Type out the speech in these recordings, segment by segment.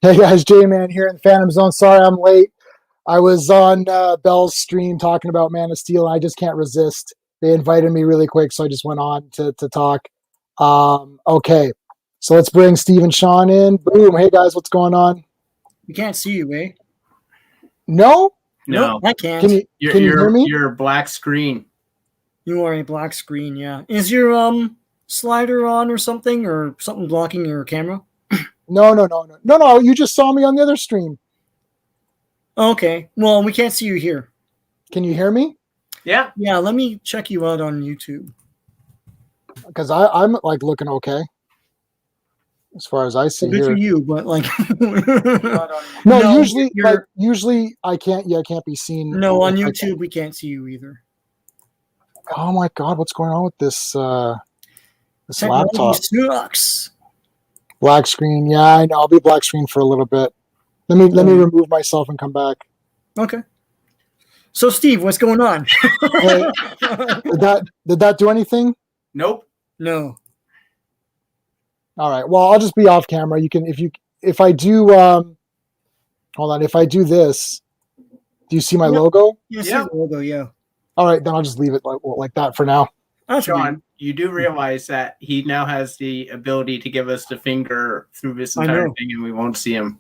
Hey guys, J-Man here in the Fantom Zone. Sorry I'm late. I was on Bell's stream talking about Man of Steel, and I just can't resist. They invited me really quick, so I just went on to talk. Okay, so let's bring Steve and Sean in. Boom. Hey guys, what's going on? We can't see you, eh? No? No, I can't. Can you hear me? You're a black screen. You are a black screen, yeah. Is your slider on or something blocking your camera? No. You just saw me on the other stream. Okay. Well, we can't see you here. Can you hear me? Yeah. Yeah, let me check you out on YouTube. Because I'm like looking okay. As far as I see Good here. for you, but like no, usually I can't be seen. No, on YouTube we can't see you either. Oh my god, what's going on with this Technology laptop? Sucks. Black screen, yeah, I know. I'll be black screen for a little bit. Let me remove myself and come back. Okay. So Steve, what's going on? Hey, did that do anything? Nope. No. All right. Well, I'll just be off camera. You can if I do hold on, if I do this, do you see my logo? Yeah, see the logo, yeah. All right, then I'll just leave it like that for now. Sean, you do realize that he now has the ability to give us the finger through this entire thing, and we won't see him.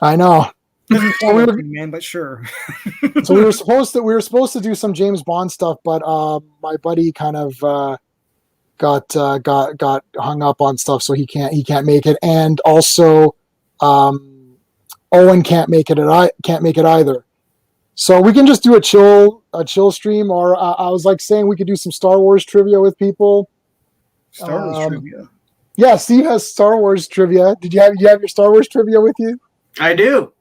I know. Man, but sure. So we were supposed to do some James Bond stuff, but my buddy kind of got hung up on stuff, so he can't make it, and also Owen can't make it either. So we can just do a chill stream, or I was like saying we could do some Star Wars trivia with people. Star Wars trivia. Yeah, Steve has Star Wars trivia. Did you have your Star Wars trivia with you? I do.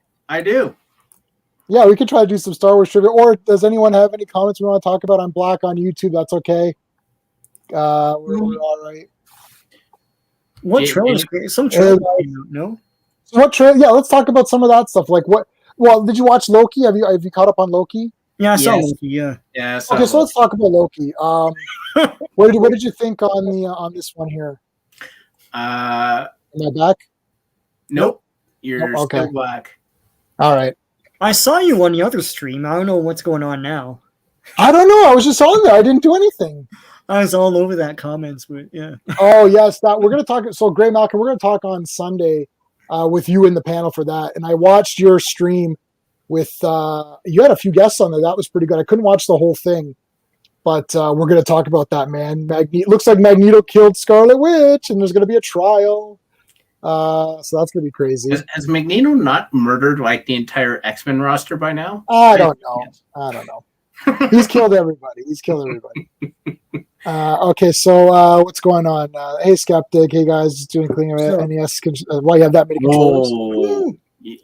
Yeah, we could try to do some Star Wars trivia. Or does anyone have any comments we want to talk about? I'm black on YouTube. That's okay. We're all right. What trailer? Some trailer? No. What trailer? Yeah, let's talk about some of that stuff. Like what? Well, did you watch Loki? Have you caught up on Loki? Yeah, I saw Loki. Yeah. Okay, so let's talk about Loki. What did you think on this one here? Am I back? Nope. You're still black. All right. I saw you on the other stream. I don't know what's going on now. I don't know. I was just on there. I didn't do anything. I was all over that comments, but yeah. Oh yes, we're gonna talk. So Gray Malcolm, we're gonna talk on Sunday with you in the panel for that. And I watched your stream with you had a few guests on there. That was pretty good. I couldn't watch the whole thing, but we're gonna talk about that, man. Looks like Magneto killed Scarlet Witch, and there's gonna be a trial. So that's gonna be crazy. Has Magneto not murdered like the entire X-Men roster by now? I don't know. He's killed everybody. Okay, so what's going on? Hey, Skeptic. Hey, guys. Just doing cleaning NES. Why you have that many controllers?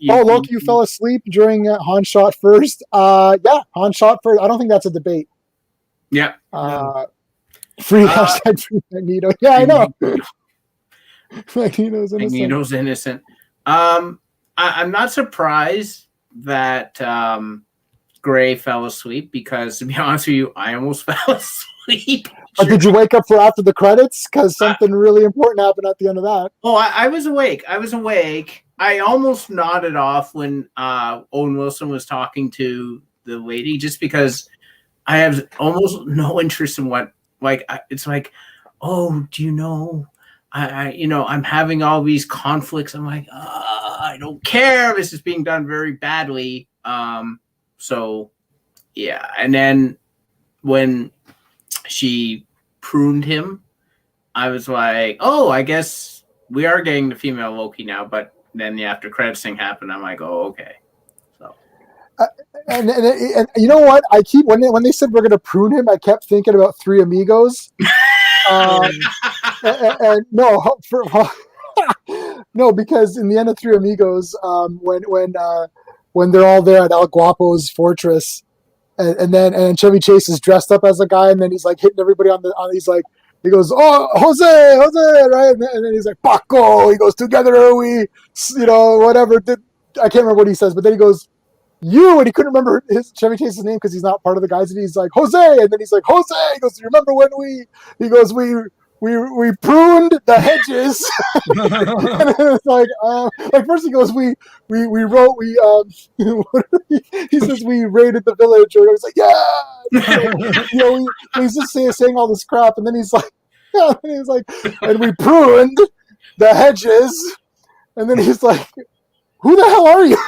Loki, you fell asleep during Han shot first. Yeah, Han shot first. I don't think that's a debate. Yeah. Free hashtag free Magneto. Yeah, I know. Magneto's innocent. I'm not surprised that Gray fell asleep because, to be honest with you, I almost fell asleep. But did you wake up for after the credits? Because something really important happened at the end of that. Oh, I was awake. I almost nodded off when Owen Wilson was talking to the lady, just because I have almost no interest in what, like, it's like, oh, do you know, I'm having all these conflicts. I'm like, I don't care. This is being done very badly. So, yeah. And then when she pruned him, I was like, oh, I guess we are getting the female Loki now. But then the after credits thing happened. I'm like, oh, okay. So, and you know what? I keep when they said we're going to prune him, I kept thinking about Three Amigos. And no, no, because in the end of Three Amigos, when they're all there at El Guapo's fortress, and then Chevy Chase is dressed up as a guy, and then he's like hitting everybody he's like, he goes, oh, Jose, right? And then he's like, Paco. He goes, together we, whatever. I can't remember what he says, but then he goes, you, and he couldn't remember Chevy Chase's name because he's not part of the guys, and he's like, Jose, and then he's like, Jose. He goes, remember when we we pruned the hedges. And it's like first he goes, we wrote, he says we raided the village, or it was like, yeah, he's just saying all this crap, and then he's like, yeah, and he's like, and we pruned the hedges, and then he's like, who the hell are you?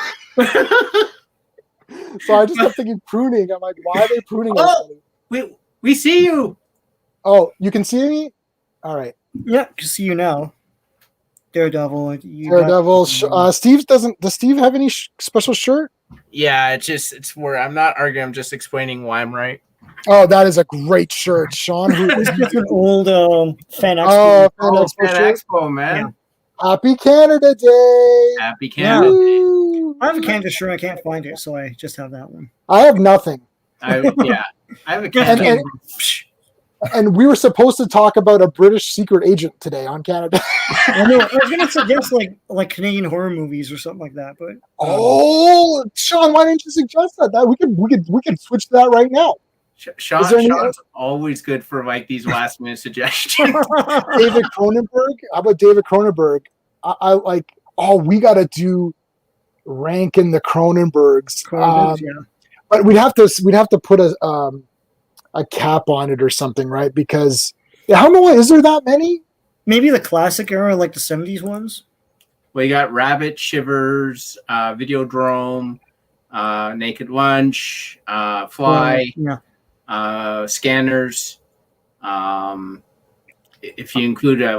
So I just kept thinking pruning. I'm like, why are they pruning us? We see you. Oh, you can see me? All right. Yeah, can see you now. Daredevil. Daredevil. Does Steve have any special shirt? Yeah, it's where I'm not arguing. I'm just explaining why I'm right. Oh, that is a great shirt, Sean. It's just an old Fan Expo. Fan Expo, man. Yeah. Happy Canada Day. Happy Canada Day. I have a Canada shirt. I can't find it, so I just have that one. I have nothing. I have a Canada. And we were supposed to talk about a British secret agent today on Canada. I was going to suggest like Canadian horror movies or something like that, but Sean, why didn't you suggest that? We could switch to that right now. Sean's always good for like these last minute suggestions. David Cronenberg. How about David Cronenberg? I like. Oh, we got to do ranking the Cronenbergs. Yeah. But we'd have to put a cap on it or something, right? Because how many is there that many? Maybe the classic era, like the 70s ones. We got Rabbit, Shivers, Videodrome, Naked Lunch, Fly, Scanners. If you include the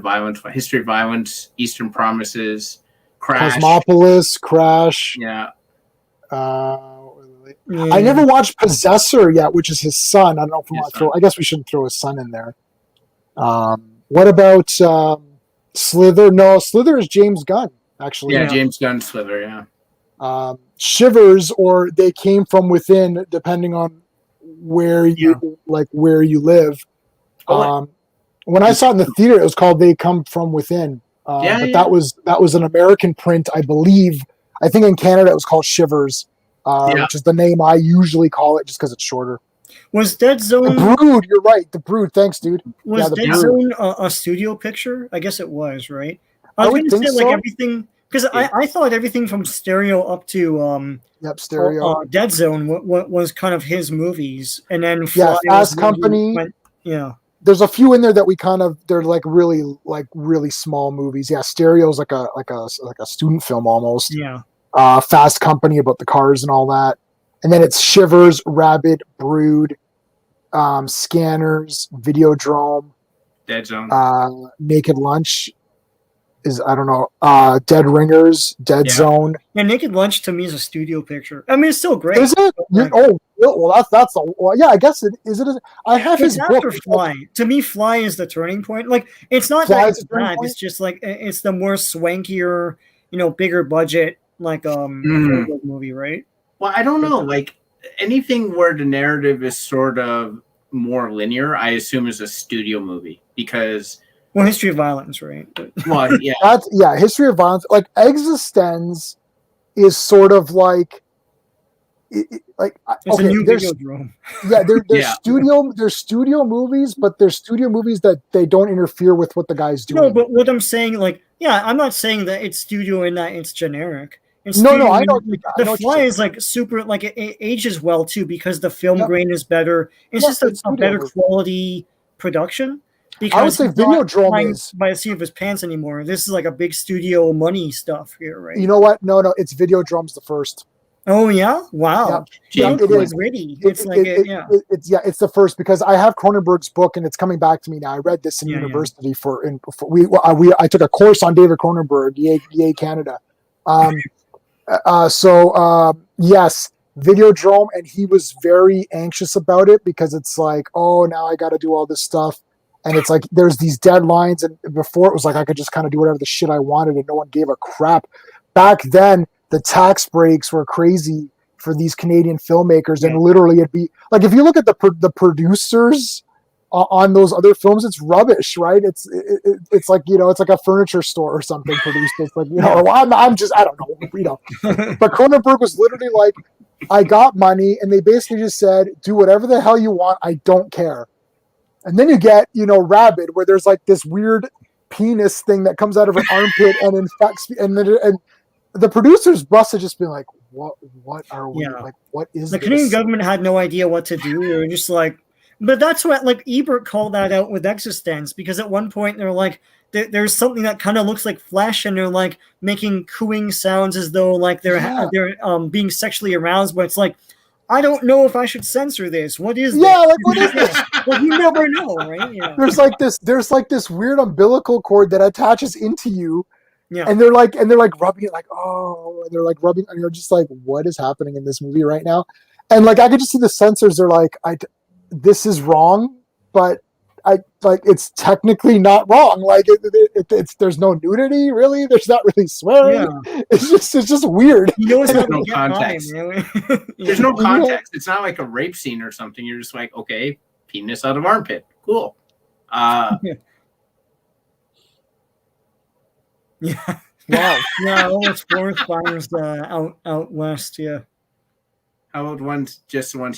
violence, History of Violence, Eastern Promises, Crash, Cosmopolis, Crash. Yeah. I never watched Possessor yet, which is his son. I don't know if we want to throw. I guess we shouldn't throw his son in there. What about Slither? No, Slither is James Gunn, actually. Yeah, James Gunn Slither. Yeah. Shivers, or They Came From Within, depending on where you live. When I saw it in the theater, it was called They Come From Within. That was an American print, I believe. I think in Canada it was called Shivers. Which is the name I usually call it, just because it's shorter. Was Dead Zone The Brood? You're right, The Brood. Thanks, dude. Was Dead Zone a studio picture? I guess it was, right? I was going to say like everything, because I thought everything from Stereo up to Stereo. Dead Zone was kind of his movies, and then Fast Company. There's a few in there that they're like really small movies. Yeah, Stereo's like a student film almost. Yeah. Fast Company about the cars and all that, and then it's Shivers, Rabbit, Brood, Scanners, Videodrome, Dead Zone, Naked Lunch is Dead Ringers, Dead Zone. Yeah, Naked Lunch to me is a studio picture. I mean, it's still great. Is it? I guess it is. I have his book. Fly. To me, Fly is the turning point. Like, it's not that it's bad. It's just like it's the more swankier, bigger budget. Like movie, right? Well, I don't know. Like anything where the narrative is sort of more linear, I assume is a studio movie because History of Violence, right? Well, yeah, History of Violence. Like Existence is sort of like it's a new Videodrome. Yeah, they're studio movies, but they're studio movies that they don't interfere with what the guy's doing. No, but what I'm saying, I'm not saying that it's studio and that it's generic. No, I know. The Fly is like super, like it ages well too because the film grain is better. It's just a better quality production. Because I would say Videodrome is by the seat of his pants anymore. This is like a big studio money stuff here, right? You know what? No, it's Videodrome's the first. Oh yeah! Wow. Yeah, it is. Ready. It's the first because I have Cronenberg's book and it's coming back to me now. I read this in university I took a course on David Cronenberg, yay Canada. Yes, Videodrome, and he was very anxious about it because it's like, oh, now I got to do all this stuff, and it's like there's these deadlines, and before it was like I could just kind of do whatever the shit I wanted, and no one gave a crap. Back then, the tax breaks were crazy for these Canadian filmmakers, and literally it'd be like if you look at the producers on those other films, it's rubbish, right? It's like it's like a furniture store or something produced. It's like I'm just I don't know. But Cronenberg was literally like, I got money, and they basically just said, do whatever the hell you want. I don't care. And then you get, Rabid, where there's like this weird penis thing that comes out of her armpit and infects, and the producers must have just been like, what are we, like, what is the this? Canadian government had no idea what to do. They were just like, but that's what, like, Ebert called that out with Existence, because at one point they're like, there's something that kind of looks like flesh, and they're like making cooing sounds as though like they're being sexually aroused, but it's like, I don't know if I should censor this. What is this? Like, what is this? Well, you never know, right? Yeah. There's like this weird umbilical cord that attaches into you. Yeah. And they're like rubbing it, like, oh, and they're like rubbing, and you're just like, what is happening in this movie right now? And like, I could just see the censors are like, this is wrong, but it's technically not wrong. Like, it's there's no nudity, really. There's not really swearing. Yeah. It's just weird. There's no context. There's no context. It's not like a rape scene or something. You're just like, okay, penis out of armpit, cool. Yeah. Wow. Yeah, almost forest fires out west. Yeah. How about ones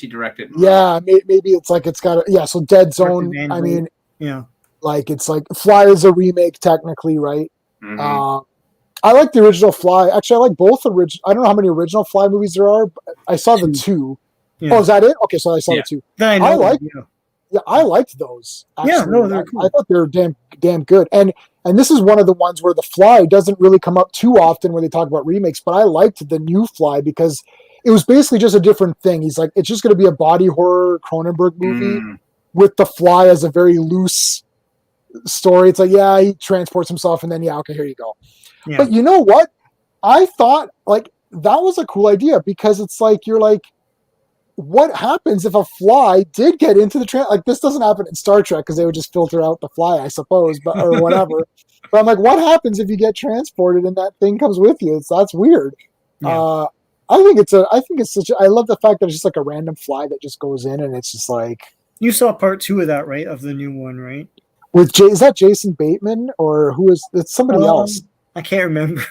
he directed? Yeah, maybe it's like it's got so Dead Zone. I mean, yeah, like it's like Fly is a remake technically, right? Mm-hmm. I like the original Fly. Actually, I like both original. I don't know how many original Fly movies there are, but I saw the 2. Yeah. Oh, is that it? Okay, so I saw the 2. I liked those. Actually. Yeah, no, they're cool. I thought they were damn good. And this is one of the ones where the Fly doesn't really come up too often when they talk about remakes, but I liked the new Fly because it was basically just a different thing. He's like, it's just going to be a body horror Cronenberg movie with the Fly as a very loose story. It's like, yeah, he transports himself, and then, okay, here you go. Yeah. But you know what? I thought, like, that was a cool idea because it's like, you're like, what happens if a fly did get into the like, this doesn't happen in Star Trek because they would just filter out the fly, I suppose, or whatever. But I'm like, what happens if you get transported and that thing comes with you? That's weird. Yeah. I think it's such. I love the fact that it's just like a random fly that just goes in, and it's just like. You saw part 2 of that, right? Of the new one, right? Is that Jason Bateman or who is? It's somebody else. I can't remember.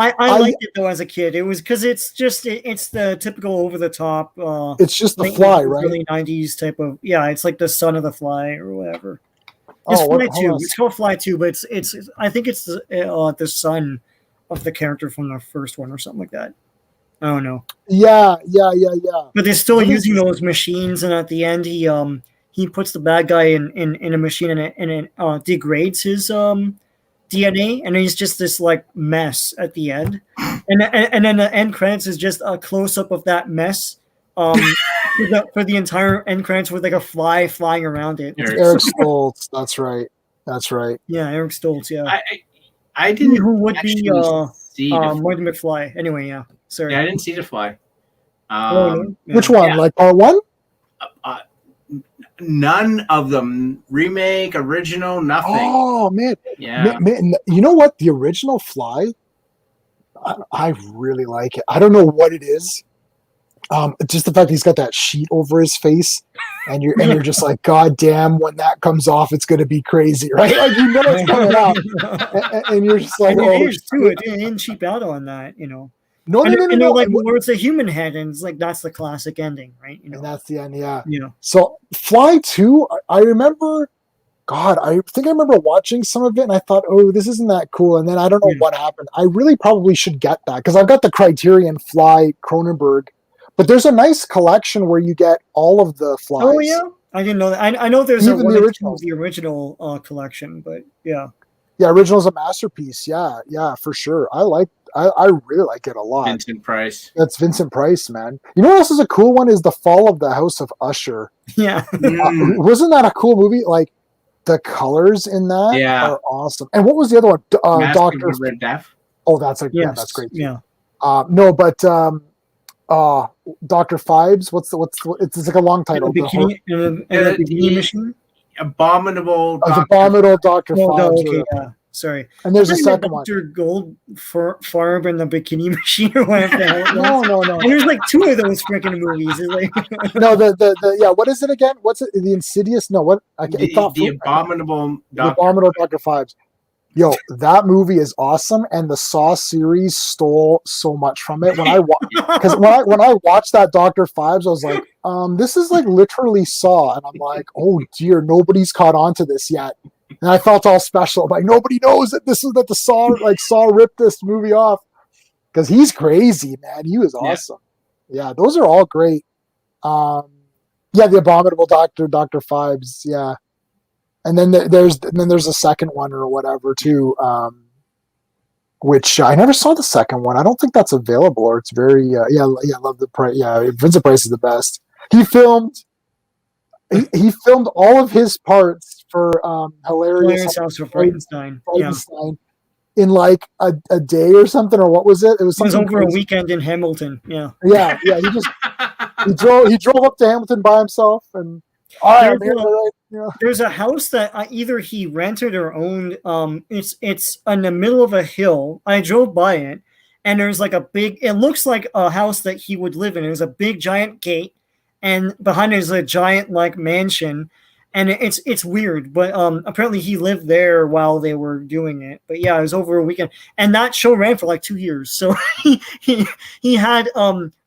I liked it though as a kid. It was because it's just it's the typical over the top. It's just the Fly, right? Early 90s type of it's like the Son of the Fly or whatever. It's Fly 2. It's called Fly 2, but it's I think it's the son of the character from the first one or something like that. I don't know. Yeah. But they're still using those machines, and at the end, he puts the bad guy in a machine, and it degrades his DNA, and he's just this like mess at the end, and then the end credits is just a close up of that mess. For the entire end credits with like a fly flying around it. Eric Stoltz. That's right. Yeah, Eric Stoltz. Yeah. I didn't. Who would be Martin McFly? Anyway, yeah. Sorry. Yeah, I didn't see The Fly. Which one? Like part 1? None of them. Remake, original, nothing. Oh man, yeah. Man, you know what? The original Fly, I really like it. I don't know what it is. Just the fact he's got that sheet over his face, and you're just like, God damn, when that comes off, it's gonna be crazy, right? Like, you know it's coming out, and you're just like, it didn't cheap out on that, No. Like, where it's a human head, and it's like that's the classic ending, right? And that's the end, yeah. Yeah. So Fly 2, I remember. God, I think I remember watching some of it, and I thought, oh, this isn't that cool. And then I don't know what happened. I really probably should get that because I've got the Criterion Fly Cronenberg, but there's a nice collection where you get all of the Flies. Oh yeah, I didn't know that. I know there's even the original collection, but yeah. Yeah, original's a masterpiece. Yeah, for sure. I really like it a lot. Vincent Price. That's Vincent Price, man. You know what else is a cool one is The Fall of the House of Usher. Yeah. Wasn't that a cool movie? Like, the colors in that are awesome. And what was the other one? Doctor Red Death. Oh, that's that's great. Too. Yeah. No, but Dr. Phibes. It's like a long title. The Bikini Machine. Abominable. Abominable Dr. Phibes. Okay, yeah. Sorry. And there's a second one. Dr. Goldfarb and the Bikini Machine or whatever the hell it was. No. And there's like 2 of those freaking movies. It's like no, what is it again? What's it? The Insidious? No, what? The Abominable Dr. Phibes. Yo, that movie is awesome, and the Saw series stole so much from it. Because when I watched that Doctor Fives, I was like, this is like literally Saw, and I'm like, oh dear, nobody's caught on to this yet. And I felt all special, like nobody knows that the Saw ripped this movie off, because he's crazy, man. He was awesome. Yeah, those are all great. The Abominable Doctor Fives, yeah. And then there's a second one or whatever too, which I never saw the second one. I don't think that's available, or it's very I love the price. Yeah, Vincent Price is the best. He filmed all of his parts for Hilarious House for Frankenstein. In like a day or something, or what was it? It was over crazy. A weekend in Hamilton. Yeah. He drove up to Hamilton by himself, and there's a house that either he rented or owned. It's in the middle of a hill. I drove by it, and there's like it looks like a house that he would live in. There's a big giant gate, and behind it is a giant like mansion, and it's weird. But apparently he lived there while they were doing it. But yeah, it was over a weekend, and that show ran for like 2 years. So he had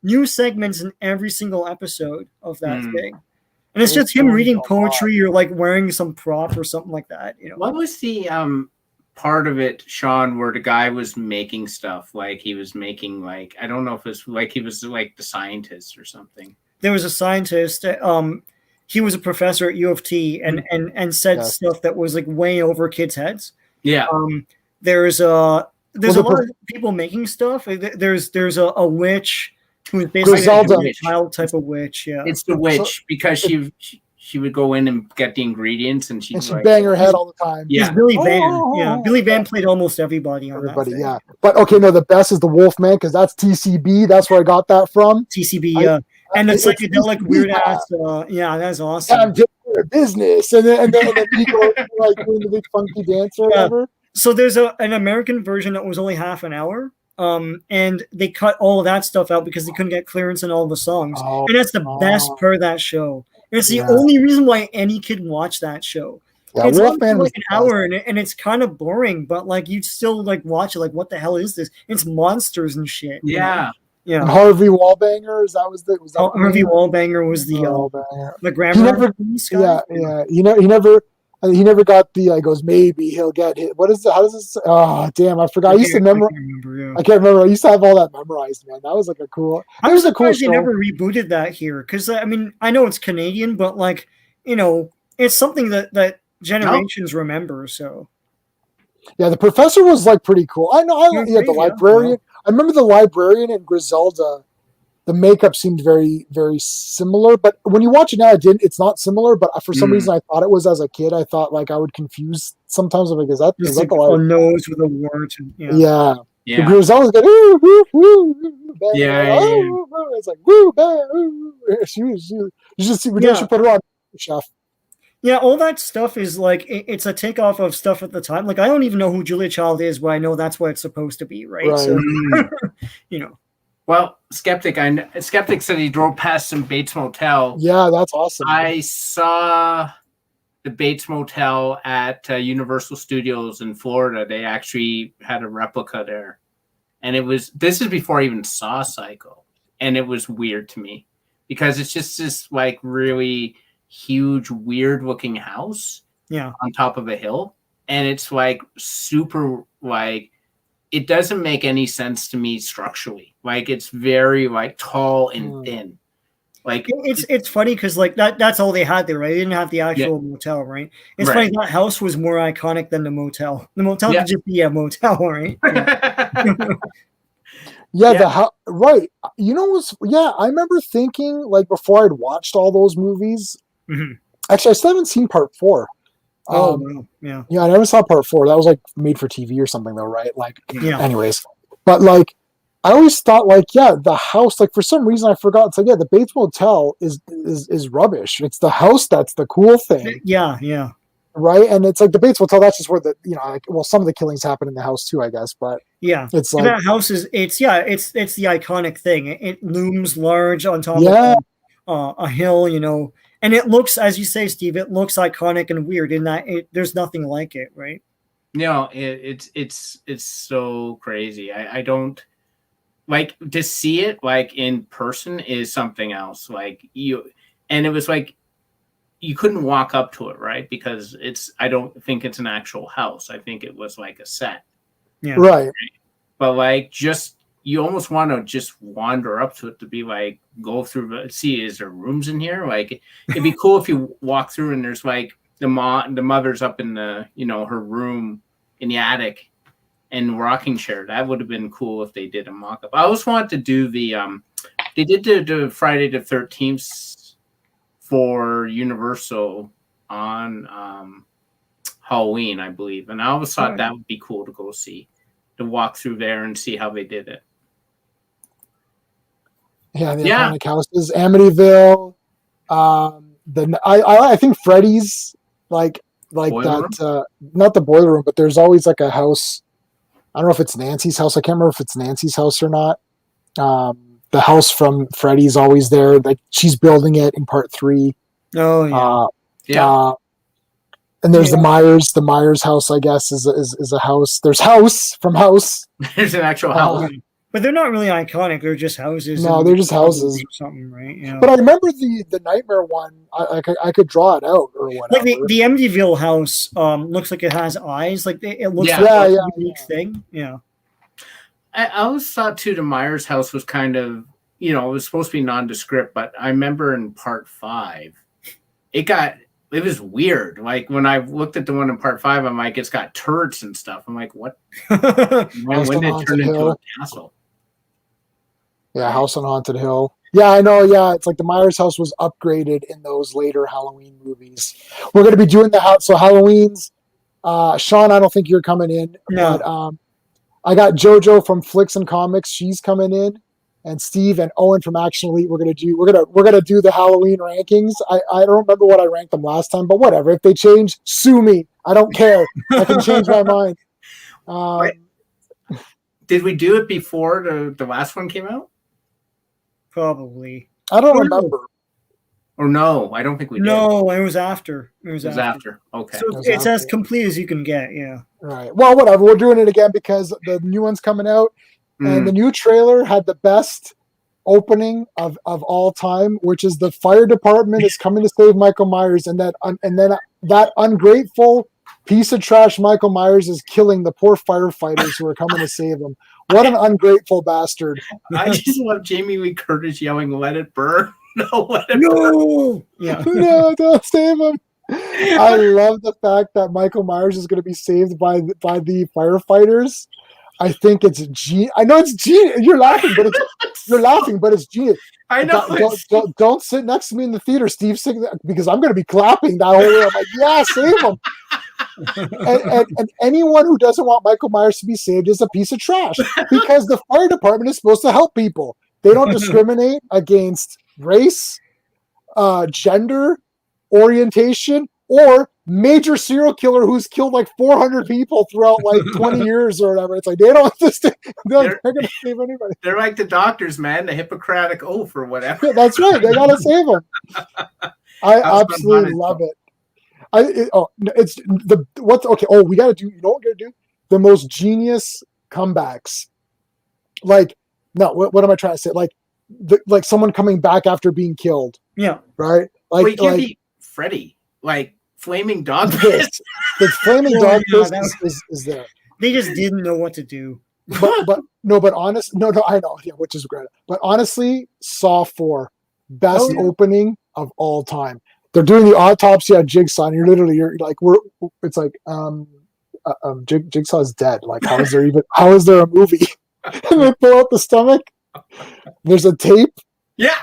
new segments in every single episode of that thing. And it's just him reading poetry or like wearing some prop or something like that. What was the part of it, Sean, where the guy was making stuff? Like he was making I don't know if it's like he was like the scientist or something. There was a scientist. He was a professor at U of T and said stuff that was like way over kids' heads. Yeah. There's a lot of people making stuff. There's a witch. Who's basically a child type of witch, yeah. It's the witch because she would go in and get the ingredients and she'd bang her head all the time. Yeah, Billy Van. Yeah, Billy Van played almost everybody on that thing. Yeah. But okay, no, the best is the Wolfman because that's TCB. That's where I got that from. TCB, yeah. And the psychedelic weird ass. That's awesome. I'm doing business, and then he goes like doing the big funky dance or whatever. So there's an American version that was only half an hour. And they cut all of that stuff out because they couldn't get clearance in all the songs. And that's the best part of that show. And it's the only reason why any kid watch that show. Yeah, it's only like an hour and it's kind of boring, but like you'd still like watch it. Like, what the hell is this? It's monsters and shit. Yeah. Yeah. Harvey Wallbanger, Harvey Wallbanger was the grammar. He never got the. He goes, maybe he'll get hit. What is it? How does this? Oh, damn! I forgot. I used to memorize. I can't remember. I used to have all that memorized, man. That was like a cool. I was surprised they never rebooted that here, because I mean, I know it's Canadian, but like, it's something that generations remember. So. Yeah, the professor was like pretty cool. I know. The librarian. I remember the librarian and Griselda. The makeup seemed very, very similar, but when you watch it now, it's not similar. But for some reason, I thought it was as a kid. I thought like I would confuse sometimes. I'm like, is that a nose with a wart? Yeah. Yeah. Griselda's like, ooh, woo, woo, bang, ooh. It's like woo, bang, ooh. You should put her on, chef. Yeah, all that stuff is like it's a takeoff of stuff at the time. Like I don't even know who Julia Child is, but I know that's what it's supposed to be, right? So, Well, Skeptic said he drove past some Bates Motel. Yeah, that's awesome. I saw the Bates Motel at Universal Studios in Florida. They actually had a replica there. And this is before I even saw Psycho. And it was weird to me because it's just this like really huge, weird looking house on top of a hill. And it's like super like, it doesn't make any sense to me structurally. Like it's very like tall and thin. Like it's funny because like that's all they had there, right? They didn't have the actual motel, right? It's funny that house was more iconic than the motel. The motel could just be a motel, right? Right. I remember thinking like before I'd watched all those movies. Mm-hmm. Actually, I still haven't seen part 4. Yeah, I never saw part 4. That was like made for TV or something though, right? Like, anyways, but like, I always thought like, the house, like for some reason I forgot. It's like, the Bates Motel is rubbish. It's the house that's the cool thing. Yeah. Right, and it's like the Bates Motel. That's just where some of the killings happen in the house too, I guess. But it's like that house is it's the iconic thing. It looms large on top of a hill, And it looks, as you say, Steve, it looks iconic and weird in that there's nothing like it, right? It's so crazy. I don't like to see it like in person is something else. Like and it was like you couldn't walk up to it, right? Because I don't think it's an actual house. I think it was like a set. Yeah. Right. But like you almost want to just wander up to it to be like, go through, see, is there rooms in here? Like, it'd be cool if you walk through and there's like the mother's up in the, her room in the attic and rocking chair. That would have been cool if they did a mock up. I always wanted to do they did the Friday the 13th for Universal on Halloween, I believe. And I always thought that would be cool to go see, to walk through there and see how they did it. Yeah, the iconic houses, Amityville. I think Freddy's like boiler that. Not the boiler room, but there's always like a house. I don't know if it's Nancy's house. I can't remember if it's Nancy's house or not. The house from Freddy's always there. Like she's building it in part 3. Oh yeah. And there's the Myers house. I guess is a house. There's House from House. There's an actual house. But they're not really iconic. They're just houses. No, they're just houses. Something, right? Yeah. But I remember the Nightmare one. I could draw it out or whatever. Like the Amityville house looks like it has eyes. Like it looks like a unique thing. Yeah. I always thought too the Myers house was kind of, it was supposed to be nondescript, but I remember in part 5, it was weird. Like when I looked at the one in part 5, I'm like, it's got turrets and stuff. I'm like, what? when did it turn into a castle? Yeah, House on Haunted Hill. Yeah, I know. Yeah, it's like the Myers house was upgraded in those later Halloween movies. We're going to be doing the house. So Halloween's, Sean, I don't think you're coming in. No. But I got JoJo from Flicks and Comics. She's coming in, and Steve and Owen from Action Elite. We're gonna do the Halloween rankings. I don't remember what I ranked them last time, but whatever. If they change, sue me. I don't care. I can change my mind. Did we do it before the last one came out? Probably. I don't remember. Or no, I don't think we did. No, it was after. It was after. Okay. So it's as complete as you can get, yeah. Right. Well, whatever. We're doing it again because the new one's coming out. And the new trailer had the best opening of all time, which is the fire department is coming to save Michael Myers, and then that ungrateful piece of trash Michael Myers is killing the poor firefighters who are coming to save him. What an ungrateful bastard! I just love Jamie Lee Curtis yelling, "Let it burn!" No, let it burn! Yeah, no, don't save him. I love the fact that Michael Myers is going to be saved by the firefighters. I think it's genius. I know it's genius. You're laughing, but it's genius. I know. Don't sit next to me in the theater, Steve, because I'm going to be clapping that whole way. I'm like, yeah, save him. and anyone who doesn't want Michael Myers to be saved is a piece of trash, because the fire department is supposed to help people. They don't discriminate against race, gender, orientation, or major serial killer who's killed like 400 people throughout like 20 years or whatever. It's like they don't understand. They're going to save anybody. They're like the doctors, man, the Hippocratic oath or whatever. Yeah, that's right. They got to save them. I absolutely love it. We got to do. You know what we're going to do? The most genius comebacks. Like, no, what am I trying to say? Like someone coming back after being killed. Yeah. Right. Like, you can't be Freddy. Like. Flaming dog fist. The flaming dog fist is there. They just didn't know what to do. But honest, no, I know, yeah, which is great. But honestly, Saw 4, best opening of all time. They're doing the autopsy on Jigsaw, and you're like, it's like, Jigsaw is dead. Like, how is there a movie? And they pull out the stomach. There's a tape. Yeah.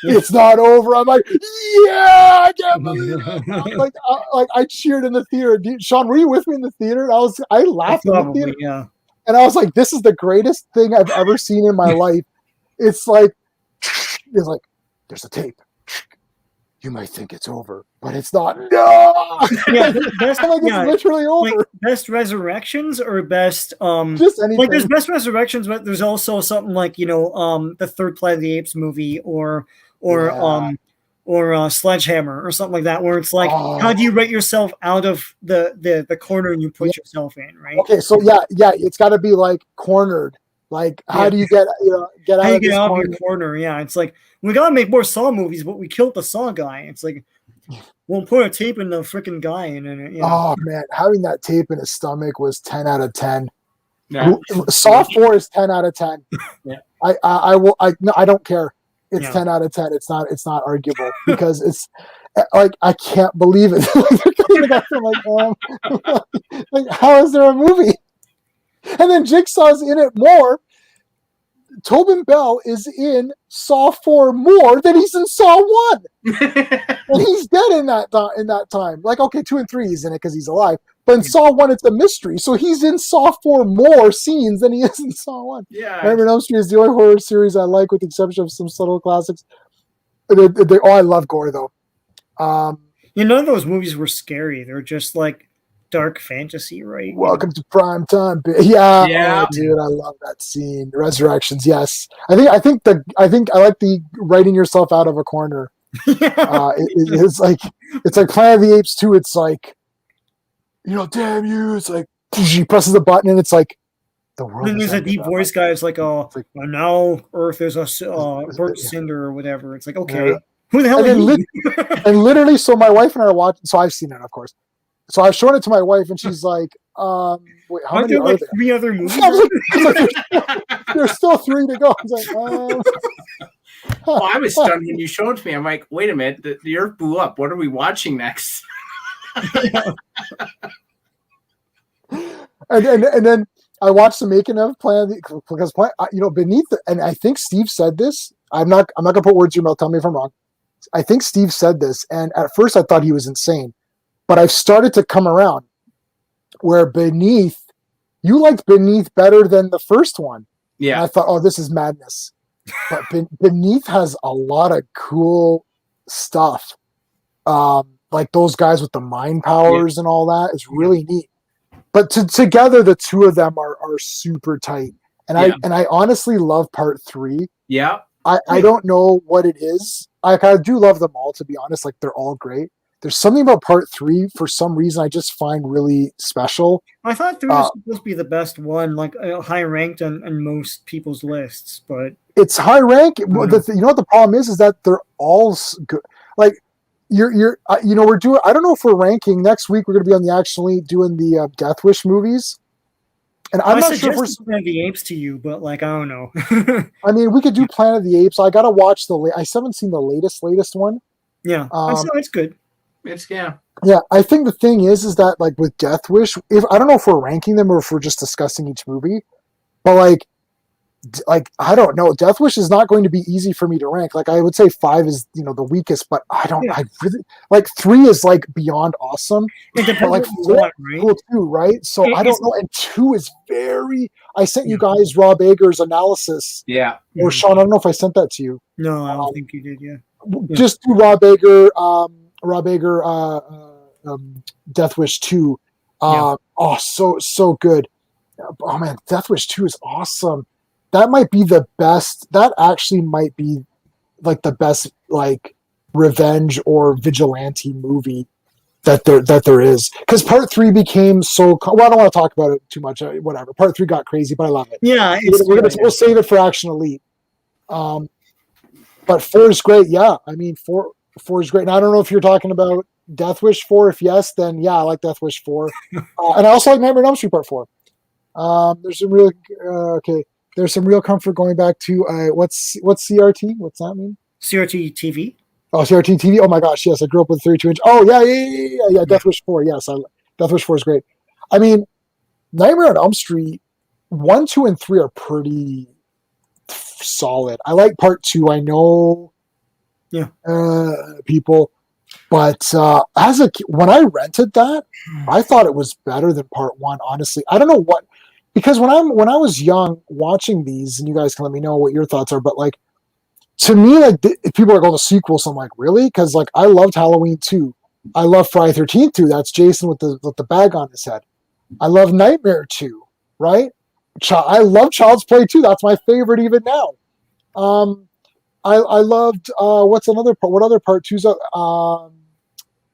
It's not over. I'm like, yeah, I can't believe it. Like I cheered in the theater. Sean, were you with me in the theater? I laughed in the theater. Yeah. And I was like, this is the greatest thing I've ever seen in my life. It's like there's a tape. You might think it's over, but it's not. No. Yeah, it's literally over. Like best resurrections or best just anything. Like there's best resurrections, but there's also something like the third Planet of the Apes movie or Sledgehammer or something like that, where it's like, how do you get yourself out of the corner you put yourself in, right? Okay, so it's got to be like cornered. Like, how do you get out of this corner? Your corner? Yeah, it's like we gotta make more Saw movies, but we killed the Saw guy. It's like we'll put a tape in the freaking guy, and then Oh man, having that tape in his stomach was 10 out of 10. Yeah. Saw 4 is 10 out of 10. Yeah. I don't care. It's 10 out of 10. It's not arguable because it's like I can't believe it. Like, how is there a movie? And then Jigsaw's in it more. Tobin Bell is in Saw 4 more than he's in Saw 1. And he's dead in that time. Like, okay, 2 and 3 he's in it because he's alive. But in Saw 1, it's a mystery. So he's in Saw 4 more scenes than he is in Saw 1. Yeah. Nightmare on Elm Street is the only horror series I like, with the exception of some subtle classics. I love gore, though. None of those movies were scary. They're just like dark fantasy, right? Welcome to prime time. Yeah. Oh, dude, I love that scene. Resurrections, yes. I think I like the writing yourself out of a corner. It's like Planet of the Apes 2. It's like, damn you. It's like he presses the button and it's like the world. And then there's a deep voice guy. It's like, now Earth is a burnt cinder or whatever. It's like, okay, who the hell are you? And literally, so my wife and I are watching. So I've seen it, of course. So I've shown it to my wife, and she's like, "Wait, how many are there? 3 other movies? There's still 3 to go." I was like, Well, I was stunned when you showed it to me. I'm like, wait a minute, the Earth blew up. What are we watching next? and then I watched the making of because beneath and I think Steve said this. I'm not gonna put words in your mouth. Tell me if I'm wrong. I think Steve said this, and at first I thought he was insane, but I've started to come around where Beneath, you liked Beneath better than the first one. Yeah, and I thought, oh, this is madness. But Beneath has a lot of cool stuff, like those guys with the mind powers and all that is really neat. But together, the two of them are super tight, and I honestly love part 3. Yeah, I don't know what it is. I do love them all, to be honest. Like, they're all great. There's something about part 3 for some reason I just find really special. I thought 3 was supposed to be the best one, like high ranked on most people's lists, but it's high rank. You know what the problem is that they're all good. Like, we're doing. I don't know if we're ranking next week. We're going to be on the Action Elite doing the Death Wish movies, and I'm not sure if we're Planet of the Apes to you, but like I don't know. I mean, we could do Planet of the Apes. I got to watch I haven't seen the latest one. Yeah, it's good. Yeah, I think the thing is that like with Death Wish, I don't know if we're ranking them or if we're just discussing each movie, but like I don't know. Death Wish is not going to be easy for me to rank. Like, I would say 5 is the weakest, but I don't. Yeah. I really like 3 is like beyond awesome. It depends, but like 4 right? Cool too, right? So I don't know. And 2 is very. I sent you guys Rob Ager's analysis. Yeah. Or Sean, I don't know if I sent that to you. No, I don't think you did. Yeah. Just do Rob Ager. Death Wish 2. Oh, so good. Oh man, Death Wish 2 is awesome. That might be the best. That actually might be like the best like revenge or vigilante movie that there is. Because part 3 became so. Well, I don't want to talk about it too much. Whatever. Part 3 got crazy, but I love it. Yeah, we'll save it for Action Elite. But 4 is great. Yeah, I mean 4 is great. And I don't know if you're talking about Death Wish 4. If yes, then yeah, I like Death Wish 4. And I also like Nightmare on Elm Street Part 4. There's some real okay. There's some real comfort going back to what's CRT? What's that mean? CRT TV. Oh, CRT TV. Oh my gosh, yes, I grew up with 32-inch. Oh yeah. Death Wish 4. Yes, Death Wish 4 is great. I mean, Nightmare on Elm Street 1, 2, and 3 are pretty solid. I like Part 2. I know. Yeah. People, but when I rented that, I thought it was better than Part 1. Honestly, I don't know what. Because when I was young watching these, and you guys can let me know what your thoughts are, but like to me, like if people are going to sequels, I'm like, really? Because like I loved Halloween 2, I love Friday 13th 2. That's Jason with the bag on his head. I love Nightmare 2, right? I love Child's Play 2. That's my favorite even now. I loved what's another part? What other part two's?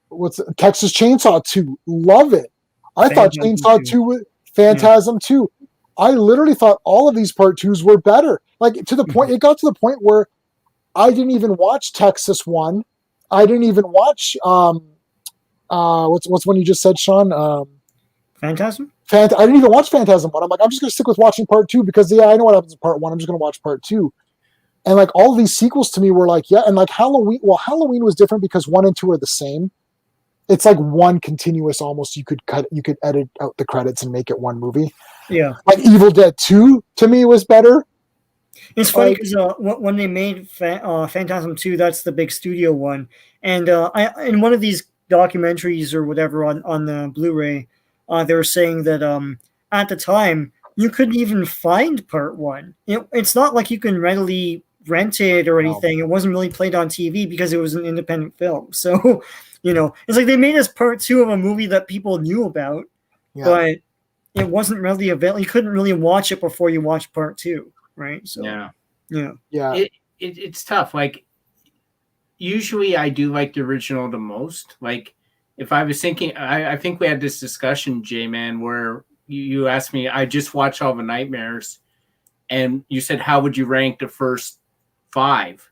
What's Texas Chainsaw 2? Love it. I thought Phantasm Chainsaw 2. 2 was Phantasm 2. I literally thought all of these part twos were better. Like to the point, it got to the point where I didn't even watch Texas 1. I didn't even watch what's one you just said, Sean? Phantasm? I didn't even watch Phantasm 1. I'm like, I'm just gonna stick with watching part 2 because I know what happens in part 1. I'm just gonna watch part 2. And like all of these sequels to me were like, yeah, and like Halloween. Well, Halloween was different because 1 and 2 are the same. It's like one continuous almost. You could edit out the credits and make it one movie. Yeah. Like Evil Dead 2 to me was better. It's funny because when they made Phantasm 2, that's the big studio one. And in one of these documentaries or whatever on the Blu-ray, they were saying that at the time, you couldn't even find part 1. It's not like you can readily rent it or anything. It wasn't really played on TV because it was an independent film. So, it's like they made us part 2 of a movie that people knew about, but it wasn't really available. You couldn't really watch it before you watched part 2. Right. So yeah. It's tough. Like usually I do like the original the most. Like if I was thinking, I think we had this discussion, J-Man, where you asked me, I just watched all the Nightmares, and you said, how would you rank the first 5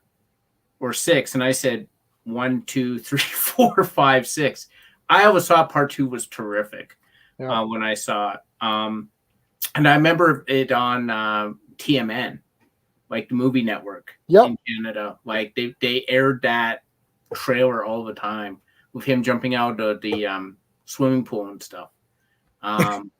or 6? And I said 1, 2, 3, 4, 5, 6. I always thought part 2 was terrific when I saw it. And I remember it on TMN, like the movie network in Canada. Like they aired that trailer all the time with him jumping out of the swimming pool and stuff. And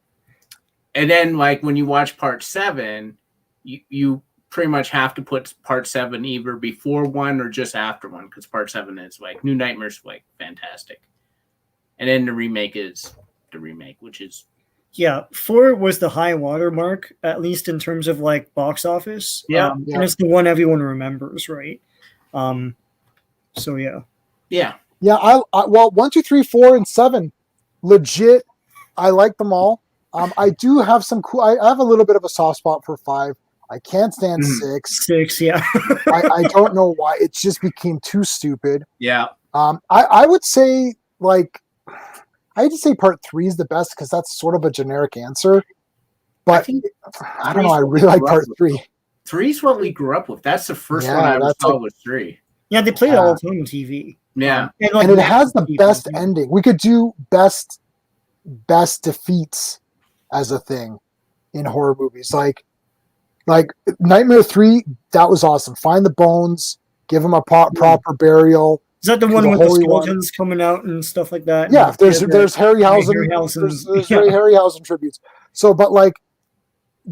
then like when you watch part 7, you pretty much have to put part 7 either before 1 or just after 1, because part 7 is like New Nightmares, like fantastic. And then the remake is the remake, which is 4 was the high water mark, at least in terms of like box office. And it's the one everyone remembers, right? So yeah. I well 1, 2, 3, 4, and 7, legit. I like them all. I do have some cool. I have a little bit of a soft spot for 5. I can't stand 6. 6, yeah. I don't know why. It just became too stupid. Yeah. I would say like. I hate to say part 3 is the best because that's sort of a generic answer, but I don't know. I really like part 3. 3 is what we grew up with. That's the first one I ever saw was 3. Yeah, they played it all the time on TV. Yeah, and it has the best ending. We could do best defeats as a thing in horror movies. Like Nightmare 3, that was awesome. Find the bones, give them a proper burial. Is that the one with the skeletons coming out and stuff like that? Yeah, there's Harryhausen. There's very Harryhausen tributes. So, but like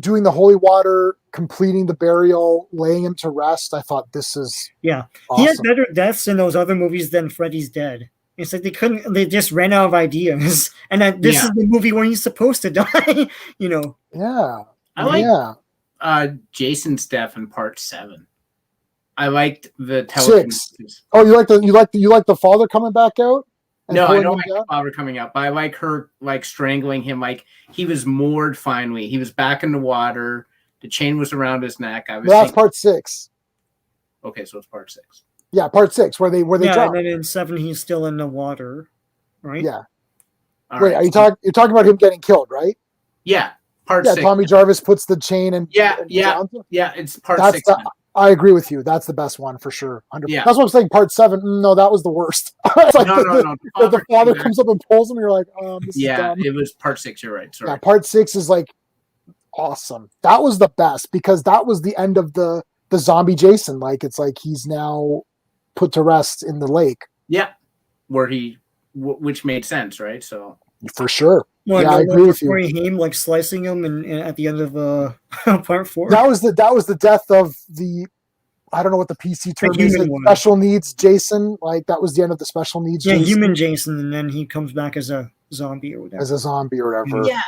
doing the holy water, completing the burial, laying him to rest, I thought this is awesome. He had better deaths in those other movies than Freddy's Dead. It's like they just ran out of ideas, and this is the movie where he's supposed to die. Yeah, I like Jason's death in part 7. I liked the telekinesis. Oh, you like the father coming back out? No, I don't like the father coming out, but I like her like strangling him. Like he was moored finally. He was back in the water. The chain was around his neck. That's part 6. Okay, so it's part 6. Yeah, part 6 where they drop. And then in 7 he's still in the water, right? Yeah. Wait, are you talking? You're talking about him getting killed, right? Yeah, part 6. Tommy Jarvis puts the chain and it's part 6. I agree with you. That's the best one for sure. Yeah. That's what I'm saying. Part 7. No, that was the worst. It's like no. The father comes up and pulls him. And you're like, this is dumb. It was part 6. You're right. Sorry. Yeah, part 6 is like awesome. That was the best because that was the end of the zombie Jason. Like it's like he's now put to rest in the lake. Yeah, which made sense, right? So for sure. Well, I agree with you. Him like slicing him, and at the end of part 4, that was the death of the. I don't know what the PC term is. Special needs Jason. Like that was the end of the special needs. Yeah, Jason. Human Jason, and then he comes back as a zombie or whatever. Yeah,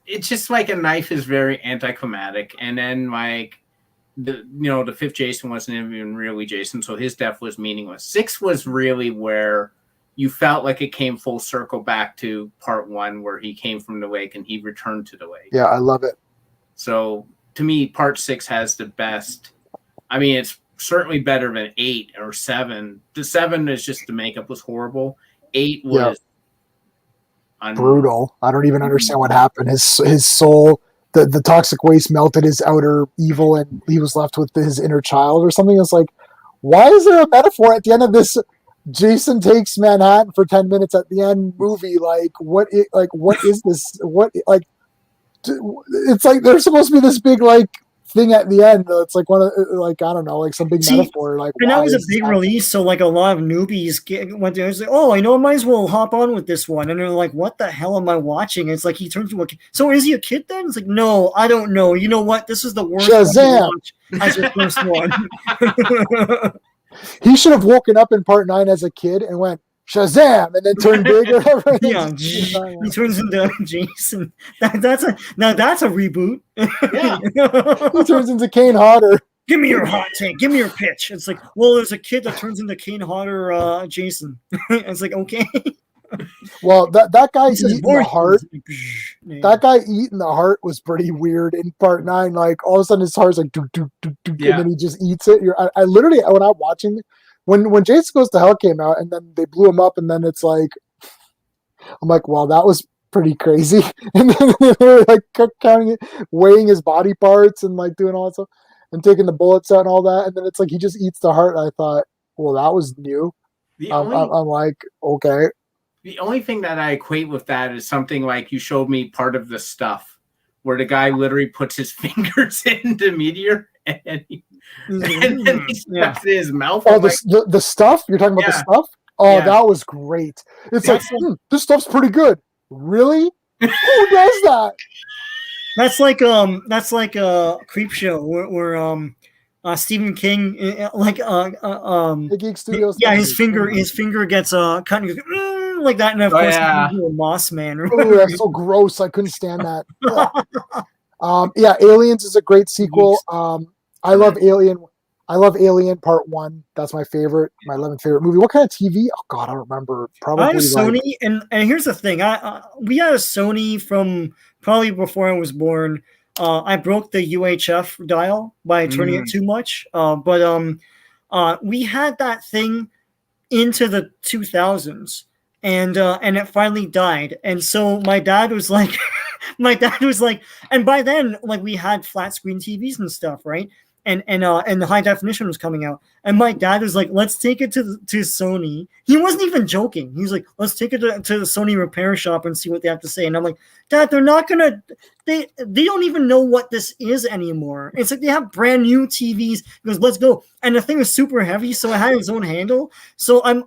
it's just like a knife is very anticlimactic, and then like the 5th Jason wasn't even really Jason, so his death was meaningless. 6 was really where you felt like it came full circle back to part 1 where he came from the lake and he returned to the lake. Yeah, I love it. So to me, part 6 has the best. I mean, it's certainly better than 8 or 7. The 7 is just the makeup was horrible. 8 was brutal. I don't even understand what happened. His soul, the toxic waste melted his outer evil, and he was left with his inner child or something. It's like, why is there a metaphor at the end of this? Jason takes Manhattan for 10 minutes at the end movie. Like, what is this? It's like there's supposed to be this big like thing at the end. It's like one of like I don't know, like some big metaphor. Like, and that was a big release, so like a lot of newbies went there. It's like, oh, I know, I might as well hop on with this one. And they're like, what the hell am I watching? And it's like he turns into a kid. So is he a kid then? It's like, no, I don't know. You know what? This is the worst Shazam as your first one. He should have woken up in part 9 as a kid and went Shazam and then turned big or whatever. Yeah, he turns into Jason. That's a reboot. Yeah. He turns into Kane Hodder. Give me your hot take. Give me your pitch. It's like, well, there's a kid that turns into Kane Hodder Jason. It's like, okay. Well, that guy eating the heart. That guy eating the heart was pretty weird in part 9. Like all of a sudden his heart's like do, and then he just eats it. I literally when I'm watching when Jason Goes to Hell came out and then they blew him up and then it's like I'm like, well, that was pretty crazy. And then they were like counting it, weighing his body parts and like doing all that stuff and taking the bullets out and all that. And then it's like he just eats the heart. And I thought, well, that was new. I'm like, okay. The only thing that I equate with that is something like you showed me part of the stuff where the guy literally puts his fingers into Meteor and then he stuffs it in his mouth. Oh, the stuff? You're talking about the stuff? Oh, that was great. It's like, this stuff's pretty good. Really? Who does that? That's like a creep show where Stephen King the Geek Studios. Yeah, his finger gets cut and he goes, like that, and of course he's a Moss Man. Oh, that's so gross. I couldn't stand that. Aliens is a great sequel. I love Alien. I love Alien Part 1. That's my favorite, my 11th favorite movie. What kind of TV? Oh God, I don't remember. Probably I had a Sony, and here's the thing. We had a Sony from probably before I was born. I broke the UHF dial by turning it too much. But we had that thing into the 2000s. And it finally died. And so my dad was like, and by then, like we had flat screen TVs and stuff, right? And the high definition was coming out. And my dad was like, let's take it to Sony. He wasn't even joking. He was like, let's take it to the Sony repair shop and see what they have to say. And I'm like, Dad, they're not gonna. They don't even know what this is anymore. It's like they have brand new TVs. He goes, let's go. And the thing was super heavy, so it had its own handle. So and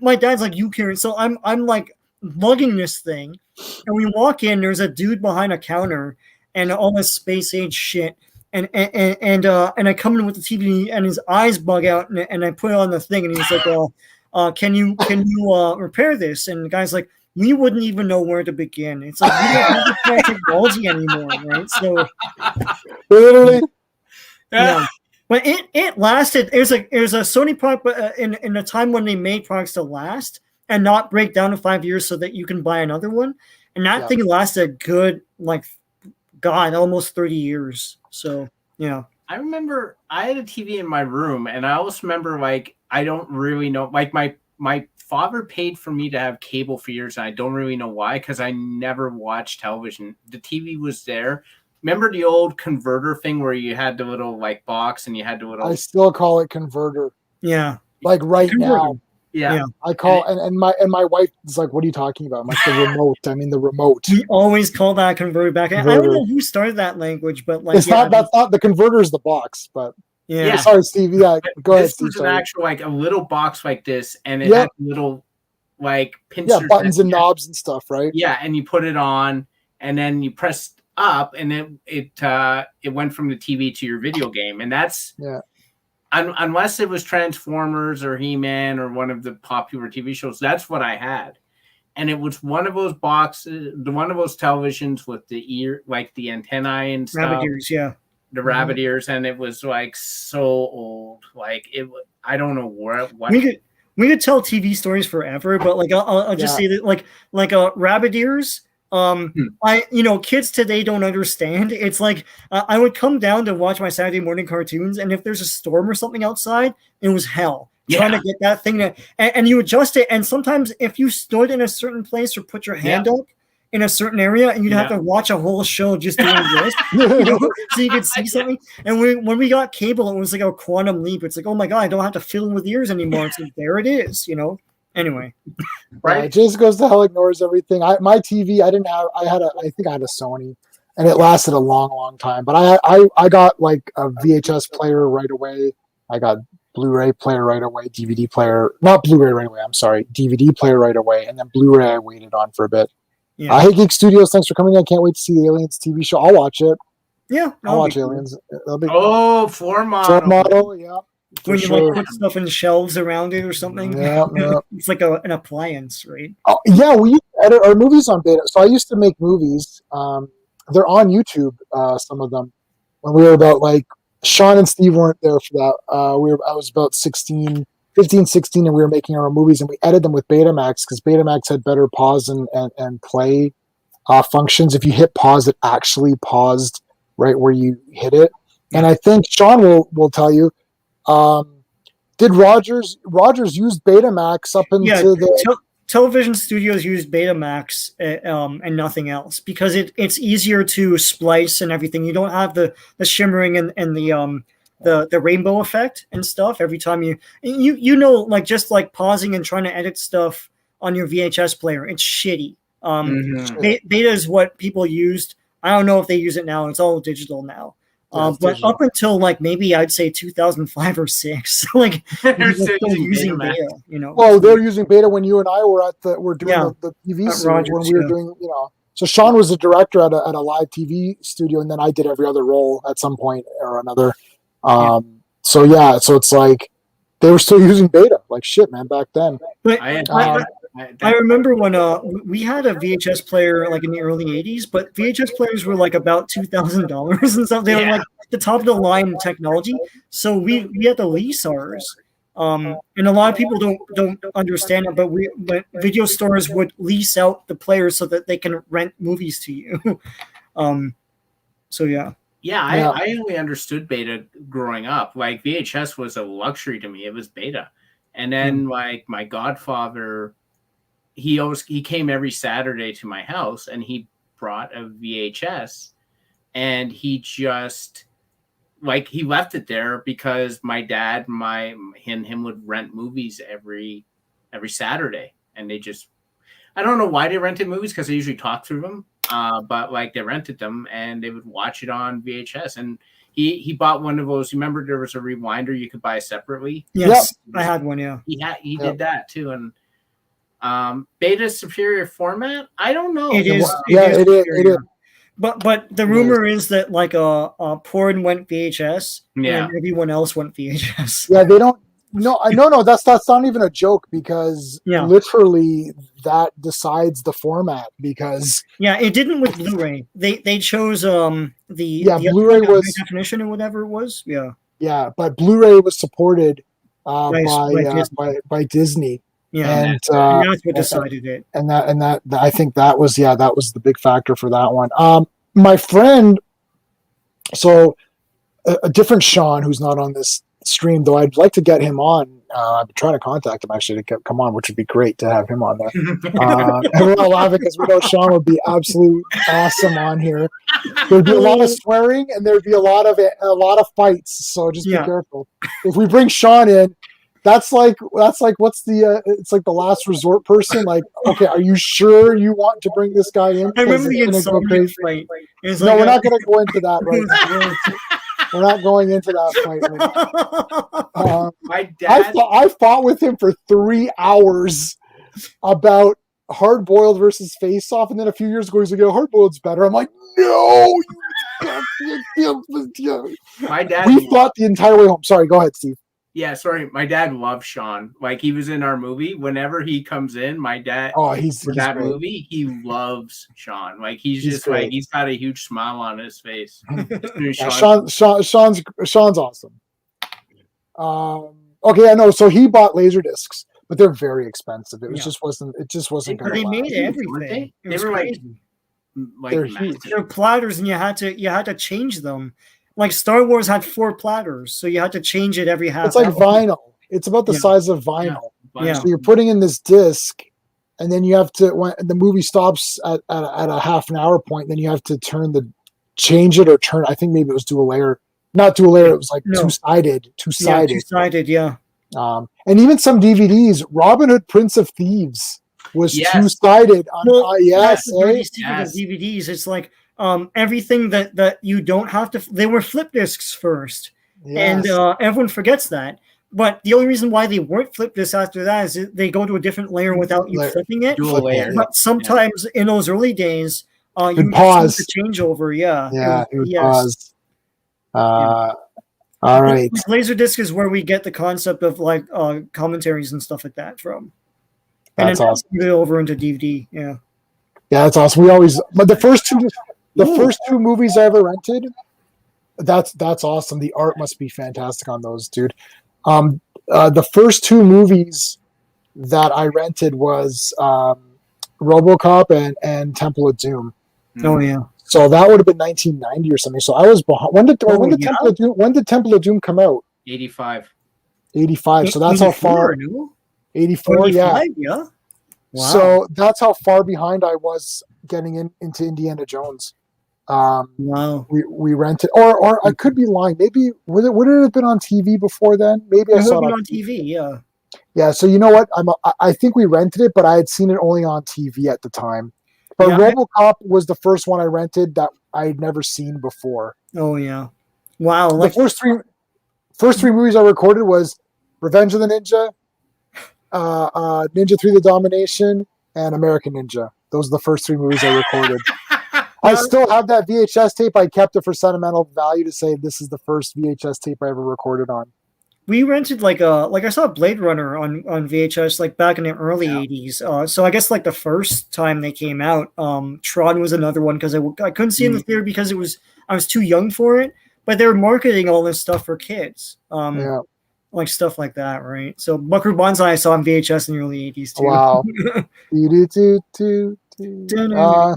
my dad's like, you carry it. So I'm like lugging this thing, and we walk in. There's a dude behind a counter and all this space age shit. And I come in with the TV and his eyes bug out and I put it on the thing and he's like, can you repair this? And the guy's like, we wouldn't even know where to begin. It's like we don't have the technology anymore, right? So literally, yeah. But it lasted. There's a Sony product, but in a time when they made products to last and not break down in 5 years, so that you can buy another one. And that thing lasted a good almost 30 years. So yeah. I remember I had a TV in my room, and I always remember I don't really know. Like my father paid for me to have cable for years, and I don't really know why, because I never watched television. The TV was there. Remember the old converter thing where you had the little box and you had the little. I still call it converter. Yeah. Like right now. Yeah. I call and my wife is like, what are you talking about? I'm like, the remote. I mean the remote. We always call that converter back. I don't know who started that language, but that's not the converter is the box, but sorry, Steve. Yeah, go ahead. This was an actual a little box like this, and it had little pincers. Yeah, buttons and knobs and stuff, right? Yeah, and you put it on, and then you press up, and then it went from the TV to your video game, and that's unless it was Transformers or He-Man or one of the popular TV shows, that's what I had. And it was one of those boxes, one of those televisions with the ear, the antennae and stuff. Rabbit ears, yeah. The rabbit ears, and it was so old. I don't know what. We could tell TV stories forever, but I'll just say that rabbit ears Kids today don't understand. It's like I would come down to watch my Saturday morning cartoons, and if there's a storm or something outside, it was hell trying to get that thing and you adjust it. And sometimes if you stood in a certain place or put your hand up in a certain area, and you'd have to watch a whole show just doing this, so you could see something. And when we got cable, it was like a quantum leap. It's like, oh my god, I don't have to fiddle with ears anymore. It's like, there it is, Anyway, right? Jason Goes to Hell ignores everything. My TV, I think I had a Sony, and it lasted a long, long time. But I got like a VHS player right away. I got Blu-ray player right away, DVD player, not Blu-ray right away. I'm sorry, DVD player right away, and then Blu-ray I waited on for a bit. Yeah. Hey Geek Studios, thanks for coming. I can't wait to see the Aliens TV show. I'll watch it. Yeah, I'll watch Aliens. Floor model. Yeah. When you like put stuff in shelves around it or something. Yeah. It's like an appliance, right? Oh, yeah, we used to edit our movies on beta. So I used to make movies. They're on YouTube, some of them. When we were about like Sean and Steve weren't there for that. I was about 15, 16, and we were making our own movies, and we edited them with Betamax because Betamax had better pause and play functions. If you hit pause, it actually paused right where you hit it. And I think Sean will tell you, did Rogers used Betamax up into the television studios used Betamax and nothing else because it's easier to splice and everything. You don't have the shimmering and the rainbow effect and stuff every time you like just like pausing and trying to edit stuff on your VHS player. It's shitty. Beta is what people used. I don't know if they use it now. It's all digital now. But up until like maybe I'd say 2005 or 6, like they're still using beta. Well, they're using beta when you and I were doing the TV series when we were doing. So Sean was the director at a live TV studio, and then I did every other role at some point or another. So it's like they were still using beta, like shit, man, back then. But I remember when we had a VHS player like in the early 80s, but VHS players were like about $2,000 and stuff. They were like the top of the line technology. So we had to lease ours. And a lot of people don't understand it, but video stores would lease out the players so that they can rent movies to you. So yeah. Yeah, I only understood beta growing up. Like VHS was a luxury to me. It was beta. And then like my godfather, he came every Saturday to my house and he brought a VHS and he just like he left it there because my dad, him would rent movies every Saturday, and they just I don't know why they rented movies because they usually talk through them. But like they rented them and they would watch it on VHS. And he bought one of those. You remember there was a rewinder you could buy separately? Yes, I had one. Yeah, he did that too. And beta superior format? I don't know. It is. It is. But the rumor is that like porn went VHS, and everyone else went VHS. Yeah, they don't. No. That's not even a joke because literally that decides the format. Because it didn't with Blu-ray. They chose the Blu-ray was definition or whatever it was. Yeah, but Blu-ray was supported by Disney. Yeah, and that's what decided it. And that I think that was the big factor for that one. My friend, so a different Sean who's not on this stream, though I'd like to get him on. I'm trying to contact him actually to come on, which would be great to have him on there. And we're all laughing because we know Sean would be absolute awesome on here. There'd be a lot of swearing and there'd be a lot of fights. So just be careful. If we bring Sean in, that's like what's the it's like the last resort person. Like, okay, are you sure you want to bring this guy in? I remember the insomnia fight. No, we're not going to go into that right now. We're not going into that fight. Right my dad, I fought with him for 3 hours about Hard Boiled versus Face Off, and then a few years ago he's like, Hard Boiled's better. I'm like, no. My dad. We fought the entire way home. Sorry, go ahead, Steve. Yeah, sorry. My dad loves Sean. Like he was in our movie. Whenever he comes in, my dad he's that great. Movie, he loves Sean. Like he's just great. Like he's got a huge smile on his face. Sean's awesome. Okay, I know. So he bought laser discs, but they're very expensive. It just wasn't. It just wasn't. They made everything. They were like like They're massive. huge. They're platters, and you had to change them. Like Star Wars had 4 platters, so you had to change it every half. It's like hour. vinyl. It's about the Yeah. size of vinyl. Yeah. So you're putting in this disc, and then you have to, when the movie stops at a half an hour point, then you have to change it or turn. I think maybe it was dual layer, not dual layer. It was like No. two-sided. Yeah, two-sided, yeah. And even some DVDs, Robin Hood, Prince of Thieves was Yes. two-sided. Yes, That's the dirty eh? secret Yes. of DVDs. It's like everything that you don't have to. They were flip discs first, and Yes. everyone forgets that. But the only reason why they weren't flip discs after that is they go to a different layer without you flipping it. Dual layer. But sometimes in those early days, you It'd would pause. see the changeover. Yeah, Yeah, it would yes. pause. All right. Laserdisc is where we get the concept of like commentaries and stuff like that from. And That's then awesome. get over into DVD. Yeah. Yeah, that's awesome. But the first two movies I ever rented, that's awesome. The art must be fantastic on those, dude. The first 2 movies that I rented was RoboCop and Temple of Doom. Oh yeah. So that would have been 1990 or something. So I was behind. When did Temple of Doom come out? 85. 85. So that's how far. 84. Yeah. Yeah. Wow. So that's how far behind I was getting into Indiana Jones. Wow. We rented, or I could be lying. Maybe would it have been on TV before then? Maybe I saw it on TV. Yeah. Yeah. So you know what? I think we rented it, but I had seen it only on TV at the time. But Yeah, RoboCop was the first one I rented that I had never seen before. Oh yeah. Wow. The first three movies I recorded was Revenge of the Ninja, Ninja 3: The Domination, and American Ninja. Those are the first 3 movies I recorded. I still have that VHS tape. I kept it for sentimental value to say this is the first VHS tape I ever recorded on. We rented like I saw Blade Runner on VHS like back in the early 80s. So I guess like the first time they came out, Tron was another one because I couldn't see in the theater because I was too young for it. But they were marketing all this stuff for kids. Like stuff like that, right? So Buckaroo Banzai I saw on VHS in the early 80s too. Wow.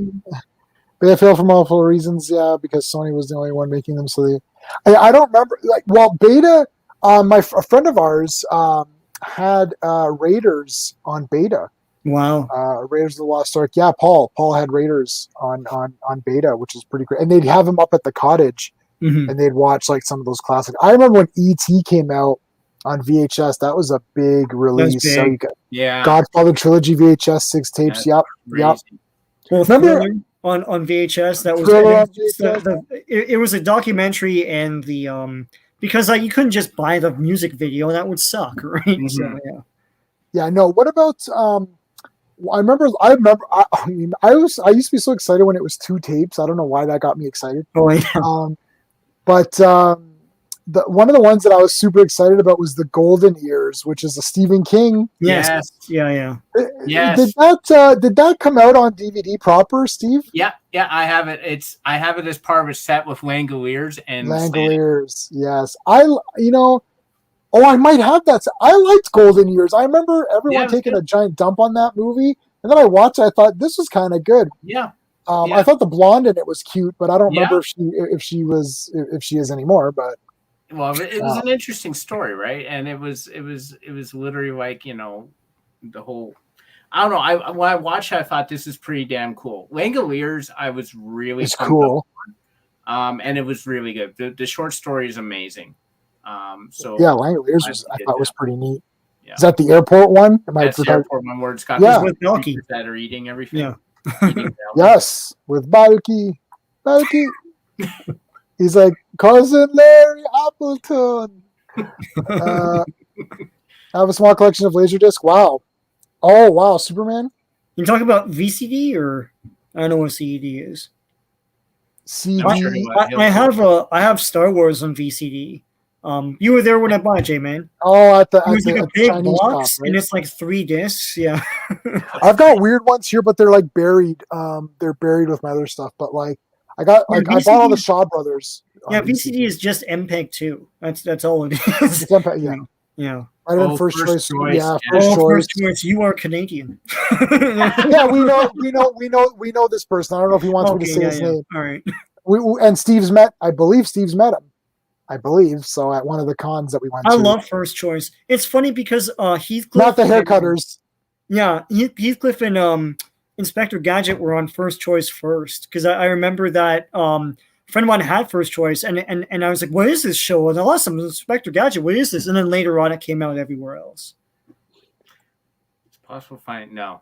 They failed for multiple reasons, because Sony was the only one making them. So I don't remember. Beta. A friend of ours had Raiders on Beta. Wow. Raiders of the Lost Ark. Yeah, Paul had Raiders on Beta, which is pretty great. And they'd have him up at the cottage, and they'd watch like some of those classics. I remember when E.T. came out on VHS. That was a big release. Big. So you got Yeah. Godfather Trilogy VHS 6 tapes. Yep. Crazy. Well, Remember on VHS that was Thriller on VHS? It was a documentary and the because you couldn't just buy the music video, that would suck, right? So yeah. Yeah, no. What about I remember I used to be so excited when it was 2 tapes. I don't know why that got me excited. Oh yeah. But one of the ones that I was super excited about was the Golden Years, which is a Stephen King. Yes. Yeah. Yes. Did that come out on DVD proper, Steve? Yeah, I have it. I have it as part of a set with Langoliers and Langoliers. Yes. I might have that. I liked Golden Years. I remember everyone taking a giant dump on that movie, and then I watched it. I thought this was kind of good. Yeah. I thought the blonde in it was cute, but I don't remember if she is anymore. But well, it was an interesting story, right? And it was literally like, the whole. I don't know. When I watched it, I thought this is pretty damn cool. Langoliers, I was really cool. And it was really good. The short story is amazing. So yeah, Langoliers I thought was pretty neat. Yeah. Is that the airport one? That's the airport one where it's got with Milky that are eating everything. Yeah. Yes, with Balky. He's like, Cousin Larry Appleton. I have a small collection of Laserdisc. Wow. Oh, wow. Superman? You talk about VCD or I don't know what CED is. CD. I have Star Wars on VCD. You were there when I bought it, J-Man. Oh, at the big Chinese box, shop, right? and it's like 3 discs. Yeah. I've got weird ones here, but they're like buried. They're buried with my other stuff. But like, I bought all the Shaw Brothers. Yeah, VCD is just MPEG 2. That's all it is. It's MPEG, yeah. Yeah. I'd have been first choice. Yeah, yeah. First choice. You are Canadian. Yeah, we know this person. I don't know if he wants me to say his name. All right. And I believe Steve's met him. I believe so at one of the cons that we went to. I love first choice. It's funny because Heathcliff, not the haircutters. Yeah, Heathcliff and Inspector Gadget were on first choice first because I remember that a friend of mine had first choice and I was like, what is this show? And awesome, Inspector Gadget, what is this? And then later on, it came out everywhere else. It's possible to find no,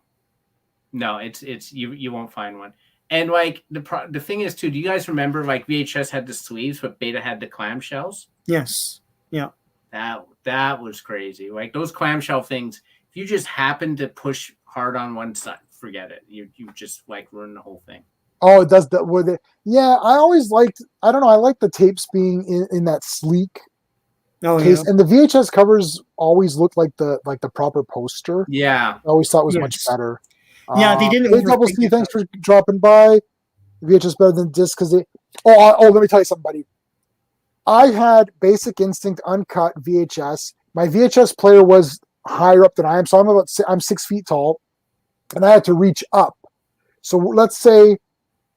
it's you won't find one. And like the thing is too, do you guys remember like VHS had the sleeves, but Beta had the clamshells? Yes. Yeah. That was crazy. Like those clamshell things, if you just happen to push hard on one side, forget it. You just like ruin the whole thing. Oh, it does that with it. Yeah, I always liked. I don't know. I like the tapes being in that sleek case, and the VHS covers always looked like the proper poster. Yeah, I always thought it was much better. Yeah, they didn't. Hey, Double C, thanks for dropping by. VHS better than disc because they. Oh, let me tell you something, buddy. I had Basic Instinct uncut VHS. My VHS player was higher up than I am, so I'm 6 feet tall, and I had to reach up. So let's say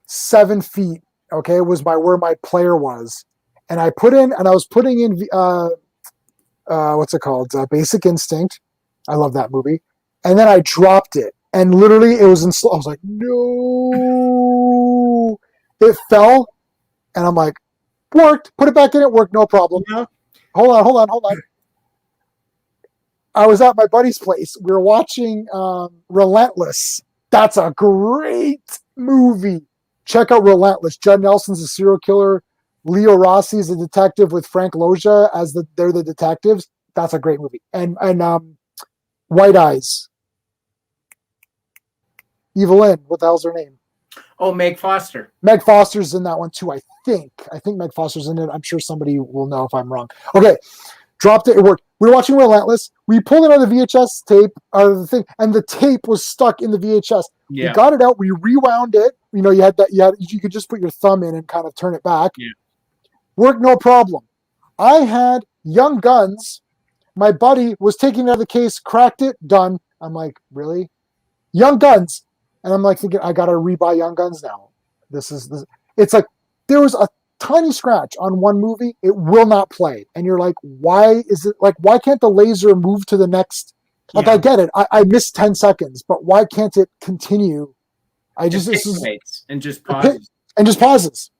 7 feet. Okay, was where my player was, and I was putting in what's it called? Basic Instinct. I love that movie, and then I dropped it. And literally, it was in slow. I was like, no. It fell. And I'm like, worked. Put it back in. It worked. No problem. Yeah. Hold on. I was at my buddy's place. We were watching Relentless. That's a great movie. Check out Relentless. Judd Nelson's a serial killer. Leo Rossi is a detective with Frank Loja as they're the detectives. That's a great movie. And White Eyes. Evelyn, what the hell's her name? Oh, Meg Foster. Meg Foster's in that one too, I think. I think Meg Foster's in it. I'm sure somebody will know if I'm wrong. Okay, dropped it. It worked. We were watching Relentless. We pulled it out of the VHS tape, out of the thing, and the tape was stuck in the VHS. Yeah. We got it out. We rewound it. You know, you could just put your thumb in and kind of turn it back. Yeah. Worked no problem. I had Young Guns. My buddy was taking it out of the case, cracked it, done. I'm like, really? Young Guns. And I'm like thinking, I gotta rebuy Young Guns now. This. It's like there was a tiny scratch on one movie. It will not play, and you're like, why is it like? Why can't the laser move to the next? Like, I get it. I missed 10 seconds, but why can't it continue? And just pauses. And just pauses.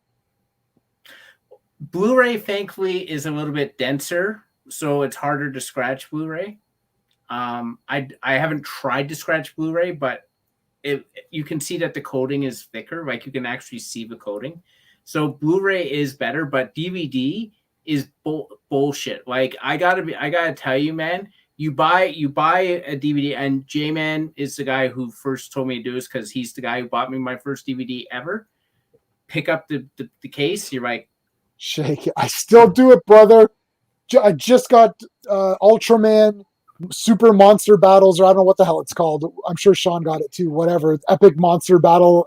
Blu-ray, thankfully, is a little bit denser, so it's harder to scratch Blu-ray. I haven't tried to scratch Blu-ray, but you can see that the coating is thicker. Like you can actually see the coating. So Blu-ray is better, but DVD is bullshit. Like I gotta tell you, man. You buy a DVD, and J-Man is the guy who first told me to do this because he's the guy who bought me my first DVD ever. Pick up the case. You're like, shake it. I still do it, brother. I just got Ultraman Super Monster Battles, or I don't know what the hell it's called. I'm sure Sean got it too. Whatever, it's Epic Monster Battle,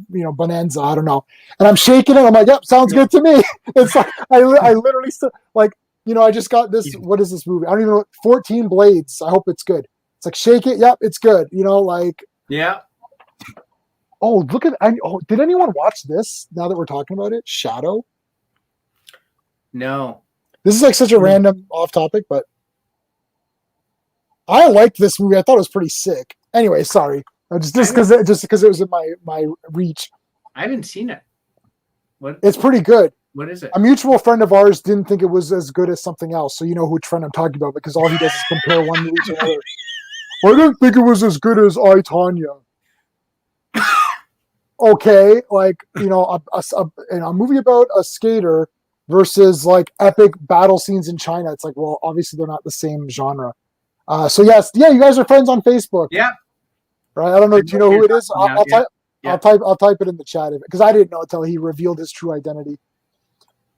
Bonanza. I don't know. And I'm shaking it. I'm like, yep, sounds good to me. It's like I literally still like. I just got this. What is this movie? I don't even know. 14 Blades. I hope it's good. It's like shake it. Yep, it's good. Yeah. Oh, look at. Did anyone watch this? Now that we're talking about it, Shadow. No. This is like such a random off topic, but I liked this movie. I thought it was pretty sick. Anyway, sorry. Just because it was in my reach. I haven't seen it. What? It's pretty good. What is it? A mutual friend of ours didn't think it was as good as something else, so you know which friend I'm talking about because all he does is compare one movie to another. I didn't think it was as good as I, Tonya. Okay, like a movie about a skater versus like epic battle scenes in China. It's like, well, obviously they're not the same genre. So yes, you guys are friends on Facebook. Yeah. Right. I don't know. Do you know who it is? I'll type it in the chat because I didn't know until he revealed his true identity.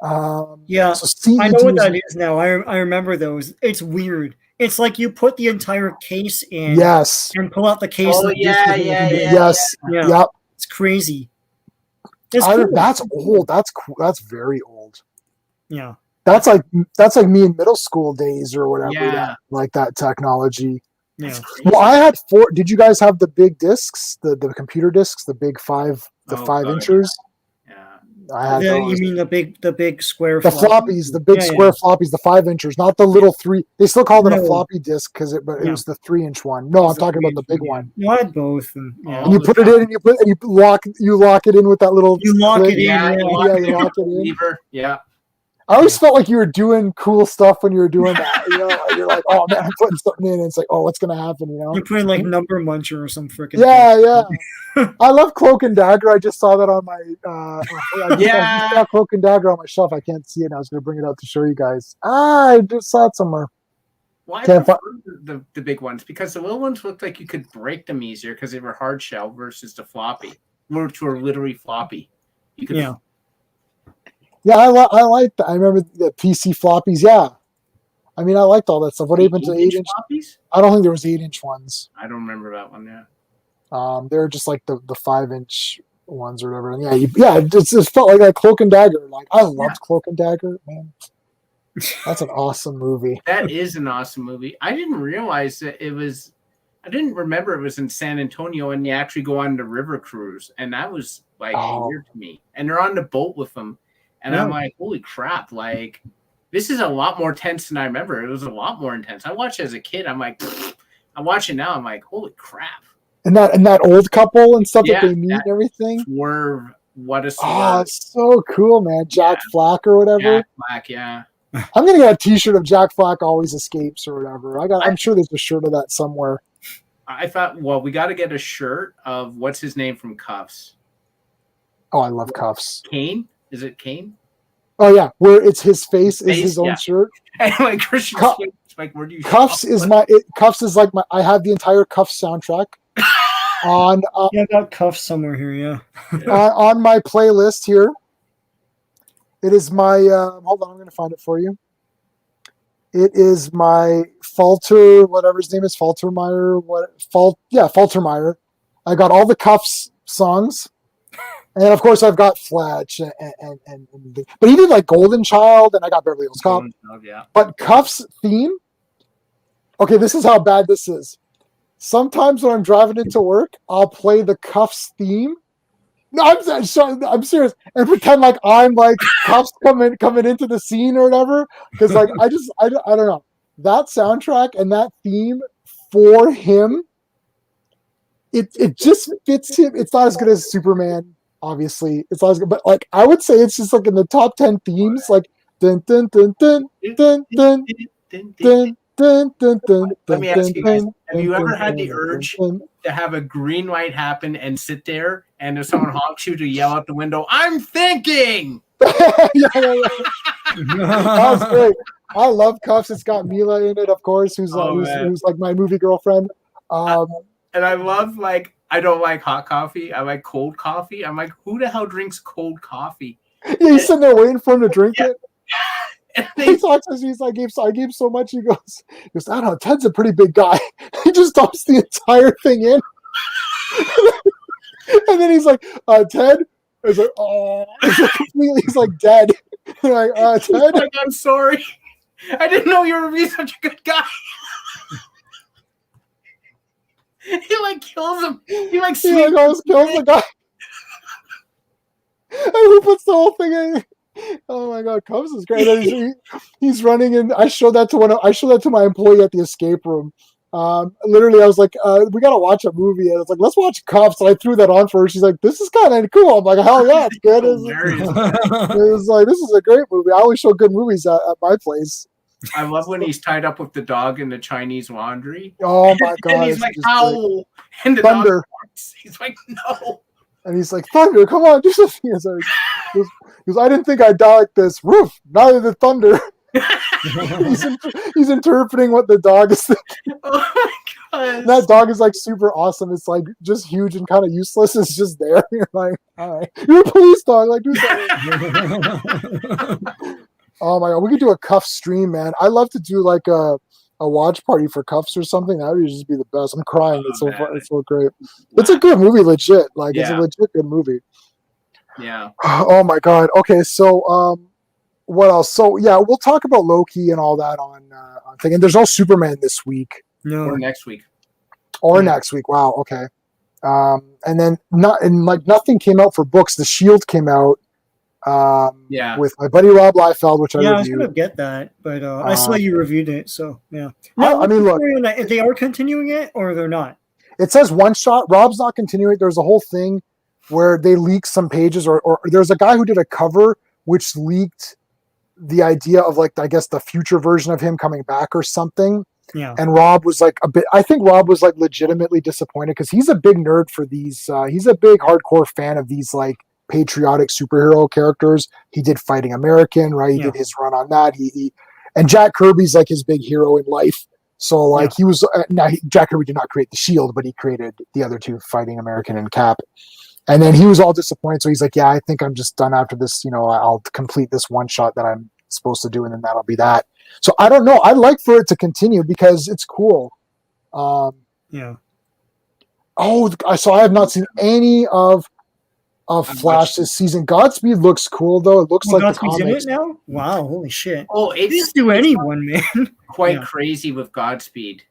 So I know what that is now. I remember those. It's weird. It's like you put the entire case in, yes, and pull out the case. Oh yeah. Yes, yeah. Yep. It's crazy. That's old. That's very old. Yeah. That's like me in middle school days or whatever. Yeah. Like that technology. Yeah. That's crazy. Well, I had 4. Did you guys have the big discs, the computer discs, the big 5 Oh, 5 God, inchers? Yeah. I had You those. mean the big square The floppies, the big square floppies, the 5 inchers, not the little 3. They still called it a No. floppy disk but it Yeah. was the 3-inch one. No, I'm It's the talking about the 3-inch big one. No, I had both. And, yeah. And you put it in, and you lock it in with that little. You lock click. it in. Yeah, Yeah. You lock it in. Lever. Yeah. I always felt like you were doing cool stuff when you were doing that. You're like, oh man, I'm putting something in. And it's like, oh, what's gonna happen? You're putting like Number Muncher or some freaking. Yeah. I love Cloak and Dagger. I just saw that on my. I just saw Cloak and Dagger on my shelf. I can't see it. And I was gonna bring it out to show you guys. I just saw it somewhere. Well, I prefer the big ones because the little ones looked like you could break them easier because they were hard shell versus the floppy, which were literally floppy. You could. Yeah. Yeah, I like that. I remember the PC floppies. Yeah, I mean, I liked all that stuff. What happened to 8-inch floppies? I don't think there was 8-inch ones. I don't remember that one. Yeah. They were just like the 5-inch ones or whatever. And it just felt like that Cloak and Dagger. Like I loved Cloak and Dagger, man. That's an awesome movie. That is an awesome movie. I didn't realize that it was. I didn't remember it was in San Antonio, and you actually go on the river cruise, and that was like weird to me. And they're on the boat with them. And I'm like, holy crap, like, this is a lot more tense than I remember. It was a lot more intense. I watched it as a kid. I'm like, I watch it now. I'm like, holy crap. And that old couple and stuff that they meet and everything. Swerve. What a swerve. Oh, it's so cool, man. Jack Flack or whatever. Jack Flack, yeah. I'm going to get a t-shirt of Jack Flack Always Escapes or whatever. I'm sure there's a shirt of that somewhere. I thought, well, we got to get a shirt of what's his name from Cuffs. Oh, I love Cuffs. Kane? Is it Kane? Oh yeah, where it's his face is his own shirt. And like Christian, like where do you? Cuffs is Cuffs is like my. I have the entire Cuffs soundtrack on. I got Cuffs somewhere here. Yeah. On my playlist here. It is my. Hold on, I'm going to find it for you. It is my Falter, whatever his name is, Faltermeyer. Faltermeyer. I got all the Cuffs songs. And of course, I've got Fletch, but he did like Golden Child, and I got Beverly Hills Cop. Yeah. But Cuff's theme. Okay, this is how bad this is. Sometimes when I'm driving into work, I'll play the Cuffs theme. No, I'm serious, and pretend like I'm like Cuffs coming into the scene or whatever. Because like I don't know, that soundtrack and that theme for him. It just fits him. It's not as good as Superman. Obviously, it's not as good, but like I would say, it's just like in the top 10 themes, like dun dun dun dun dun dun dun dun dun dun. Let me ask you guys: have you ever had the urge to have a green light happen and sit there, and if someone honks you, to yell out the window, "I'm thinking"? Yeah. That's great. I love Cuffs. It's got Mila in it, of course, who's like my movie girlfriend. And I love, like, I don't like hot coffee. I like cold coffee. I'm like, who the hell drinks cold coffee? Yeah, he's sitting there waiting for him to drink it. He talks to us. He's like, I gave so much. He goes, I don't know. Ted's a pretty big guy. He just dumps the entire thing in. And then he's like, Ted? He's like, oh. He's like dead. Like, Ted? He's like, I'm sorry. I didn't know you were being such a good guy. He like kills him. He like almost kills the guy. And he puts the whole thing in. Oh my god, Cubs is great. He's running, and I showed that to my employee at the escape room. Literally, I was like, "We gotta watch a movie." And I was like, "Let's watch Cops." And I threw that on for her. She's like, "This is kind of cool." I'm like, "Hell yeah, it's good." It was like, "This is a great movie." I always show good movies at my place. I love when he's tied up with the dog in the Chinese laundry. Oh my god! And he's like, "Ow!" And the Thunder. dog barks. He's like, "No!" And he's like, "Thunder, come on, do something." He goes, "I didn't think I'd die like this." Roof, neither the thunder. he's interpreting what the dog is thinking. Oh my god! And that dog is like super awesome. It's like just huge and kind of useless. It's just there. You're like, all right, you're a police dog. Like, do something. Oh my god, we could do a Cuff stream, man. I love to do like a watch party for Cuffs or something. That would just be the best. I'm crying. It's so fun. It's so great. It's a good movie, legit. Like it's a legit good movie. Yeah. Oh my god. Okay, so what else? So yeah, we'll talk about Loki and all that on thing. And there's no Superman this week No. Or next week. or next week. Wow. Okay. And then nothing came out for books. The Shield came out. With my buddy Rob Liefeld, which I Yeah, I was reviewed. gonna get that, but I saw you reviewed it, so yeah. I mean, look, if they are continuing it or they're not. It says one shot. Rob's not continuing. There's a whole thing where they leaked some pages, or there's a guy who did a cover which leaked the idea of like, I guess, the future version of him coming back or something. Yeah. And Rob was like I think Rob was like legitimately disappointed because he's a big nerd for these. He's a big hardcore fan of these like patriotic superhero characters. He did Fighting American, right? He did his run on that. And Jack Kirby's like his big hero in life. So like he was Jack Kirby did not create the Shield, but he created the other two, Fighting American and Cap. And then he was all disappointed. So he's like, yeah, I think I'm just done after this. I'll complete this one shot that I'm supposed to do, and then that'll be that. So I don't know. I'd like for it to continue because it's cool. Yeah. Oh, so I have not seen any of Flash this season. Godspeed looks cool though. It looks like Godspeed's the comics. in it now. Wow, holy shit! Oh, it's do anyone, man. Quite crazy with Godspeed.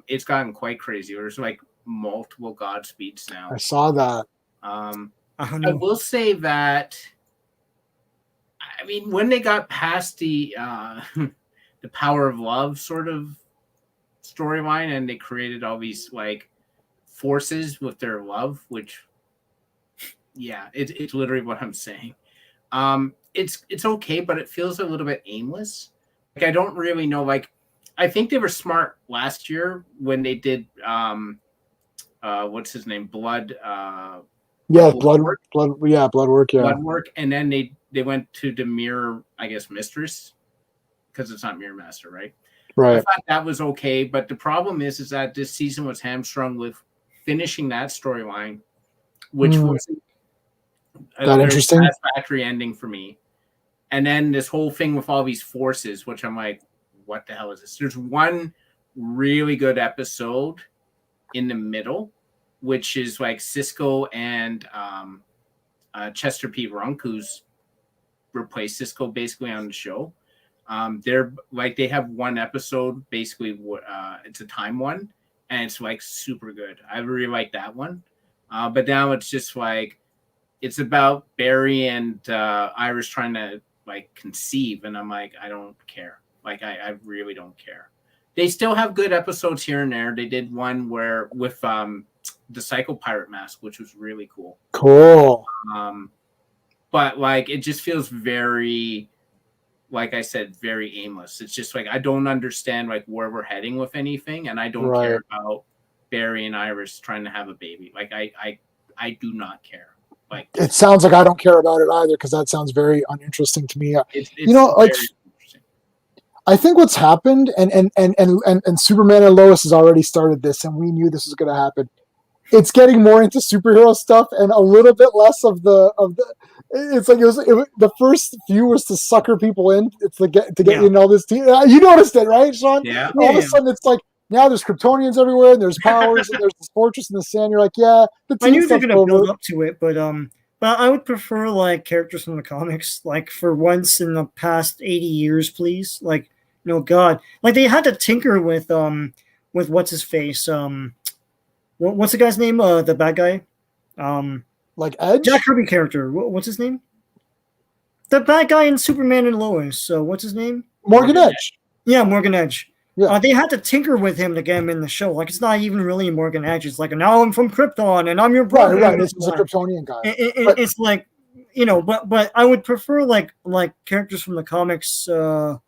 It's gotten quite crazy. There's like multiple Godspeeds now. I saw that. I will say that. I mean, when they got past the Power of Love sort of storyline, and they created all these like forces with their love, which. Yeah, it's literally what I'm saying. It's okay, but it feels a little bit aimless. Like I don't really know. Like I think they were smart last year when they did what's his name? Blood Bloodwork. Bloodwork, and then they went to the Mirror, I guess, Mistress, because it's not Mirror Master, right? Right. I thought that was okay, but the problem is that this season was hamstrung with finishing that storyline, which wasn't that interesting satisfactory ending for me. And then this whole thing with all these forces, which I'm like, what the hell is this? There's one really good episode in the middle, which is like Cisco and Chester P. Runk, who's replaced Cisco basically on the show. They're like, they have one episode, basically it's a time one, and it's like super good. I really like that one. But now it's just like, it's about Barry and Iris trying to like conceive, and I'm like, I don't care. Like I really don't care. They still have good episodes here and there. They did one where with the Psycho Pirate Mask, which was really cool. Cool. But like it just feels very, like I said, very aimless. It's just like I don't understand like where we're heading with anything, and I don't care about Barry and Iris trying to have a baby. Like I do not care. Like it sounds like I don't care about it either, because that sounds very uninteresting to me. It's like I think what's happened, and Superman and Lois has already started this, and we knew this was going to happen. It's getting more into superhero stuff and a little bit less of the. It's like the first few was to sucker people in. It's to get you in all this. You noticed it, right, Sean? Yeah. All of a sudden, it's like. Now there's Kryptonians everywhere, and there's powers, and there's this fortress in the sand. You're like, yeah, I knew they're gonna build up to it, but I would prefer like characters from the comics, like for once in the past 80 years, please. Like, God, like they had to tinker with what's his face, what's the guy's name? The bad guy, like Edge, Jack Kirby character. What's his name? The bad guy in Superman and Lois. So what's his name? Morgan Edge. Yeah, Morgan Edge. Yeah. They had to tinker with him to get him in the show. Like, it's not even really Morgan Edge. It's like, now I'm from Krypton, and I'm your brother. Right. This is a Kryptonian guy. It's like, but I would prefer like characters from the comics. They'll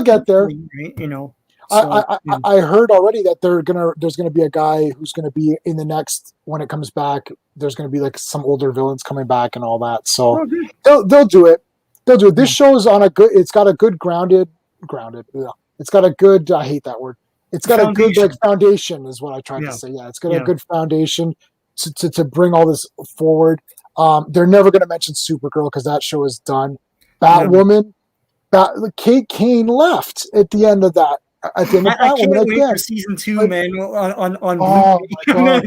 get there. Right? So, I heard already that there's gonna be a guy who's gonna be in the next, when it comes back. There's gonna be like some older villains coming back and all that. So they'll do it. They'll do it. This show's on a good. It's got a good grounded. Yeah. It's got a good. I hate that word. It's got a good like foundation, is what I tried to say. Yeah, it's got a good foundation to bring all this forward. They're never going to mention Supergirl because that show is done. Batwoman, Kate Kane left at the end of that. At the end of I can't Batwoman wait again. for season 2, man. On oh my God.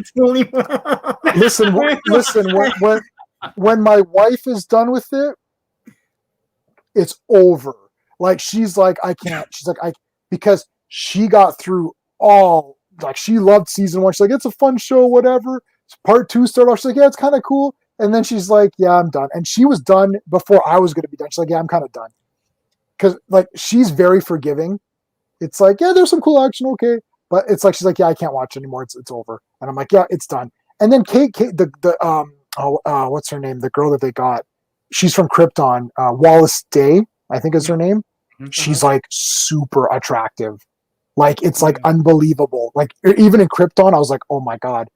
Listen. When my wife is done with it, it's over. Like she's like, I can't. She's like, because she got through all, like she loved season 1. She's like, it's a fun show, whatever. Part 2 started off. She's like, yeah, it's kind of cool. And then she's like, yeah, I'm done. And she was done before I was going to be done. She's like, yeah, I'm kind of done. Because like she's very forgiving. It's like, yeah, there's some cool action, okay. But it's like she's like, yeah, I can't watch anymore. It's over. And I'm like, yeah, it's done. And then Kate what's her name? The girl that they got. She's from Krypton. Wallace Day, I think is her name. She's like super attractive. Like it's like unbelievable. Like even in Krypton, I was like, oh my god.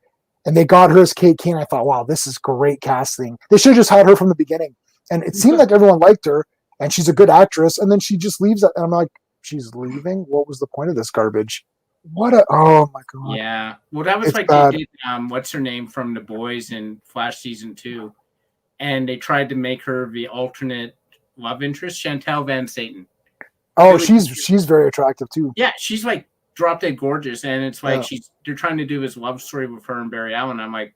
And they got her as Kate Kane. I thought, wow, this is great casting. They should have just had her from the beginning. And it seemed like everyone liked her, and she's a good actress. And then she just leaves. And I'm like, she's leaving? What was the point of this garbage? Oh my god. Yeah. Well, that was it's like bad. they did what's her name from The Boys in Flash season 2. And they tried to make her the alternate love interest, Chantal Van Satan. Oh, she's very attractive too. Yeah, she's like drop dead gorgeous, and it's like they're trying to do this love story with her and Barry Allen. I'm like,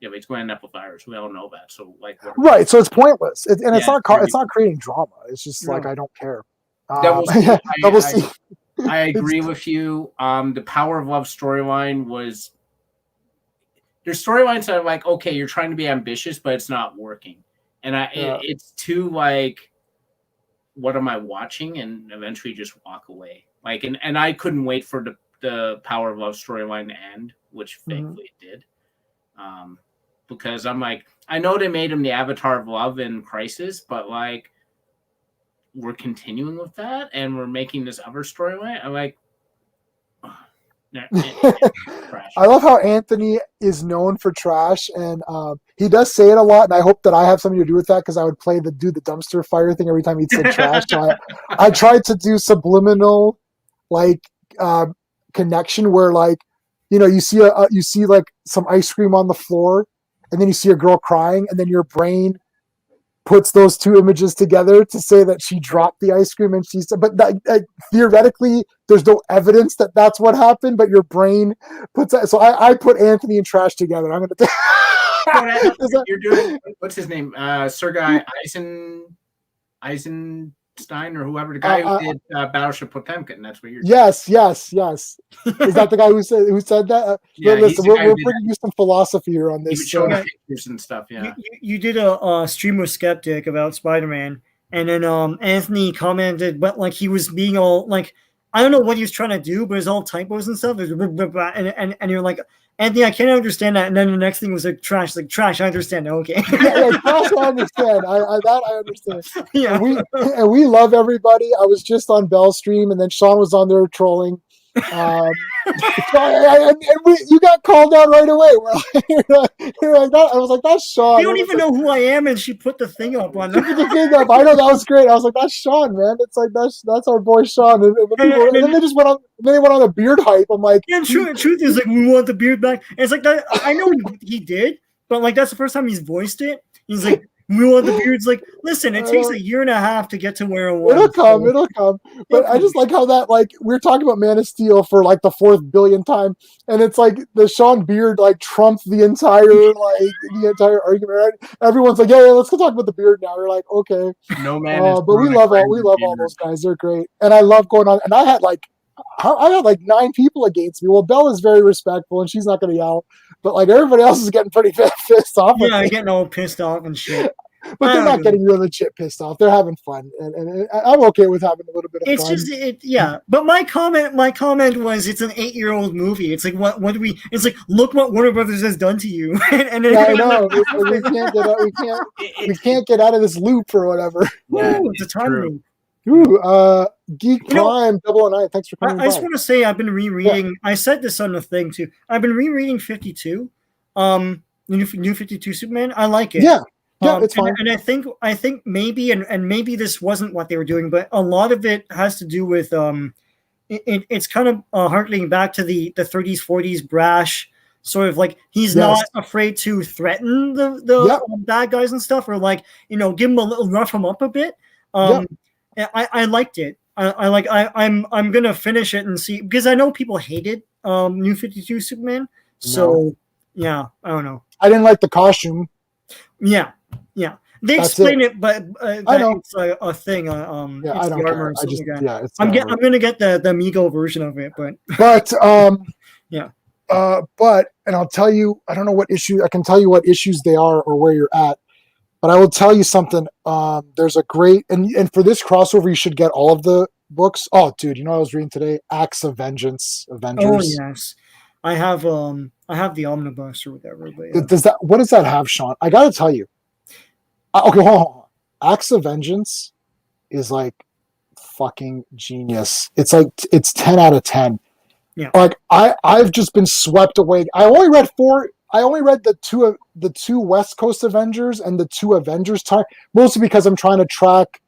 yeah, but it's going to end up with virus. We all know that. So like, right. So it's pointless, it's not creating drama. It's just like I don't care. Double C. I agree with you. The Power of Love storyline was. There's storylines that are like, okay, you're trying to be ambitious, but it's not working, and it's too like, what am I watching? And eventually just walk away. Like, and I couldn't wait for the Power of Love storyline to end, which thankfully it did. Because I'm like, I know they made him the Avatar of Love in Crisis, but like, we're continuing with that, and we're making this other storyline. I'm like, I love how Anthony is known for trash, and he does say it a lot, and I hope that I have something to do with that, because I would do the dumpster fire thing every time he said trash. So I tried to do subliminal like connection where, like, you see like some ice cream on the floor, and then you see a girl crying, and then your brain puts those two images together to say that she dropped the ice cream, and but theoretically there's no evidence that that's what happened, but your brain puts that. So I put Anthony and trash together. I'm gonna you're doing, what's his name, Sergei Eisenstein or whoever, the guy who did Battleship Potemkin. That's what you're doing. Yes. Is that the guy who said that? Yeah, listen, we're bringing you some philosophy here on this. He showed pictures and stuff. Yeah, you did a stream with Skeptic about Spider-Man, and then Anthony commented, but like he was being all like, I don't know what he was trying to do, but it's all typos and stuff. And you're like, Anthony, I can't understand that. And then the next thing was like trash. Like trash, I understand. Okay. Yeah, trash, I understand. I understand. Yeah. And we love everybody. I was just on Bell's stream, and then Sean was on there trolling. You got called out right away. You're like that. I was like, that's Sean. You don't even know who I am, and she put the thing up on them. Put the thing up. I know, that was great. I was like, that's Sean, man. It's like that's our boy Sean. And then they just went on. Then they went on a beard hype. I'm like, yeah. Truth is, like, we want the beard back. And it's like that. I know he did, but like that's the first time he's voiced it. He's like, we want the beards. Like, listen, it takes 1.5 years to get to where it was. It'll come. But I just like how that, like, we're talking about Man of Steel for like the 4th billionth time, and it's like the Sean Beard like trumped the entire argument. Right? Everyone's like, yeah, let's go talk about the beard now. We're like, okay, no man. But we love all those guys. They're great, and I love going on. And I had like 9 people against me. Well, Belle is very respectful, and she's not going to yell. But like everybody else is getting pretty pissed off. Yeah, getting all pissed off and shit. But they're not getting really legit pissed off. They're having fun, and I'm okay with having a little bit of fun. It's just yeah. But my comment was, it's an 8-year-old movie. It's like what do we? It's like, look what Warner Brothers has done to you. And yeah, I know. We can't get out of this loop or whatever. Yeah, it's a time loop. Ooh, Geek Prime 009. Thanks for coming. I just want to say I've been rereading. Yeah. I said this on the thing too. I've been rereading 52. New 52 Superman. I like it. Yeah. Yeah, it's fine. And I think maybe and maybe this wasn't what they were doing, but a lot of it has to do with it's kind of harkening back to the 30s, 40s brash sort of, like, he's not afraid to threaten the bad guys and stuff, or like, give him a little, rough him up a bit. I liked it. I'm gonna finish it and see, because I know people hated New 52 Superman. So yeah, I don't know. I didn't like the costume. Yeah. They That's explain it, but I that know. it's a thing. Yeah, It's I the don't armor care. and I stuff just like that. yeah, it's the armor. I'm gonna get the Amigo version of it, but But yeah. and I'll tell you, I don't know what issue I can tell you what issues they are or where you're at. But I will tell you something. There's a great and for this crossover, you should get all of the books. Oh, dude, you know what I was reading today? Acts of Vengeance, Oh Avengers. yes, I have the omnibus or whatever. But yeah. Does that? What does that have, Sean? I gotta tell you. Okay, hold on. Acts of Vengeance is like fucking genius. It's like it's 10 out of 10. Yeah. Like I've just been swept away. I only read four. I only read the two West Coast Avengers and the two Avengers time, mostly because I'm trying to track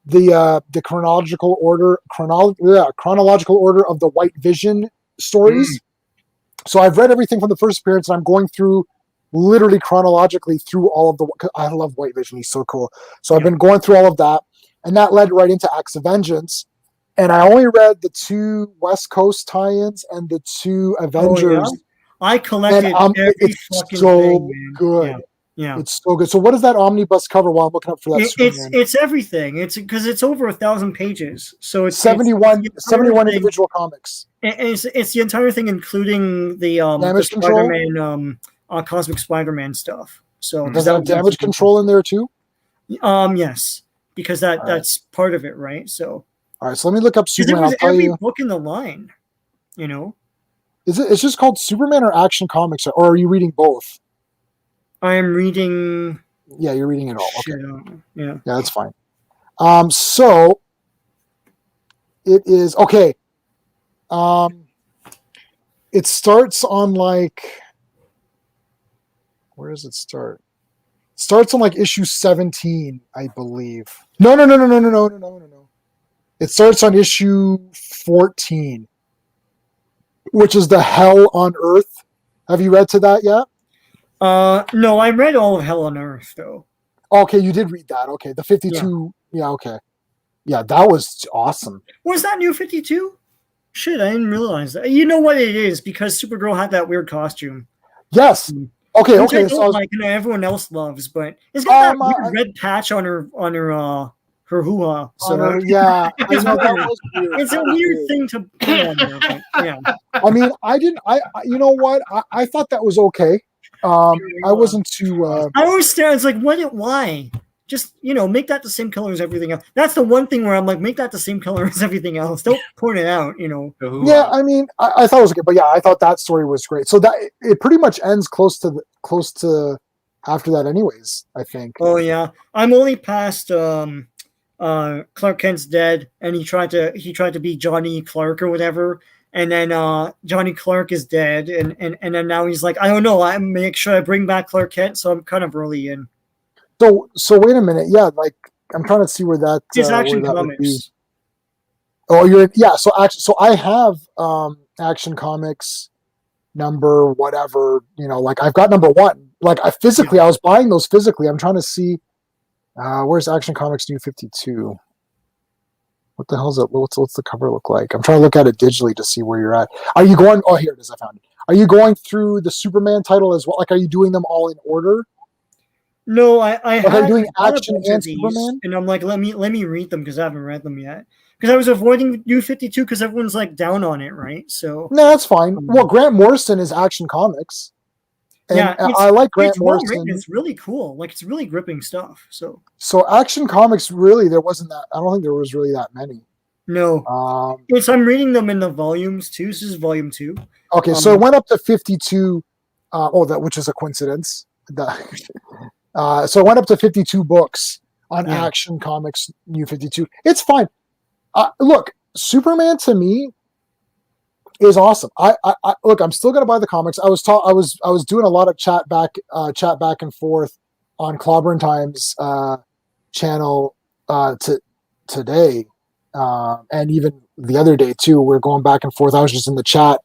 the chronological order of the White Vision stories. So I've read everything from the first appearance, and I'm going through literally chronologically through all of the. I love White Vision; he's so cool. So I've been going through all of that, and that led right into Acts of Vengeance. And I only read the two West Coast tie-ins and the two Avengers. Oh, yeah? I collected every it's fucking so thing, man. good. Yeah. It's so good. So what does that omnibus cover while I'm looking up for that Superman? It's everything. It's because it's over 1,000 pages. So it's 71 thing. individual comics. It's the entire thing, including the Damage control? Spider-Man, Cosmic Spider-Man stuff. So Does that have damage control in there too? Yes, because that's part of it, right? So all right, so let me look up Superman. It was I'll tell every you. book in the line, you know. It's just called Superman or Action Comics, or are you reading both? I am reading. Yeah, you're reading it all. Okay. Yeah, that's fine. So it is okay. It starts on like. Where does it start? It starts on like issue 17, I believe. No. It starts on issue 14, which is the Hell on Earth. Have you read to that yet? No, I read all of Hell on Earth though. Okay, you did read that. Okay, the 52. Yeah, okay. Yeah, that was awesome. Was that New 52? Shit, I didn't realize that. You know what it is because Supergirl had that weird costume. Yes. Okay. Which I don't like, and everyone else loves, but it's got that weird red patch on her hoo-ha. So yeah, I know that was weird. It's a weird thing to put on there, but yeah. I mean, I didn't. You know what? I thought that was okay. I wasn't too. I always stare. It's like, why? Just make that the same color as everything else. That's the one thing where I'm like, make that the same color as everything else. Don't point it out. Yeah, I mean, I thought it was okay, but yeah, I thought that story was great. So that it pretty much ends close to after that, anyways. I think. Oh yeah, I'm only past Clark Kent's dead, and he tried to be Johnny Clark or whatever, and then Johnny Clark is dead, and then now he's like, I don't know, I make sure I bring back Clark Kent, so I'm kind of early in. So wait a minute, yeah, like I'm trying to see where that is Action Comics. Oh, so I have Action Comics number whatever, like I've got number 1. Like I was buying those physically. I'm trying to see where's Action Comics New 52. What the hell is it? What's the cover look like? I'm trying to look at it digitally to see where you're at. Are you going? Oh, here it is. I found it. Are you going through the Superman title as well? Like, are you doing them all in order? No, I are you doing Action and Superman? And I'm like, let me read them because I haven't read them yet. Because I was avoiding New 52 because everyone's like down on it, right? So no, that's fine. Well, Grant Morrison is Action Comics. And I like Grant Morrison. It's really cool. Like, it's really gripping stuff. So Action Comics, really, there wasn't that. I don't think there was really that many. No. I'm reading them in the volumes too. This is volume 2. Okay, so it went up to 52. Which is a coincidence. So it went up to 52 books on Action Comics New 52. It's fine. Look, Superman to me is awesome. I look, I'm still gonna buy the comics. I was doing a lot of chat back and forth on Clobberin Times channel today, and even the other day too. We're going back and forth. I was just in the chat.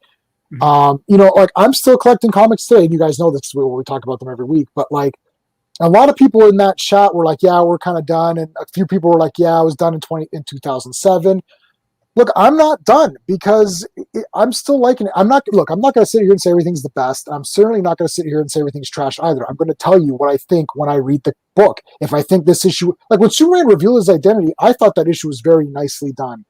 Like I'm still collecting comics today. And you guys know this. We talk about them every week, but like a lot of people in that chat were like, "Yeah, we're kind of done," and a few people were like, "Yeah, I was done in 2007." Look, I'm not done because I'm still liking it. I'm not going to sit here and say everything's the best. I'm certainly not going to sit here and say everything's trash either. I'm going to tell you what I think when I read the book. If I think this issue, like when Superman revealed his identity, I thought that issue was very nicely done.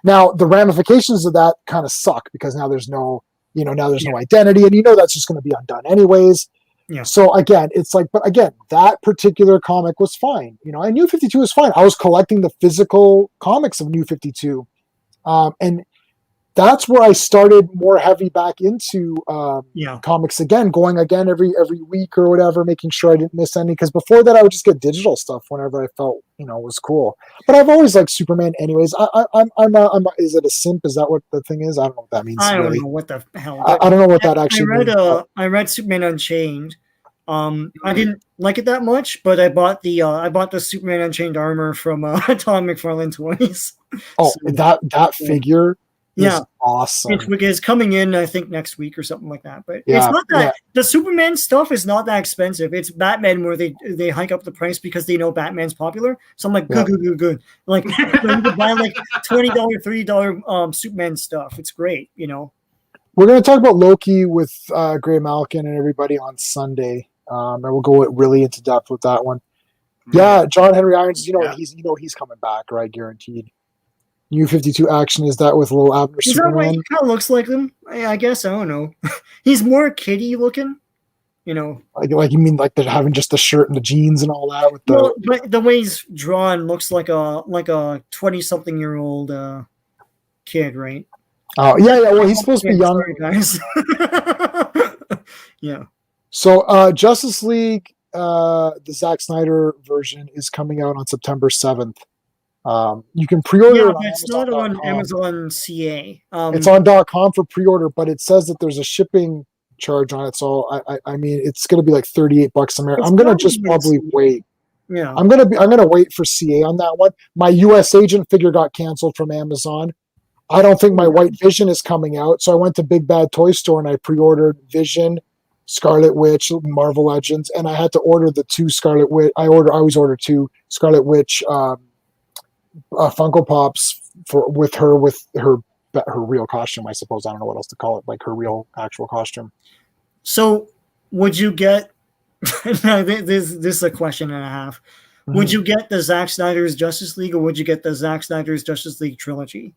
Now the ramifications of that kind of suck because now there's no identity, and that's just going to be undone anyways. Yeah. So again, it's like, but again, that particular comic was fine. And New 52 was fine. I was collecting the physical comics of New 52, and that's where I started more heavy back into comics again, going again every week or whatever, making sure I didn't miss any. Because before that, I would just get digital stuff whenever I felt was cool. But I've always liked Superman, anyways. I'm is it a simp? Is that what the thing is? I don't know what that means. I don't really. know what the hell. I don't know what that actually means. I read Superman Unchained. I didn't like it that much, but I bought the Superman Unchained armor from Tom McFarlane toys. Oh, so, that figure. Yeah, awesome. It's coming in, I think, next week or something like that. But it's not that the Superman stuff is not that expensive. It's Batman where they hike up the price because they know Batman's popular. So I'm like, good. Like you can buy like $20, $30 Superman stuff. It's great, We're gonna talk about Loki with Gray Malkin and everybody on Sunday, and we'll go really into depth with that one. Yeah, John Henry Irons. He's coming back, right? Guaranteed. New 52 action is that with a little Abner Is Superman? That way he kind of looks like him? I guess I don't know. He's more kiddie looking, Like you mean like they're having just the shirt and the jeans and all that with the. Well, but the way he's drawn looks like a 20-something-year-old kid, right? Oh yeah. Well, he's supposed to be young, guys. Yeah. So Justice League, the Zack Snyder version is coming out on September 7th. You can pre-order it on it's not on Amazon CA. It's on .com for pre-order, but it says that there's a shipping charge on it. So I mean, it's going to be like $38 American. I'm going to just probably wait. Yeah, I'm going to wait for CA on that one. My US Agent figure got canceled from Amazon. I don't think my White Vision is coming out, so I went to Big Bad Toy Store and I pre-ordered Vision, Scarlet Witch, Marvel Legends, and I had to order the two Scarlet Witch. I always order two Scarlet Witch. Funko Pops with her real costume, I suppose. I don't know what else to call it, like her real actual costume. So would you get no, this is a question and a half. Mm-hmm. Would you get the Zack Snyder's Justice League, or would you get the Zack Snyder's Justice League trilogy,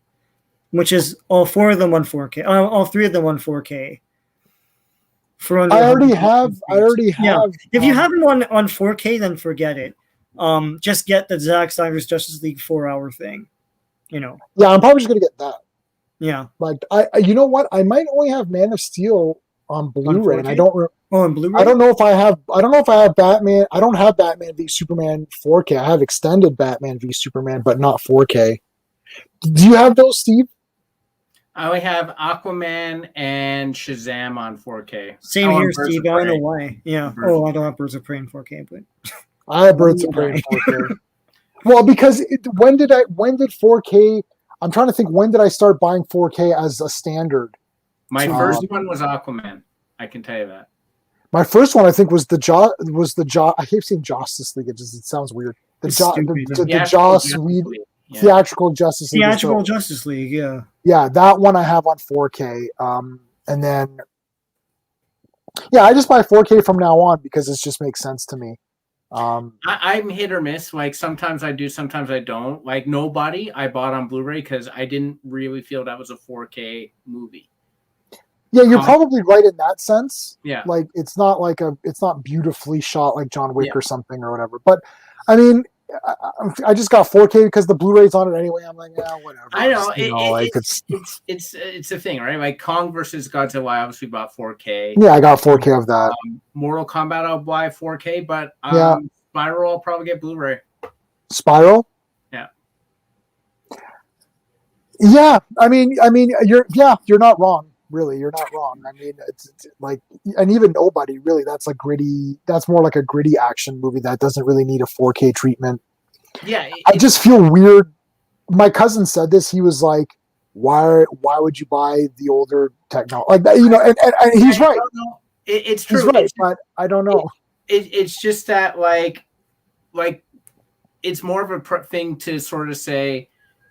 which is all four of them on 4K, all three of them on 4K? I already have. Yeah. If you have them on 4K, then forget it. Just get the Zack Snyder's Justice League 4-hour thing, Yeah, I'm probably just gonna get that. Yeah, like you know what? I might only have Man of Steel on Blu-ray, and I don't. On Blu-ray? I don't know if I have Batman. I don't have Batman v Superman 4K. I have extended Batman v Superman, but not 4K. Do you have those, Steve? I only have Aquaman and Shazam on 4K. Same here, Steve. I don't know why. Yeah. I don't have Birds of Prey in 4K, but. I have Birds of Prey in 4K. Well, because when did 4K? I'm trying to think. When did I start buying 4K as a standard? My first one was Aquaman. I can tell you that. My first one, I think, was the I keep saying Justice League. It sounds weird. The Joss Whedon theatrical Justice League. Theatrical Justice League, yeah. Yeah, that one I have on 4K. And then, I just buy 4K from now on because it just makes sense to me. I'm hit or miss. Like sometimes I do, sometimes I don't. Like Nobody, I bought on Blu-ray because I didn't really feel that was a 4K movie. Yeah, you're probably right in that sense. Yeah, like it's not beautifully shot like John Wick or something or whatever. But I mean, I just got 4K because the Blu-ray's on it anyway. I'm like, whatever. I know, it's a thing, right? Like Kong versus Godzilla, I obviously bought 4K. Yeah, I got 4K of that. Mortal Kombat, I'll buy 4K, but Spiral, I'll probably get Blu-ray. Spiral. Yeah. I mean, you're not wrong. Really, you're not wrong. I mean, it's like, and even Nobody, really, that's more like a gritty action movie that doesn't really need a 4K treatment. Yeah. I just feel weird. My cousin said this. He was like, why would you buy the older technology? Like that, and he's right. It's true. He's right, but I don't know. It's just that like it's more of a thing to sort of say,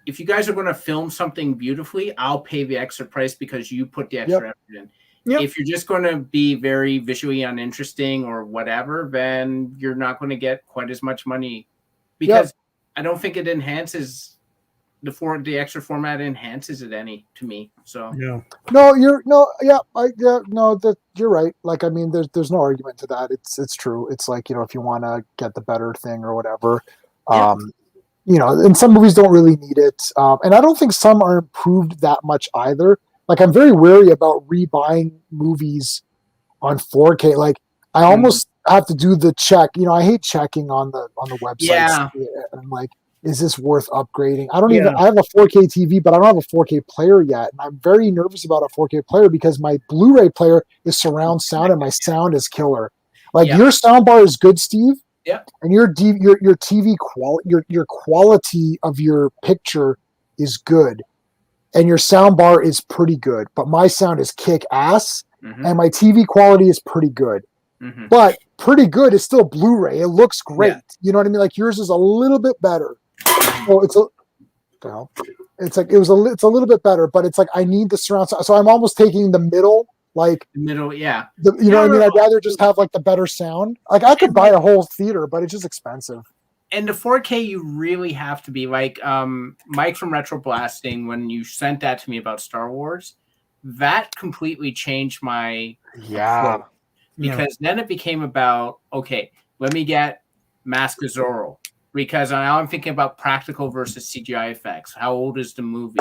if you guys are going to film something beautifully, I'll pay the extra price because you put the extra effort in. Yep. If you're just going to be very visually uninteresting or whatever, then you're not going to get quite as much money, because I don't think it enhances the extra format enhances it any to me. So No. You're right. Like, I mean, there's no argument to that. It's true. It's like, if you want to get the better thing or whatever, and some movies don't really need it. And I don't think some are improved that much either. Like, I'm very wary about rebuying movies on 4K. Like, I almost have to do the check. I hate checking on the websites. Yeah. And like, is this worth upgrading? I have a 4K TV, but I don't have a 4K player yet. And I'm very nervous about a 4K player because my Blu-ray player is surround sound and my sound is killer. Like, your sound bar is good, Steve. Yeah. And your TV quality, your quality of your picture is good. And your sound bar is pretty good, but my sound is kick ass, and my TV quality is pretty good. But pretty good is still Blu-ray. It looks great. Yeah. You know what I mean? Like, yours is a little bit better. So it's a little bit better, but it's like I need the surround sound. So I'm almost taking the middle, like the middle, yeah. What I mean? I'd rather just have like the better sound. Like, I could buy a whole theater, but it's just expensive. And the 4K, you really have to be like Mike from Retro Blasting, when you sent that to me about Star Wars, that completely changed my approach. Because then it became about, okay, let me get Mask of Zorro, because now I'm thinking about practical versus CGI effects. How old is the movie,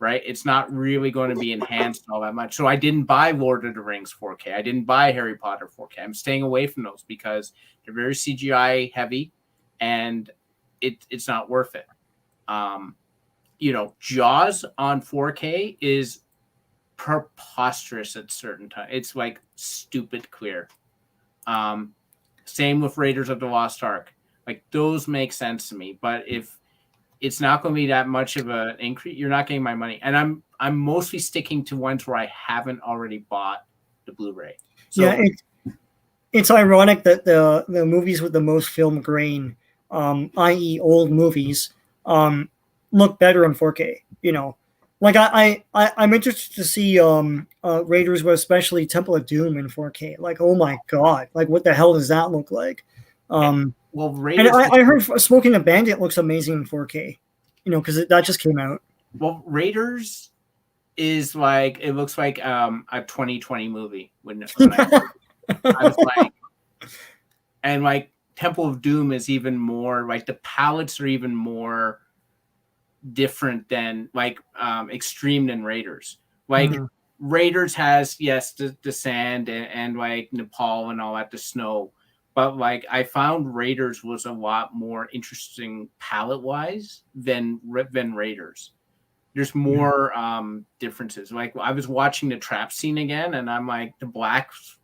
right? It's not really going to be enhanced all that much. So I didn't buy Lord of the Rings 4K. I didn't buy Harry Potter 4K. I'm staying away from those because they're very CGI heavy. And it's not worth it. Jaws on 4K is preposterous at certain times. It's like stupid clear. Same with Raiders of the Lost Ark. Like, those make sense to me. But if it's not going to be that much of an increase, you're not getting my money. And I'm mostly sticking to ones where I haven't already bought the Blu-ray. So, it's ironic that the movies with the most film grain, i.e. old movies, look better in 4K. Like, I'm interested to see Raiders, but especially Temple of Doom in 4K. Like, oh my god, like, what the hell does that look like? Raiders, and I heard Smoking a Bandit looks amazing in 4K. Because that just came out. Well, Raiders is like, it looks like a 2020 movie when I was like, and like Temple of Doom is even more like, the palettes are even more different than like extreme than Raiders. Like Raiders has the sand and like Nepal and all that, the snow, but like I found Raiders was a lot more interesting palette wise than Raiders. There's more differences. Like, I was watching the trap scene again, and I'm like, the blacks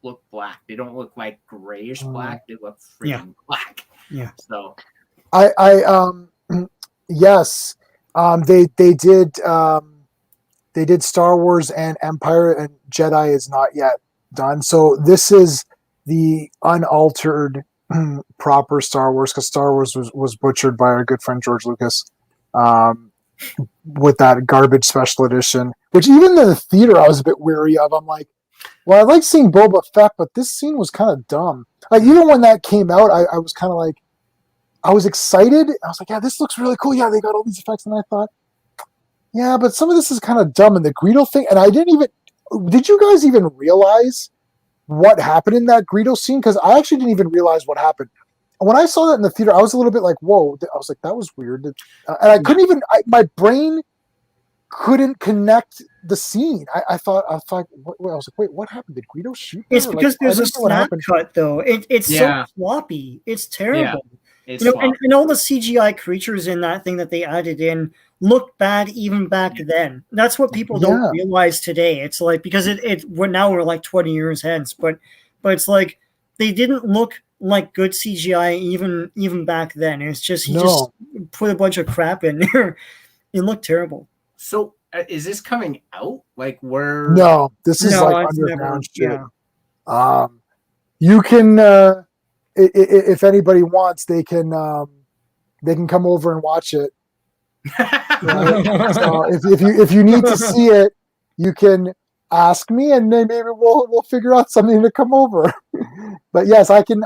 look black. They don't look like grayish black. They look freaking black. Yeah. So, yes, they did Star Wars and Empire, and Jedi is not yet done. So this is the unaltered proper Star Wars, because Star Wars was butchered by our good friend George Lucas. With that garbage special edition, which even in the theater I was a bit weary of. I'm like, well, I like seeing Boba Fett, but this scene was kind of dumb. Like, even when that came out, I was kind of like, I was excited. I was like, yeah, this looks really cool. Yeah, they got all these effects. And I thought, yeah, but some of this is kind of dumb. And the Greedo thing, and did you guys even realize what happened in that Greedo scene? Because I actually didn't even realize what happened. When I saw that in the theater, I was a little bit like, whoa. I was like, that was weird. And I couldn't even, my brain couldn't connect the scene. I thought, I was like, wait, what happened? Did Greedo shoot her? It's because there's a snap cut, though. It's so floppy. It's terrible. Yeah. And all the CGI creatures in that thing that they added in looked bad even back then. That's what people don't realize today. It's like, because we're like 20 years hence, but it's like, they didn't look like good CGI even back then. It's just just put a bunch of crap in there. It looked terrible. So is this coming out? Like, where? No, this is like underground shit. Yeah. You can, if anybody wants, they can come over and watch it. Right? So if you need to see it, you can ask me, and then maybe we'll figure out something to come over. But yes, I can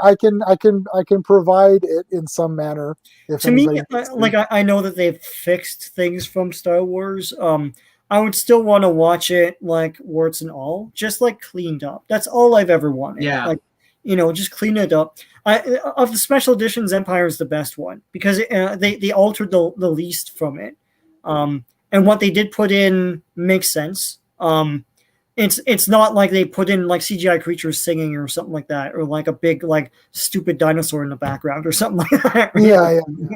provide it in some manner if To me, anybody needs like to. I know that they've fixed things from Star Wars. I would still want to watch it like warts and all, just like cleaned up. That's all I've ever wanted. Yeah. Like, just clean it up. Of the special editions, Empire is the best one because they altered the least from it, and what they did put in makes sense. It's not like they put in like CGI creatures singing or something like that, or like a big like stupid dinosaur in the background or something like that. Yeah, You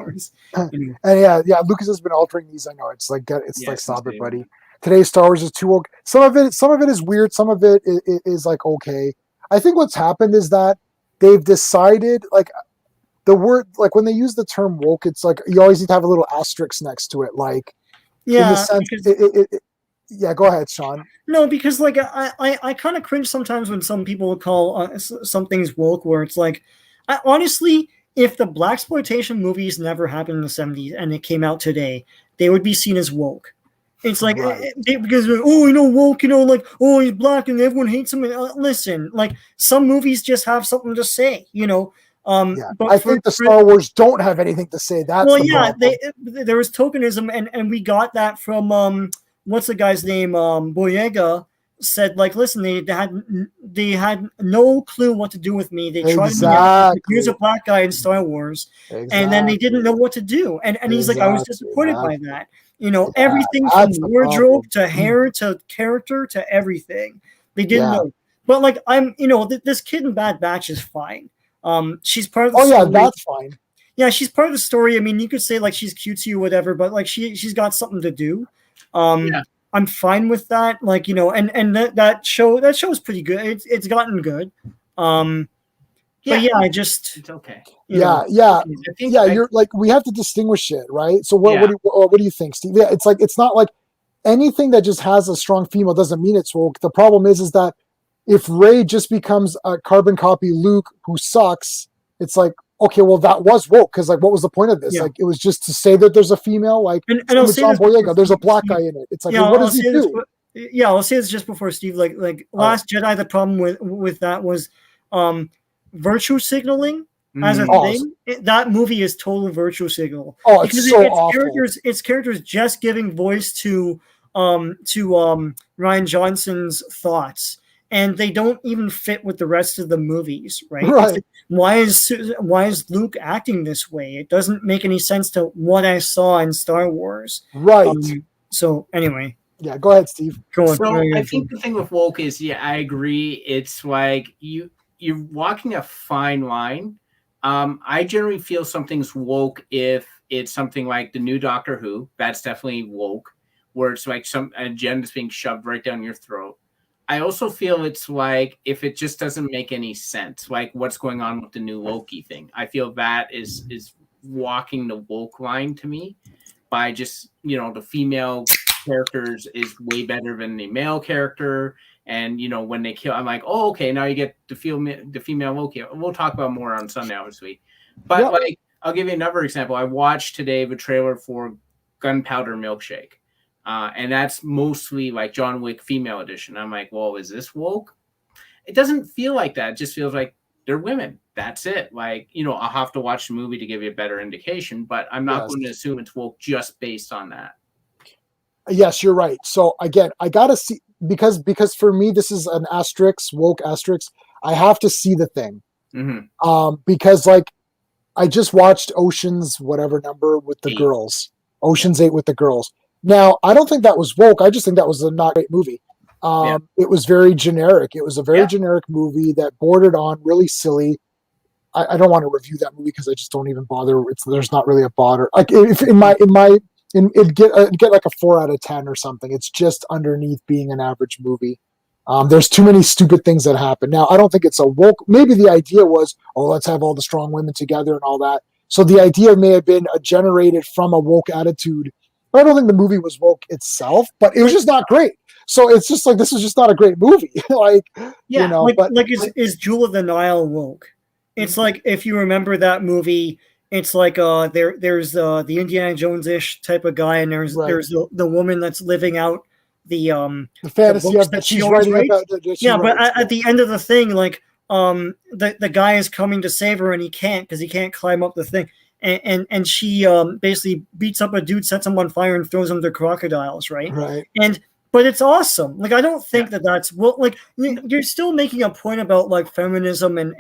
know. and yeah. Lucas has been altering these. I know it's like Yes, stop it, too. buddy. Today's Star Wars is too woke. Some of it is weird. Some of it is like okay. I think what's happened is that they've decided like the word like when they use the term woke, it's like you always need to have a little asterisk next to it, like in the Yeah, sense. because Yeah, go ahead, Sean. no, because like I kind of cringe sometimes when some people call some things woke, where it's like, honestly, if the blaxploitation movies never happened in the '70s and it came out today, they would be seen as woke. It's like Right. because woke, like he's black and everyone hates him. Listen, like some movies just have something to say, Yeah, But I think the Star Wars don't have anything to say. That's well, the yeah, problem. there was tokenism, and we got that from what's the guy's name? Boyega said like, listen, they had no clue what to do with me. They tried me out. Here's Exactly. a black guy in Star Wars, and then they didn't know what to do. And he's like, I was Exactly. disappointed by that. Yeah, Everything from that's the wardrobe problem. to hair to character to everything. They didn't Yeah. know. But like this kid in Bad Batch is fine. She's part of the Oh yeah, story. that's fine. Yeah, she's part of the story. I mean, you could say like she's cutesy or whatever, but like she's got something to do. Yeah. I'm fine with that. Like and that show is pretty good. It's gotten good. But yeah, It's okay. Yeah. I think You're like we have to distinguish it, right? So Yeah. what do you think, Steve? Yeah, it's like it's not like anything that just has a strong female doesn't mean it's woke. The problem is that if Rey just becomes a carbon copy Luke who sucks, it's like okay, well that was woke because like what was the point of this? Yeah. Like it was just to say that there's a female. Like and same I'll with say John this Boyega, there's a black Steve, guy in it. It's like yeah, well, what I'll does he say this, do? yeah, I'll say this just before Steve. Like Last Jedi, the problem with that was virtue signaling as a thing. That movie is total virtue signal. Oh, because it's so awful. It's characters just giving voice to Ryan Johnson's thoughts, and they don't even fit with the rest of the movies, right? Right. Why is Luke acting this way? It doesn't make any sense to what I saw in Star Wars. Right. So anyway, yeah, go ahead, Steve. go on. So I think the thing with woke is, yeah, I agree. It's like you're walking a fine line. I generally feel something's woke if it's something like the new Doctor Who. That's definitely woke, where it's like some agenda's being shoved right down your throat. I also feel it's like if it just doesn't make any sense, like what's going on with the new Loki thing. I feel that is walking the woke line to me by just the female characters is way better than the male character. And when they kill, I'm like, oh, okay, now you get the female Loki. We'll talk about more on Sunday, obviously. But like, I'll give you another example. I watched today the trailer for Gunpowder Milkshake, and that's mostly like John Wick female edition. I'm like, well, is this woke? It doesn't feel like that. It just feels like they're women. That's it. Like I'll have to watch the movie to give you a better indication, but I'm not going to assume it's woke just based on that. Yes, you're right. So again, I gotta see because for me this is an asterisk, woke asterisk. I have to see the thing, because like I just watched Ocean's whatever number with the girls, Ocean's 8 with the girls. Now I don't think that was woke. I just think that was a not great movie. It was very generic. It was a very generic movie that bordered on really silly. I don't want to review that movie because I just don't even bother. There's not really a bother. Like if it'd get like a 4 out of 10 or something. It's just underneath being an average movie. There's too many stupid things that happen. Now, I don't think it's a woke. Maybe the idea was, let's have all the strong women together and all that. So the idea may have been generated from a woke attitude. But I don't think the movie was woke itself, but it was just not great. So it's just like, this is just not a great movie. Is Jewel of the Nile woke? It's like, if you remember that movie, it's like there's the Indiana Jones-ish type of guy, and there's the woman that's living out the the fantasy books of that that she she's always writing writes. about. That she Yeah, but writes. at the end of the thing, like the guy is coming to save her and he can't because he can't climb up the thing. And she basically beats up a dude, sets him on fire, and throws him to crocodiles, right? Right. And but it's awesome. Like I don't think Yeah. that's well. Like you're still making a point about like feminism and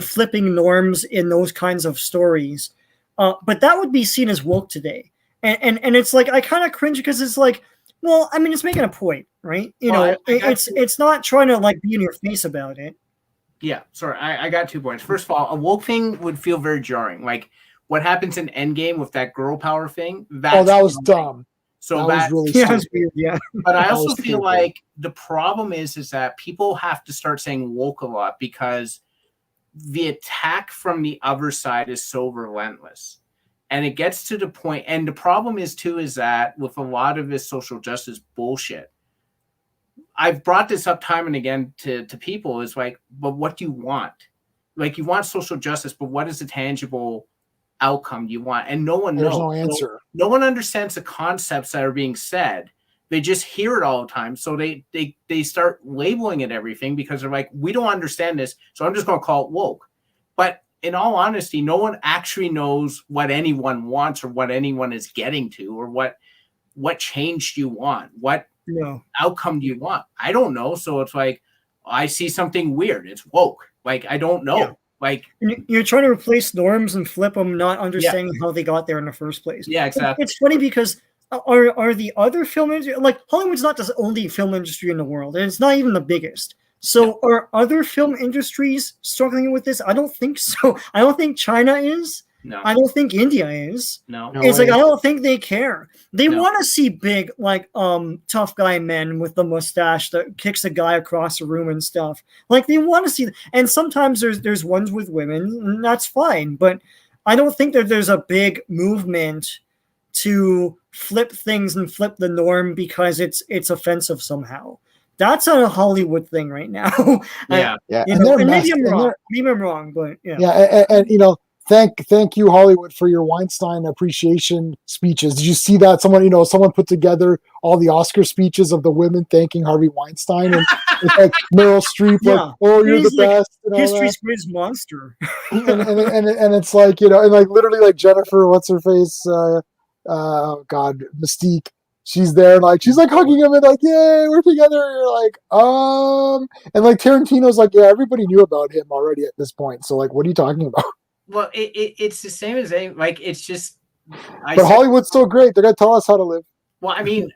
flipping norms in those kinds of stories, but that would be seen as woke today. And it's like I kind of cringe because it's like, well, I mean, it's making a point, right? You Well, know, I got it's not trying to like be in your face about it. Yeah, sorry, I got 2 points. First of all, a woke thing would feel very jarring. Like what happens in Endgame with that girl power thing. Oh, that was dumb. So That was really Yeah, it's stupid. weird. Yeah. but I That also was feel stupid. like the problem is that people have to start saying woke a lot because the attack from the other side is so relentless. And it gets to the point, and the problem is too, is that with a lot of this social justice bullshit, I've brought this up time and again to people is like, but what do you want? Like you want social justice, but what is the tangible outcome you want? And no one There's knows. no answer. No one understands the concepts that are being said. They just hear it all the time. So they start labeling it everything because they're like, we don't understand this. So I'm just going to call it woke. But in all honesty, no one actually knows what anyone wants or what anyone is getting to or what change do you want? What No. outcome do you want? I don't know. So it's like, I see something weird. It's woke. Like, I don't know. Yeah. Like, You're trying to replace norms and flip them, not understanding how they got there in the first place. Yeah, exactly. It's funny because are the other film industry, like Hollywood's not the only film industry in the world, and it's not even the biggest. So are other film industries struggling with this? I don't think so. I don't think China is. No. I don't think India is. No. It's like I don't think they care. They No. want to see big, like tough guy men with the mustache that kicks a guy across the room and stuff. Like they want to see, and sometimes there's ones with women, and that's fine. But I don't think that there's a big movement to flip things and flip the norm because it's offensive somehow. That's a Hollywood thing right now. Yeah. Yeah, You and know, they're and messed. maybe I'm And wrong. they're, Maybe I'm wrong, but yeah. yeah, and you know, thank you Hollywood for your Weinstein appreciation speeches. Did you see that? Someone put together all the Oscar speeches of the women thanking Harvey Weinstein, and it's like Meryl Streep, Yeah. like, "Oh, you're He's the like best," and all History's that. greatest monster. And it's like, and like literally like Jennifer, what's her face? God, Mystique. She's there, and like she's like hugging him and like, "Yay, we're together." And you're like, and like Tarantino's like, "Yeah, everybody knew about him already at this point." So like, what are you talking about? Well, it's the same as like it's just. But Hollywood's still great. They're gonna tell us how to live. Well, I mean,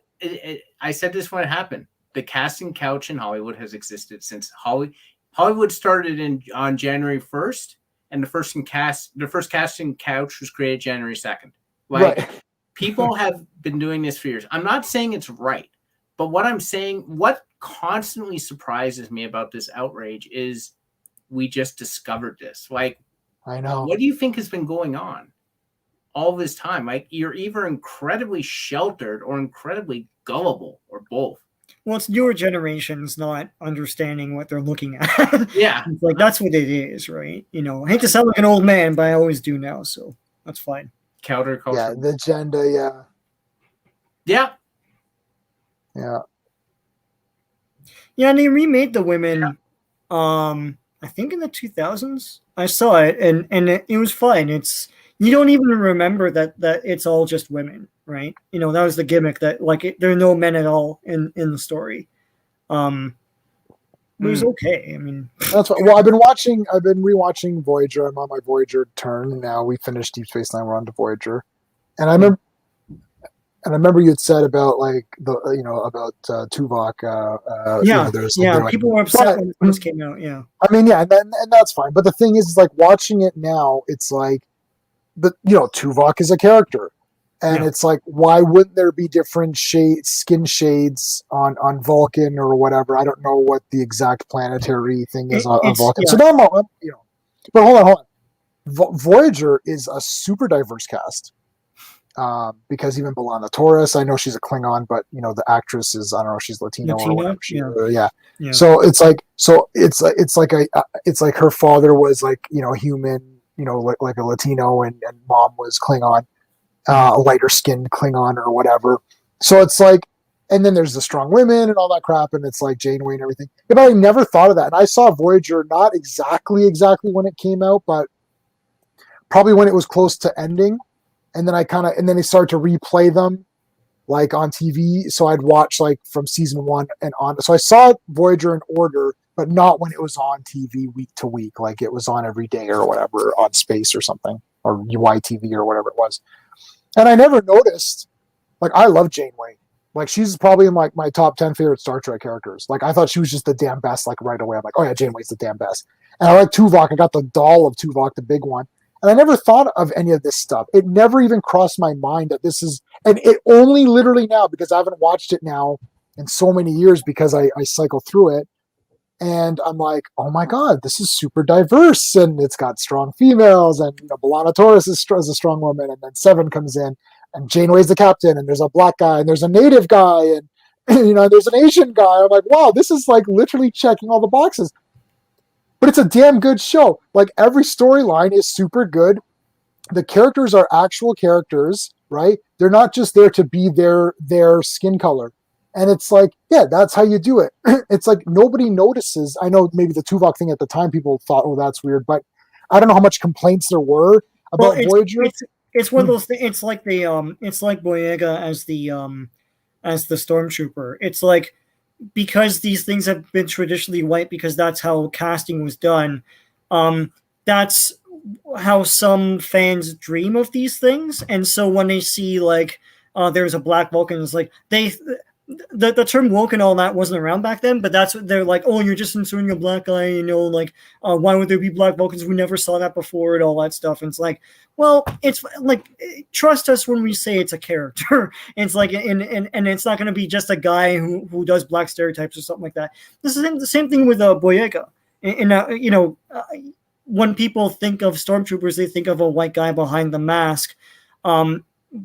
I said this when it happened. The casting couch in Hollywood has existed since Hollywood started on January 1st, and the first casting couch was created January 2nd. Like Right. people have been doing this for years. I'm not saying it's right, but what I'm saying, what constantly surprises me about this outrage is we just discovered this. Like, I know. what do you think has been going on all this time? Like, you're either incredibly sheltered or incredibly gullible or both. Well, it's newer generations not understanding what they're looking at. Yeah. It's like that's what it is, right? You know, I hate to sound like an old man, but I always do now, so that's fine. Counterculture. Yeah, the agenda. Yeah, Yeah. yeah. Yeah, and they remade the women. I think in the 2000s. I saw it, and it was fine. It's you don't even remember that it's all just women, right? You know, that was the gimmick that like there are no men at all in the story. It was okay. I mean, That's what, well, I've been rewatching Voyager. I'm on my Voyager turn now. We finished Deep Space Nine. We're on to Voyager, and I remember you had said about like about Tuvok. People were upset when this came out. Yeah, I mean, yeah, and that's fine. But the thing is like watching it now, it's like, Tuvok is a character, and it's like, why wouldn't there be different skin shades on Vulcan or whatever? I don't know what the exact planetary thing is on Vulcan. Yeah. So now but hold on. Voyager is a super diverse cast. Because even B'Elanna Torres, I know she's a Klingon, but the actress is, I don't know, she's Latino or whatever. Yeah. So it's like her father was like human, like a Latino, and mom was Klingon, a lighter skinned Klingon or whatever. So it's like, and then there's the strong women and all that crap, and it's like Janeway and everything. But I never thought of that. And I saw Voyager not exactly when it came out, but probably when it was close to ending. And then and then they started to replay them like on TV. So I'd watch like from season 1 and on. So I saw Voyager in order, but not when it was on TV week to week, like it was on every day or whatever on Space or something, or UITV or whatever it was. And I never noticed, like, I love Janeway. Like, she's probably in like my top 10 favorite Star Trek characters. Like, I thought she was just the damn best, like right away. I'm like, oh yeah, Janeway's the damn best. And I like Tuvok. I got the doll of Tuvok, the big one. And I never thought of any of this stuff. It never even crossed my mind that this is, and it only literally now, because I haven't watched it now in so many years because I cycle through it. And I'm like, oh my God, this is super diverse. And it's got strong females. And, B'Elanna Torres is a strong woman. And then Seven comes in, and Janeway's the captain. And there's a black guy, and there's a native guy. And, there's an Asian guy. I'm like, wow, this is like literally checking all the boxes. But it's a damn good show. Like, every storyline is super good. The characters are actual characters, right? They're not just there to be their skin color. And it's like, yeah, that's how you do it. It's like nobody notices. I know maybe the Tuvok thing at the time, people thought, oh, that's weird. But I don't know how much complaints there were about Voyager. It's one of those things. It's like it's like Boyega as the stormtrooper. It's like, because these things have been traditionally white, because that's how casting was done. That's how some fans dream of these things. And so when they see like, there's a black Vulcan, it's like the term woke and all that wasn't around back then, but that's what they're like, oh, you're just inserting a black guy, like, why would there be black Vulcans? We never saw that before and all that stuff. And it's like, well, it's like, trust us when we say it's a character. And it's like, and it's not going to be just a guy who does black stereotypes or something like that. This is the same thing with Boyega. And when people think of stormtroopers, they think of a white guy behind the mask.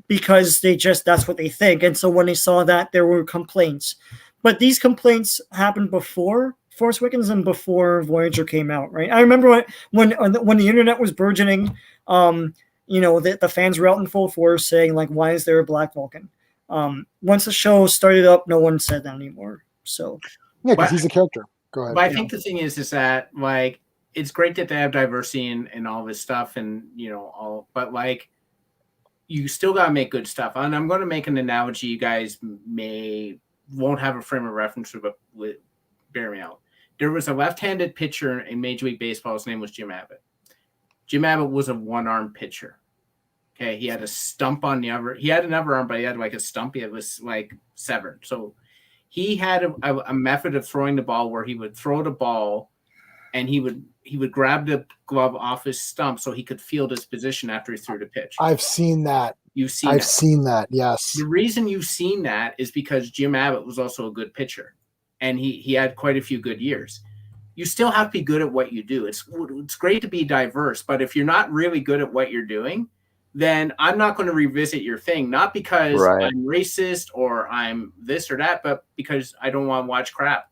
Because that's what they think. And so when they saw that, there were complaints. But these complaints happened before Force Awakens and before Voyager came out, right? I remember when the internet was burgeoning, the fans were out in full force saying, like, why is there a black Vulcan? Once the show started up, no one said that anymore. So yeah, because he's a character. Go ahead. But I think the thing is that, like, it's great that they have diversity and all this stuff and, but like, you still got to make good stuff. And I'm going to make an analogy you guys won't have a frame of reference with bear me out. There was a left-handed pitcher in Major League Baseball. His name was Jim Abbott. Jim Abbott was a one-arm pitcher. Okay, he had a stump on the other. He had another arm, but he had like a stump. It was like severed. So he had a method of throwing the ball where he would throw the ball, and he would grab the glove off his stump so he could field his position after he threw the pitch. I've seen that. I've seen that, yes. The reason you've seen that is because Jim Abbott was also a good pitcher, and he had quite a few good years. You still have to be good at what you do. It's great to be diverse, but if you're not really good at what you're doing, then I'm not going to revisit your thing, not because I'm racist or I'm this or that, but because I don't want to watch crap.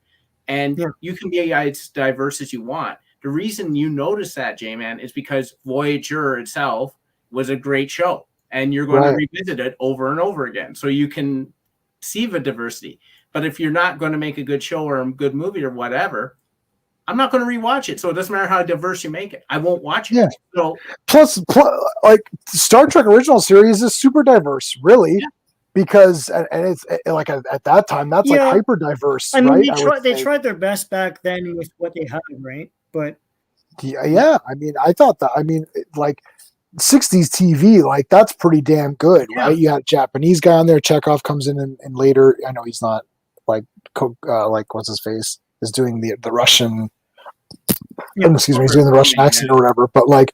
And you can be as diverse as you want. The reason you notice that, J-Man, is because Voyager itself was a great show, and you're going to revisit it over and over again, so you can see the diversity. But if you're not going to make a good show or a good movie or whatever, I'm not going to rewatch it. So it doesn't matter how diverse you make it. I won't watch it. Yeah. So plus, like Star Trek original series is super diverse, really. Yeah. Because and it's like at that time that's like hyper diverse. I mean, they tried their best back then with what they had, right? But yeah, I mean, I thought that. I mean, like 60s TV, like that's pretty damn good, right? You had a Japanese guy on there. Chekhov comes in and later. I know he's not like what's his face is doing the Russian. Excuse me, he's doing the Russian accent or whatever. But like,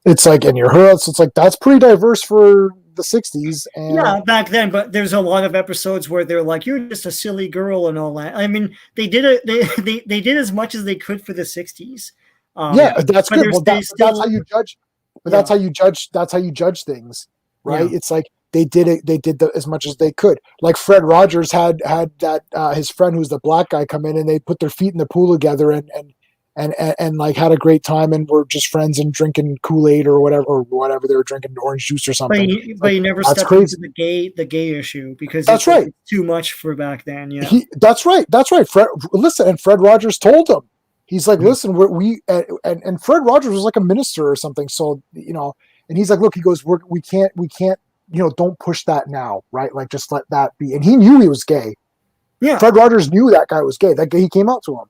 it's like, and you're her, so it's like that's pretty diverse for the 60s. And back then, but there's a lot of episodes where they're like, you're just a silly girl and all that. I mean, they did they did as much as they could for the 60s. That's good. Well, that's how you judge. But that's how you judge. That's how you judge things, right? It's like they did it. They did as much as they could. Like Fred Rogers had that his friend who's the black guy come in, and they put their feet in the pool together, and and like had a great time and were just friends and drinking Kool-Aid or whatever they were drinking, orange juice or something. But he never That's stepped crazy. into the gay issue because That's it's like right. too much for back then. Yeah. That's right. Listen, and Fred Rogers told him, he's like, listen, and Fred Rogers was like a minister or something. So, and he's like, look, he goes, we can't, don't push that now. Right. Like, just let that be. And he knew he was gay. Yeah. Fred Rogers knew that guy was gay. That guy, he came out to him.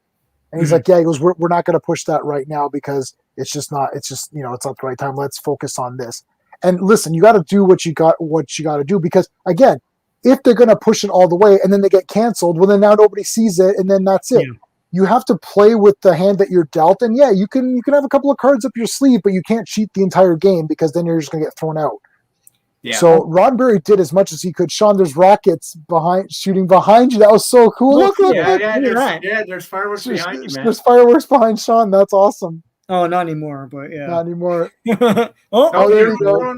And he's like, yeah, he goes, we're not going to push that right now because it's not the right time. Let's focus on this. And listen, you got to do what you got to do, because again, if they're going to push it all the way and then they get canceled, well, then now nobody sees it. And then that's it. Yeah. You have to play with the hand that you're dealt. And yeah, you can have a couple of cards up your sleeve, but you can't cheat the entire game, because then you're just going to get thrown out. Yeah. So Roddenberry did as much as he could. Sean, there's rockets shooting behind you. That was so cool. Look. There's fireworks behind you, man. There's fireworks behind Sean. That's awesome. Oh, not anymore, but yeah. Not anymore. oh, there you go.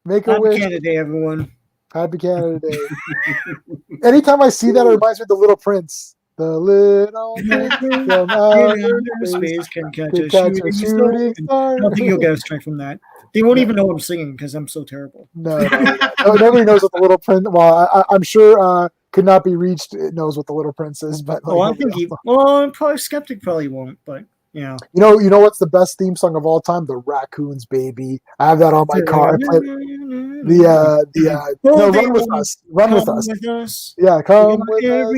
Make a wish. Happy Canada Day, everyone. Happy Canada Day. Anytime I see that, it reminds me of The Little Prince. The little prince from outer space can catch a shooting star. I don't think you'll get a strike from that. They won't even know I'm singing because I'm so terrible. No, nobody knows what The Little Prince. Well, I'm sure Could Not Be Reached knows what The Little Prince is, but I think probably Skeptic probably won't, but yeah. You know what's the best theme song of all time? The Raccoons, baby. I have that on my car. I play Run with us. Yeah, come with us.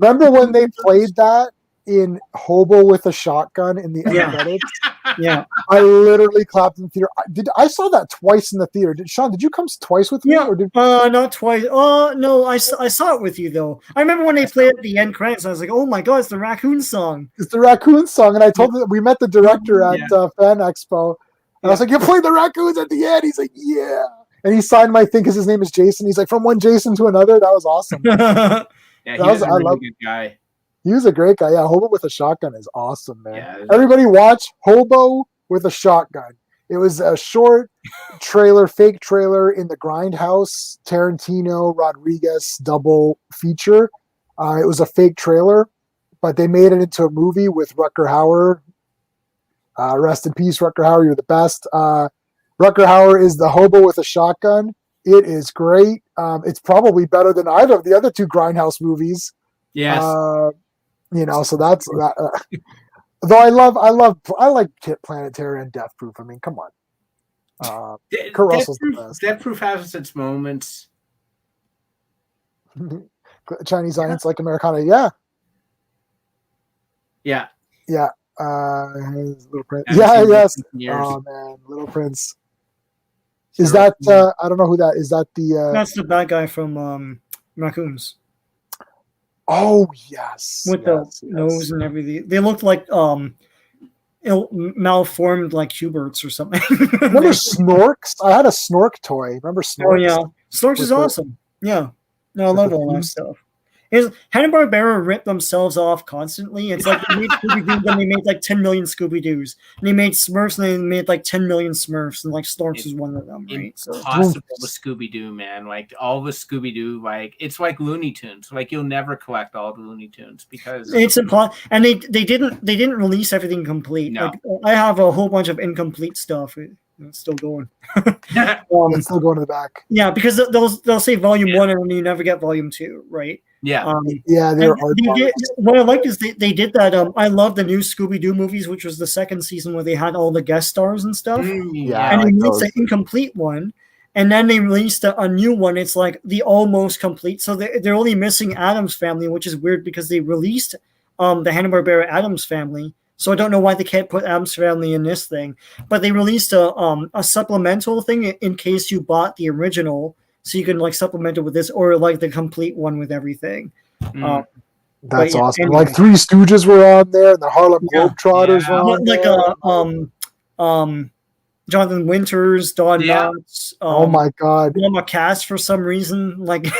Remember when they played that in Hobo with a Shotgun in the end credits? Yeah, I literally clapped in the theater. I saw that twice in the theater. Sean, did you come twice with me? Yeah, not twice. Oh no, I saw it with you though. I remember when they played at the end credits. I was like, oh my god, it's the Raccoon song. It's the Raccoon song, and I told them we met the director at Fan Expo. And I was like, you played the Raccoons at the end. He's like, yeah, and he signed my thing because his name is Jason. He's like, from one Jason to another. That was awesome. Yeah, he was a really good guy. He was a great guy. Yeah, Hobo with a Shotgun is awesome, man. Yeah, everybody watch Hobo with a Shotgun. It was a short trailer, fake trailer in the Grindhouse Tarantino Rodriguez double feature. It was a fake trailer, but they made it into a movie with Rutger Hauer. Rest in peace, Rutger Hauer. You're the best. Rutger Hauer is the Hobo with a Shotgun. It is great. It's probably better than either of the other two Grindhouse movies. Yes. So that's that. Though I like Planet Terror and Death Proof. I mean, come on. Kurt Russell's the best. Death Proof has its moments. Chinese Science like Americana. Yeah. Yeah. Yeah. Little Prince. Yeah. Yes. Oh man, Little Prince. Is that? I don't know who that is. That the? That's the bad guy from Raccoons. Oh yes, with the nose and everything. They looked like malformed like Huberts or something. Remember Snorks? I had a Snork toy. Remember Snorks? Oh yeah, Snorks is awesome. Yeah, no, I love all that stuff. Hanna-Barbera ripped themselves off constantly. It's like they made Scooby-Doo, then they made like 10 million Scooby-Doos. And they made Smurfs, and they made like 10 million Smurfs, and like Snorks is one of them, right? It's impossible with Scooby-Doo, man. Like all the Scooby-Doo, like it's like Looney Tunes. Like you'll never collect all the Looney Tunes because it's impossible. And they didn't release everything complete. No. Like I have a whole bunch of incomplete stuff. It's still going. It's still going to the back. Yeah, because they'll say volume 1 and then you never get volume 2, right? Yeah. What I liked is they did that. I love the new Scooby-Doo movies, which was the second season where they had all the guest stars and stuff. Yeah, and they released an incomplete one, and then they released a new one. It's like the almost complete. So they're only missing Addams Family, which is weird because they released the Hanna-Barbera Addams Family. So I don't know why they can't put Addams Family in this thing, but they released a supplemental thing in case you bought the original. So you can like supplement it with this, or like the complete one with everything. That's awesome. Anyway. Like Three Stooges were on there, and the Harlem Globetrotters were on there. Jonathan Winters, Don Knotts. Oh my God, Mama Cass for some reason. Like, do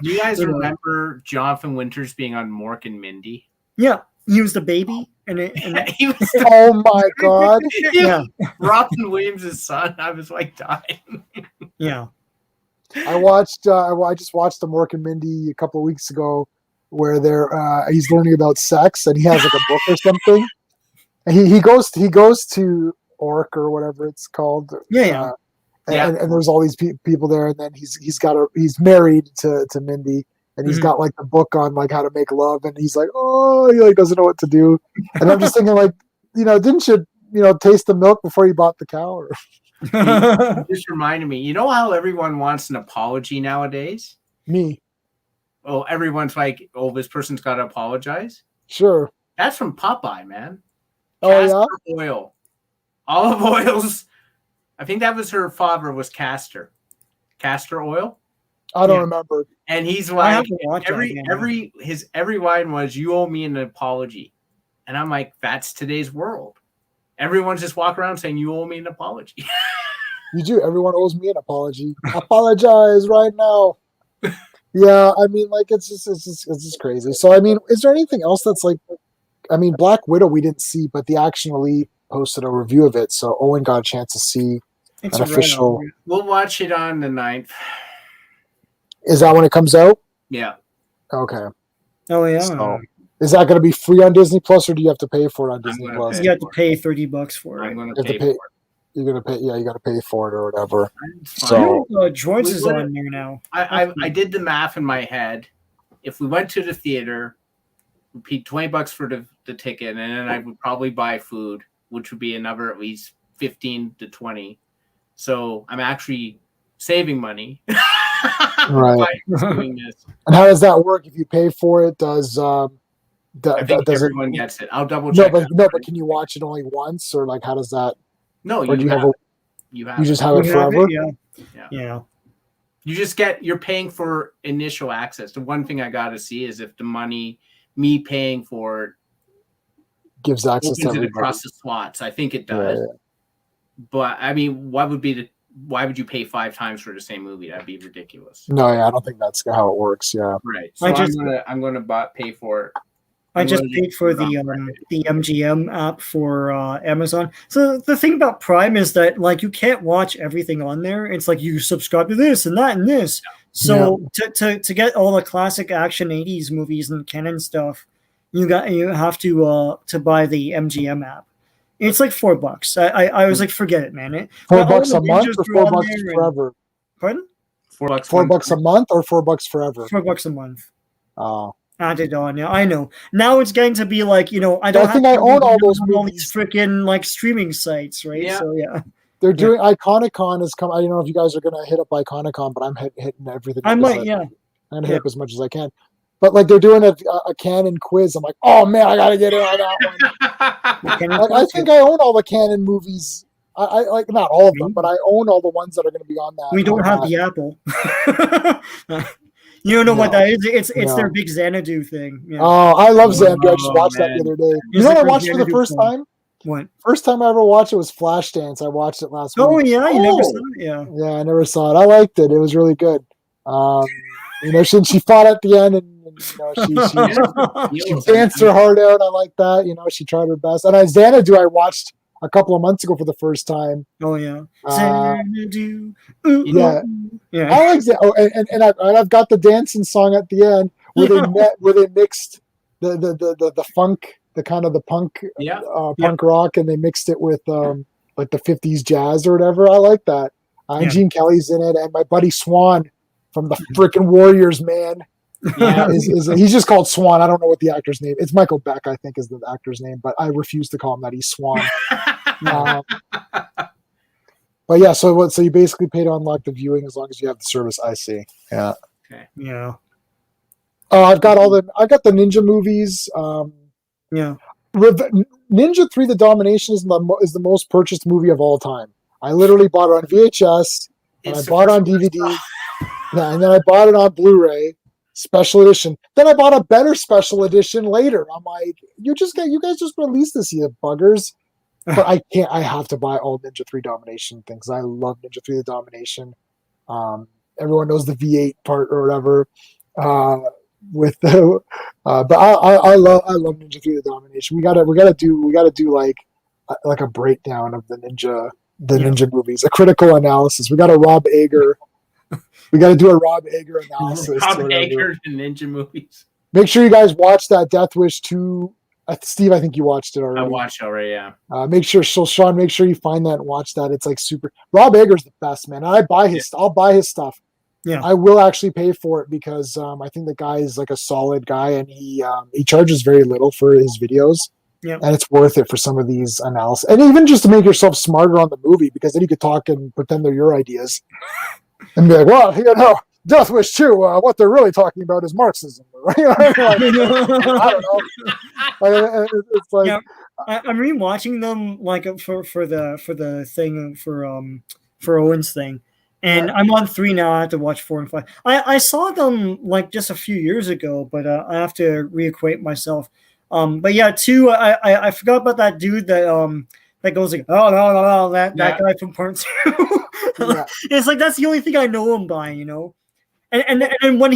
you guys remember Jonathan Winters being on Mork and Mindy? Yeah, he was the baby, he was. Oh my God! Yeah, Robin Williams' son. I was like dying. Yeah. I just watched the Mork and Mindy a couple of weeks ago. where he's learning about sex, and he has like a book or something. And he goes to Orc or whatever it's called. Yeah. And there's all these people there, and then he's married to Mindy, and he's got like the book on like how to make love, and he's like, oh, he like doesn't know what to do. And I'm just thinking, like, didn't you taste the milk before you bought the cow? Or... You just reminded me. You know how everyone wants an apology nowadays? Me. Oh, everyone's like, oh, this person's got to apologize. Sure. That's from Popeye, man. Castor oil, olive oils. I think that was her father was castor oil. I don't remember. And he's like, every line was, you owe me an apology. And I'm like, that's today's world. Everyone's just walking around saying, you owe me an apology. You do. Everyone owes me an apology. Apologize right now. Yeah, I mean, like, it's just crazy. So, I mean, is there anything else that's like, I mean, Black Widow we didn't see, but the Action Elite posted a review of it, so Owen got a chance to see an official. We'll watch it on the 9th. Is that when it comes out? Yeah. Okay. Oh yeah. So, is that going to be free on Disney Plus, or do you have to pay for it on Disney Plus? You have to pay $30 for it. I'm going to pay for it. You're going to pay. Yeah, you got to pay for it or whatever. So Droids is on there now. I did the math in my head. If we went to the theater, we paid $20 for the ticket, and then I would probably buy food, which would be another at least 15 to 20. So I'm actually saving money. Right. Doing this. And how does that work? If you pay for it, does I think everyone gets it. I'll double check. No, but can you watch it only once, or like how does that? No, you just have it forever. Yeah. You're paying for initial access. The one thing I got to see is if me paying for it gives access to it across the slots. I think it does. Yeah. But I mean, why would you pay 5 times for the same movie? That'd be ridiculous. No, yeah, I don't think that's how it works. Yeah, right. So I'm gonna pay for it. I just paid for the MGM app for Amazon. So the thing about Prime is that like you can't watch everything on there. It's like you subscribe to this and that and this. So to get all the classic action 80s movies and canon stuff, you have to buy the MGM app. It's like $4. I was like, forget it, man. $4 a month or $4 forever? Pardon? $4 a month or $4 forever? $4 a month. Oh. Added on, yeah, I know. Now it's getting to be like, I think I own all those movies. All these freaking like streaming sites, right? Yeah. So yeah, they're doing Iconicon is coming. I don't know if you guys are gonna hit up Iconicon, but I'm hitting everything. I might, yeah. I'm gonna hit up as much as I can. But like they're doing a canon quiz. I'm like, oh man, I gotta get in on that one. I think I own all the canon movies. I like not all of them, but I own all the ones that are gonna be on that. We don't have the Apple. You don't know what that is? It's their big Xanadu thing. Yeah. Oh, I love Xanadu. I just watched that the other day. You know what I watched for the first time? What? First time I ever watched it was Flashdance. I watched it last week. Oh yeah, you never saw it. Yeah. Yeah, I never saw it. I liked it. It was really good. She fought at the end, and she danced her heart out. I like that. She tried her best. And Xanadu, I watched a couple of months ago for the first time. Oh yeah, Xanadu. Yeah. I like that. Oh, and I've got the dancing song at the end where they mixed the funk, the kind of the punk punk rock, and they mixed it with like the 50s jazz or whatever. I like that. Gene Kelly's in it, and my buddy Swan from the freaking Warriors, man. Yeah, he's just called Swan. I don't know what the actor's name. It's Michael Beck, I think, is the actor's name, but I refuse to call him that. He's Swan. But yeah, so you basically pay to unlock the viewing as long as you have the service. I see. Yeah. Okay. Yeah. I've got the Ninja movies. Yeah. Ninja 3: The Domination is the most purchased movie of all time. I literally bought it on VHS, and I bought it on DVD, and then I bought it on Blu-ray special edition. Then I bought a better special edition later. I'm like, you guys just released this, you buggers. But I can't. I have to buy all Ninja 3 Domination things. I love Ninja 3: The Domination. Everyone knows the V8 part or whatever. But I love Ninja 3: The Domination. We gotta do like a breakdown of the Ninja movies, a critical analysis. We got a Rob Ager. We got to do a Rob Ager analysis. Rob Ager and Ninja movies. Make sure you guys watch that Death Wish 2. Steve, I think you watched it already. I watched already, yeah. Make sure, so Sean, make sure you find that and watch that. It's like super. Rob Egger's the best, man. I'll buy his stuff. Yeah. I will actually pay for it because I think the guy is like a solid guy, and he charges very little for his videos. Yeah. And it's worth it for some of these analysis, and even just to make yourself smarter on the movie, because then you could talk and pretend they're your ideas, and be like, well, Death Wish 2, what they're really talking about is Marxism, right? I don't know. It's like, yeah, I'm rewatching them like for the thing for Owen's thing, and I'm on 3 now. I have to watch 4 and 5. I saw them like just a few years ago, but I have to reacquaint myself. But yeah, 2. I forgot about that dude that goes like, oh no, that guy from part 2. Yeah. It's like that's the only thing I know him by, And when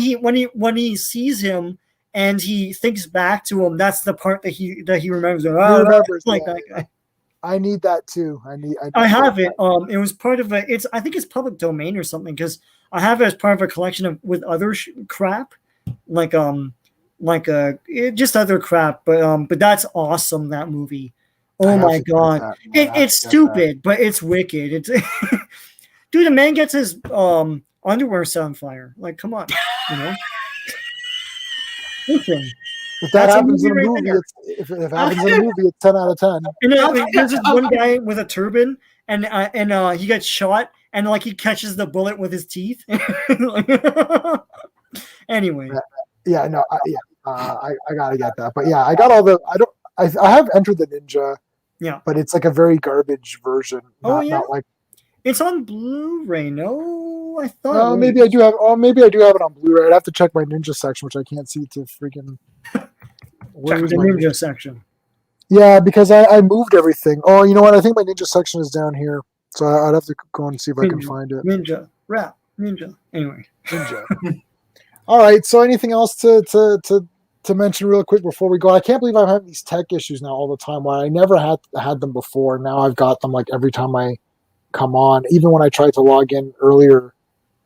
he sees him and he thinks back to him, that's the part that he remembers. He remembers, like yeah, that guy. I need that too. I have it. It was part of I think it's public domain or something, because I have it as part of a collection with other crap, just other crap. But that's awesome. That movie. Oh my god, it's stupid, but it's wicked. It's dude, the man gets his underwear set on fire. Like, come on, Listen, if that happens in a movie, if it happens in a movie, it's 10 out of 10. And there's this one guy with a turban, and he gets shot, and like he catches the bullet with his teeth. Anyway, I gotta get that, but yeah, I got all the. I have Enter the Ninja. Yeah, but it's like a very garbage version. Not like it's on Blu-ray. No, I thought. Maybe I do have. Maybe I do have it on Blu-ray. I'd have to check my Ninja section, which I can't see to freaking. Check the Ninja section. Yeah, because I moved everything. Oh, you know what? I think my Ninja section is down here, so I'd have to go and see if I can find it. Ninja rap, Ninja. Anyway, Ninja. All right. So, anything else to mention real quick before we go? I can't believe I'm having these tech issues now all the time. Why I never had them before. Now I've got them like every time I come on. Even when I tried to log in earlier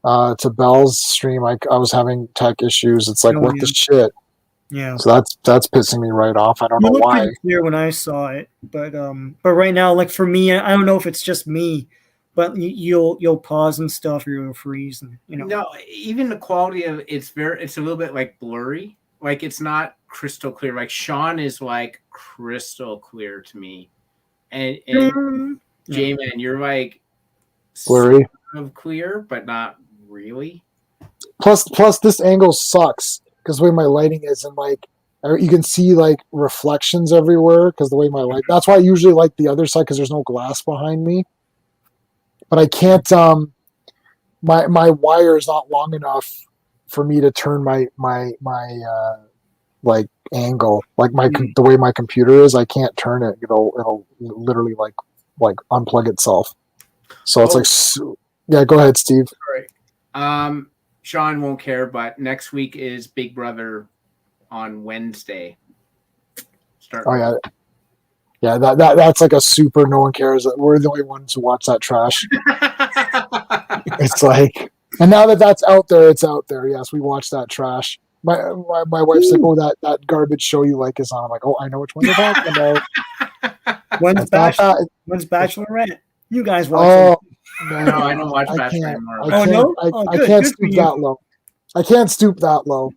to Bell's stream, I was having tech issues. It's like, what the shit? Yeah. So that's pissing me right off. I don't know why. Pretty clear when I saw it, but right now, like for me, I don't know if it's just me, but you'll pause and stuff, or you'll freeze, and No, even the quality of it's a little bit like blurry. Like it's not crystal clear. Like Sean is like crystal clear to me, and J-Man, you're like blurry, sort of clear, but not really. Plus, this angle sucks because the way my lighting is, and like you can see like reflections everywhere because the way my light. That's why I usually like the other side because there's no glass behind me. But I can't. My wire is not long enough for me to turn my like angle, like the way my computer is. I can't turn it. It'll literally like unplug itself. So it's like, yeah. Go ahead, Steve. All right. Sean won't care, but next week is Big Brother on Wednesday. Yeah. That's like a super. No one cares. We're the only ones who watch that trash. It's like. And now that that's out there, it's out there. Yes, we watch that trash. My wife's like, "Oh, that garbage show you like is on." I'm like, "Oh, I know which one you're talking about." When's Bachelorette? You guys watch it? No, I don't watch Bachelor anymore. I can't stoop that low. I can't stoop that low.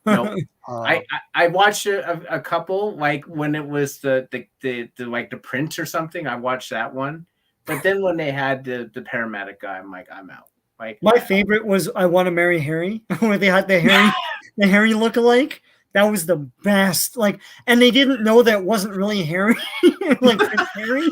No, I watched a couple, like when it was the like the Prince or something. I watched that one, but then when they had the paramedic guy, I'm like, I'm out. Like my favorite was I Want to Marry Harry, where they had the Harry look-alike. That was the best. Like, and they didn't know that it wasn't really Harry, like Prince Harry.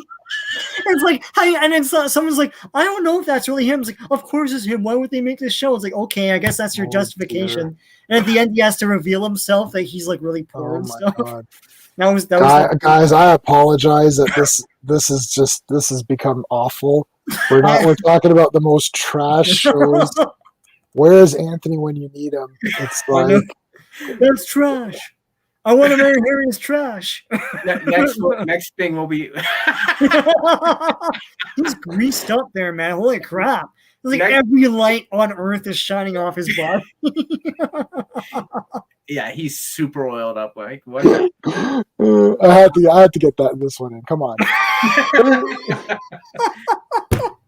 It's like, and then someone's like, I don't know if that's really him. It's like, of course it's him. Why would they make this show? It's like, okay, I guess that's your justification. Dear. And at the end, he has to reveal himself that he's like really poor and stuff. God. That was guys. I apologize that this has become awful. We're talking about the most trash shows. Where is Anthony when you need him? It's like that's trash. I Want to Marry Harry is trash. Next thing will be he's greased up there, man. Holy crap. It's like every light on earth is shining off his body. Yeah, he's super oiled up. Like what? I had to get that in this one in. Come on.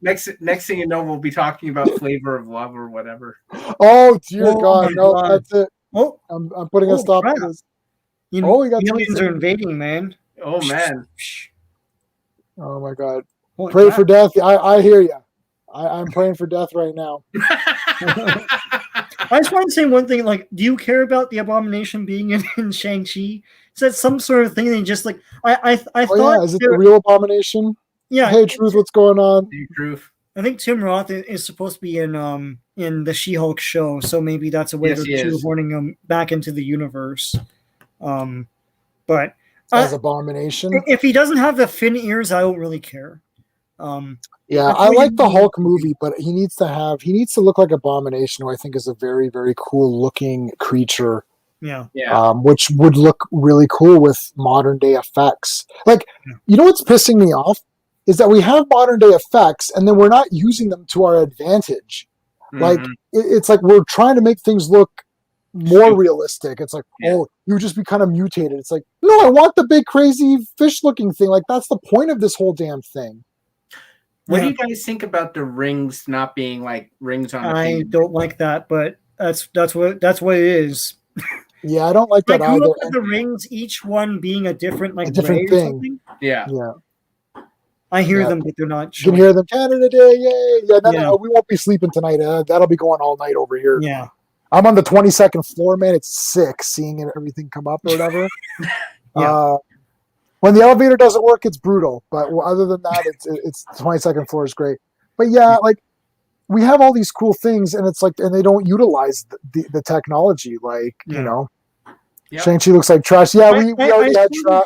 Next thing you know, we'll be talking about Flavor of Love or whatever. Oh dear Oh God! my No, God. that's it. Oh, I'm putting a stop crap. to this. You know, We got aliens are invading, man. Oh man. Oh my God! Holy Pray crap. for death. I hear you. I'm praying for death right now. I just want to say one thing. Like, do you care about the abomination being in Shang-Chi? Is that some sort of thing? They just like I Oh thought. yeah, is it the real abomination? Yeah. Hey, Truth, what's going on? Truth. I think Tim Roth is supposed to be in the She-Hulk show, so maybe that's a way Yes, to he is. shoehorning him back into the universe. But As abomination. if he doesn't have the fin ears, I don't really care. Yeah, I like the Hulk movie, but he needs to look like Abomination, who I think is a very, very cool looking creature. Yeah. Which would look really cool with modern day effects. Like, you know what's pissing me off is that we have modern day effects and then we're not using them to our advantage. Mm-hmm. Like, it's like we're trying to make things look more realistic. It's like, oh, you would just be kind of mutated. It's like, no, I want the big crazy fish looking thing. Like, that's the point of this whole damn thing. What do you guys think about the rings not being like rings on the I don't like that, but that's what it is. Yeah, I don't like that I grew either. up with the rings, each one being a different a different ray thing. or something. Yeah. I hear them, but they're not. You can hear them. Canada Day, yay! Yeah, no, we won't be sleeping tonight. That'll be going all night over here. Yeah. I'm on the 22nd floor, man. It's sick seeing everything come up or whatever. When the elevator doesn't work, it's brutal. But other than that, it's 22nd floor is great. But yeah, like we have all these cool things, and it's like, and they don't utilize the technology. Like you know, Shang-Chi looks like trash. Yeah, we already had trash.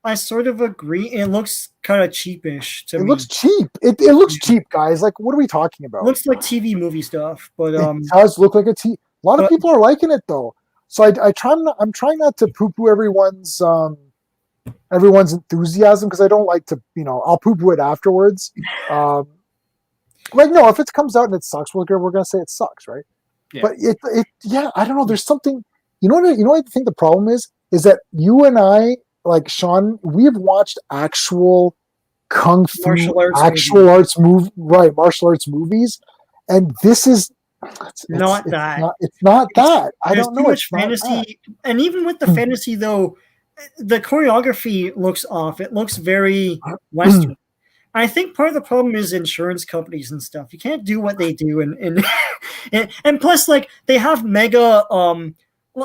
I sort of agree. It looks kind of cheapish to me. It looks cheap. It looks cheap, guys. Like, what are we talking about? It looks like TV movie stuff, but it does look like a TV. A lot of people are liking it though. So I'm trying not to poo-poo everyone's enthusiasm because I don't like to, I'll poo-poo it afterwards. Like no, if it comes out and it sucks, we're gonna say it sucks, right? Yeah. But I don't know. There's something. You know what I think the problem is that you and I, like Sean, we've watched actual kung fu martial arts movies, and this is it's not that. I don't know. Too much fantasy, and even with the fantasy though, the choreography looks off. It looks very Western. I think part of the problem is insurance companies and stuff. You can't do what they do, and plus, like they have mega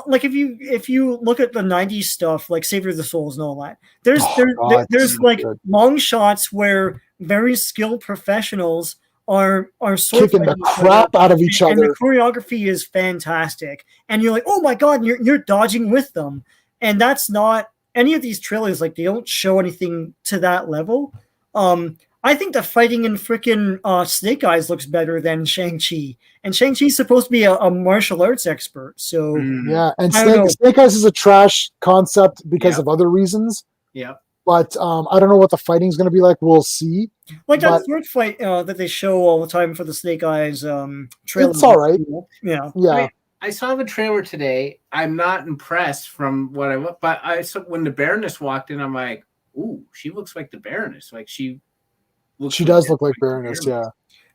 like if you look at the 90s stuff like Savior of the Souls and all that, there's like long shots where very skilled professionals are kicking the crap out of each other, and the choreography is fantastic, and you're like, oh my god, you're dodging with them, and that's not any of these trailers. Like they don't show anything to that level. I think the fighting in freaking Snake Eyes looks better than Shang-Chi. And Shang-Chi's supposed to be a martial arts expert. So yeah, and Snake Eyes is a trash concept because of other reasons. Yeah. But I don't know what the fighting's going to be like. We'll see. Like that sword fight that they show all the time for the Snake Eyes trailer. It's all right. Yeah. I saw the trailer today. I'm not impressed from what but I saw when the Baroness walked in, I'm like, ooh, she looks like the Baroness. Like she does look like Baroness, yeah.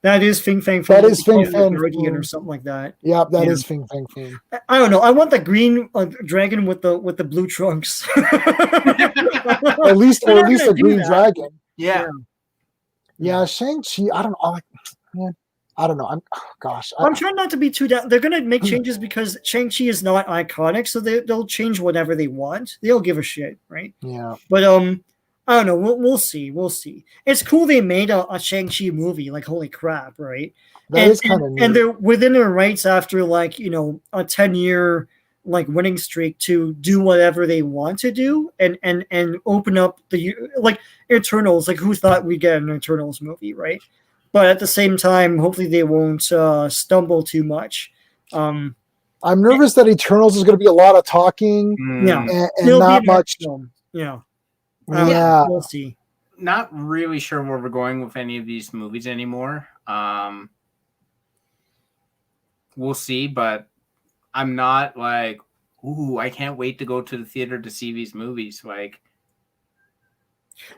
That is Fing Fang Foom. That is Fing Fang or something like that. Yeah, that is Fing Fang Foom. I don't know. I want the green dragon with the blue trunks. at least a green dragon. Yeah. Yeah, Shang-Chi, I don't know. I don't know. I'm trying not to be too down. They're going to make changes because Shang-Chi is not iconic, so they'll change whatever they want. They'll give a shit, right? Yeah. But I don't know. We'll see. We'll see. It's cool they made a Shang-Chi movie. Like, holy crap, right? That is kind of neat. And they're within their rights after, like, a 10-year, like, winning streak to do whatever they want to do and open up the, like, Eternals. Like, who thought we'd get an Eternals movie, right? But at the same time, hopefully they won't stumble too much. I'm nervous that Eternals is going to be a lot of talking and not much. Yeah. We'll see. Not really sure where we're going with any of these movies anymore. We'll see, but I'm not like, ooh, I can't wait to go to the theater to see these movies. Like,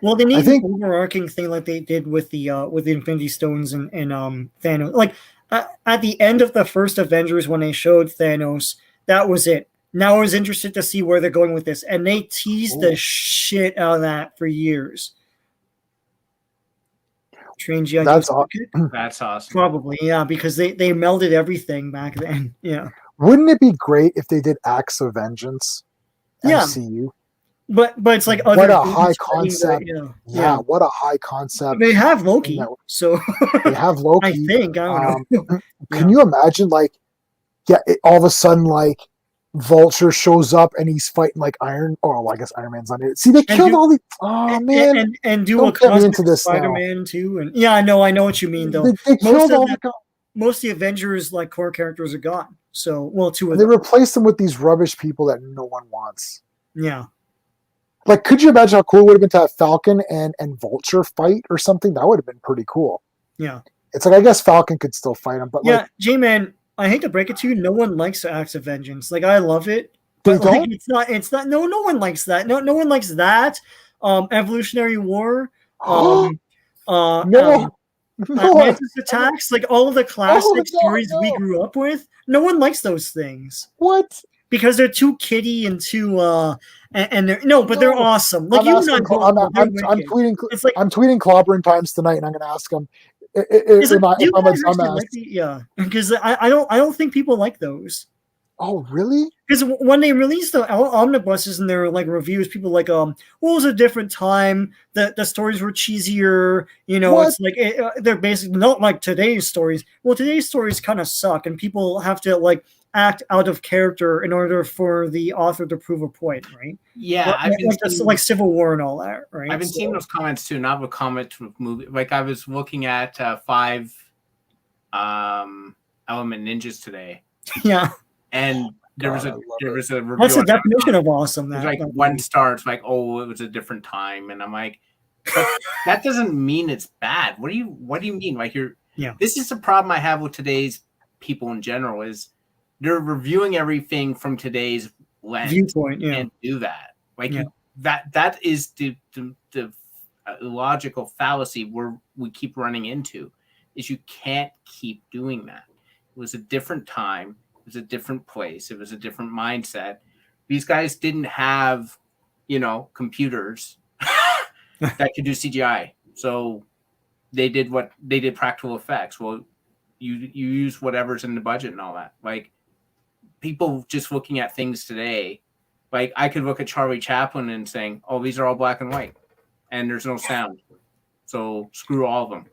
Well, they I need think an overarching thing like they did with the Infinity Stones and Thanos. Like at the end of the first Avengers, when they showed Thanos, that was it. Now I was interested to see where they're going with this, and they teased the shit out of that for years. Strange G.I. Joe that's Syndicate? that's awesome. Probably, yeah, because they melded everything back then. Yeah, wouldn't it be great if they did Acts of Vengeance yeah, MCU? but it's like What other a dudes high fighting concept. Yeah, what a high concept. They have thing Loki, that- so They have I Loki. think I don't know. Can you imagine, like, all of a sudden, like, Vulture shows up and he's fighting like Iron. Oh, well, I guess Iron Man's on it. See, they killed all the. Oh man, and do don't a get me cosmic into this now. Spider-Man too, and yeah, I know what you mean though. They killed all the. Most of the Avengers like core characters are gone. So, well, two of They them. replaced them with these rubbish people that no one wants. Yeah. Like, could you imagine how cool it would have been to have Falcon and Vulture fight or something? That would have been pretty cool. Yeah. It's like, I guess Falcon could still fight him, but yeah, like, J-Man, I hate to break it to you, no one likes Acts of Vengeance. Like, I love it. They But like, don't? it's not. No one likes that. No one likes that. Evolutionary War. No. Atlantis Attacks. Like all of the classic stories we no. grew up with. No one likes those things. What? Because they're too kiddie and too and they're but they're awesome. Like I'm you asking, and I'm tweeting. It's like I'm tweeting Clobbering Times tonight, and I'm going to ask him do if you I'm a guys actually dumbass. like yeah, because I don't think people like those. Oh, really? Because when they released the omnibuses and their like reviews, people were like, well, it was a different time. The stories were cheesier. You know, What? it's like they're basically not like today's stories. Well, today's stories kind of suck, and people have to like act out of character in order for the author to prove a point, right? Yeah, like Civil War and all that, right? I've been seeing those comments too. Not with comments with movie. Like I was looking at 5 Element Ninjas today. Yeah. And there was a review. What's the definition of awesome? That like 1 star. It's like, oh, it was a different time, and I'm like, but that doesn't mean it's bad. What do you mean? Like this is the problem I have with today's people in general is they're reviewing everything from today's lens viewpoint, and do that. Like that is the logical fallacy we keep running into is you can't keep doing that. It was a different time. It was a different place. It was a different mindset. These guys didn't have, computers that could do CGI. So they did practical effects. Well, you use whatever's in the budget and all that. Like people just looking at things today, like I could look at Charlie Chaplin and saying, oh, these are all black and white and there's no sound. So screw all of them.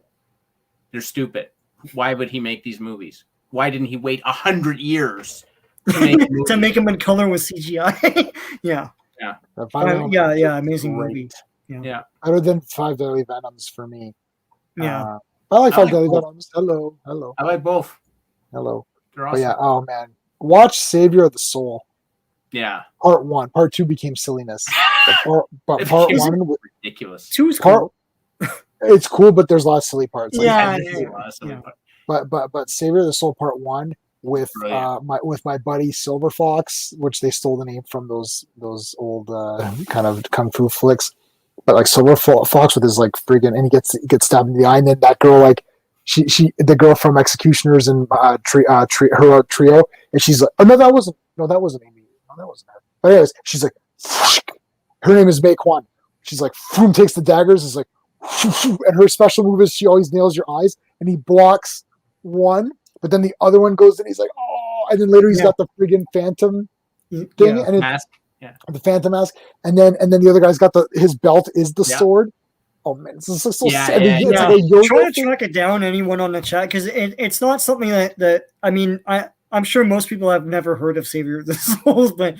They're stupid. Why would he make these movies? Why didn't he wait 100 years to make them in color with CGI? Yeah. Amazing movie. Yeah. Other than 5 Deadly Venoms for me. Yeah. I like 5 Deadly Venoms. Hello. I like both. Hello. They're awesome. But yeah, oh man. Watch Savior of the Soul. Yeah. Part 1. Part 2 became silliness. But part 1 was ridiculous. 2's cool. It's cool, but there's a lot of silly parts. But Savior of the Soul Part 1 with my buddy Silver Fox, which they stole the name from those old kind of kung fu flicks. But like Silver Fox with his like friggin' and he gets stabbed in the eye, and then that girl like she the girl from Executioners and her trio, and she's like, oh that wasn't Amy. No, that wasn't her. But anyways, she's like, her name is Mei Kwan. She's like, takes the daggers, is like, and her special move is she always nails your eyes, and he blocks one, but then the other one goes in. He's like, oh, and then later he's got the friggin' Phantom thing, and mask. The Phantom mask, and then the other guy's got his belt is the sword. Oh man, it's so sad. Try to track it down, anyone on the chat, because it's not something that I mean I'm sure most people have never heard of Savior of the Souls, but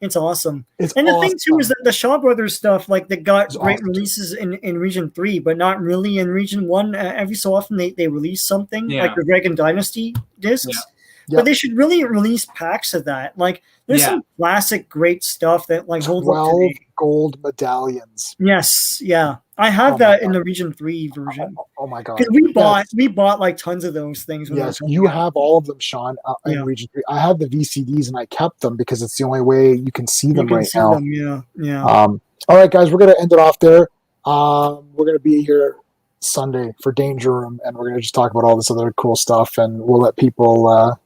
it's awesome. And the thing too is that the Shaw Brothers stuff, like they got great releases in Region 3, but not really in Region 1. Every so often they release something like the Dragon Dynasty discs. Yeah. But they should really release packs of that. Like there's some classic great stuff that like holds up today. 12 gold medallions. Yes, yeah. I have Oh my that in God. the Region 3 version. Oh my God. Because we bought like tons of those things. When Yes, they were you coming out. have all of them, Sean, in Yeah. Region 3. I have the VCDs and I kept them because it's the only way you can see You them can right see now. them. Yeah. Yeah. All right, guys, we're going to end it off there. We're going to be here Sunday for Danger Room, and we're going to just talk about all this other cool stuff, and we'll let people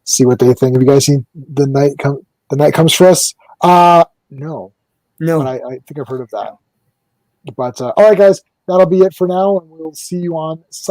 see what they think. Have you guys seen The Night Comes for Us? No, No. but I think I've heard of that. But all right, guys, that'll be it for now, and we'll see you on Sunday.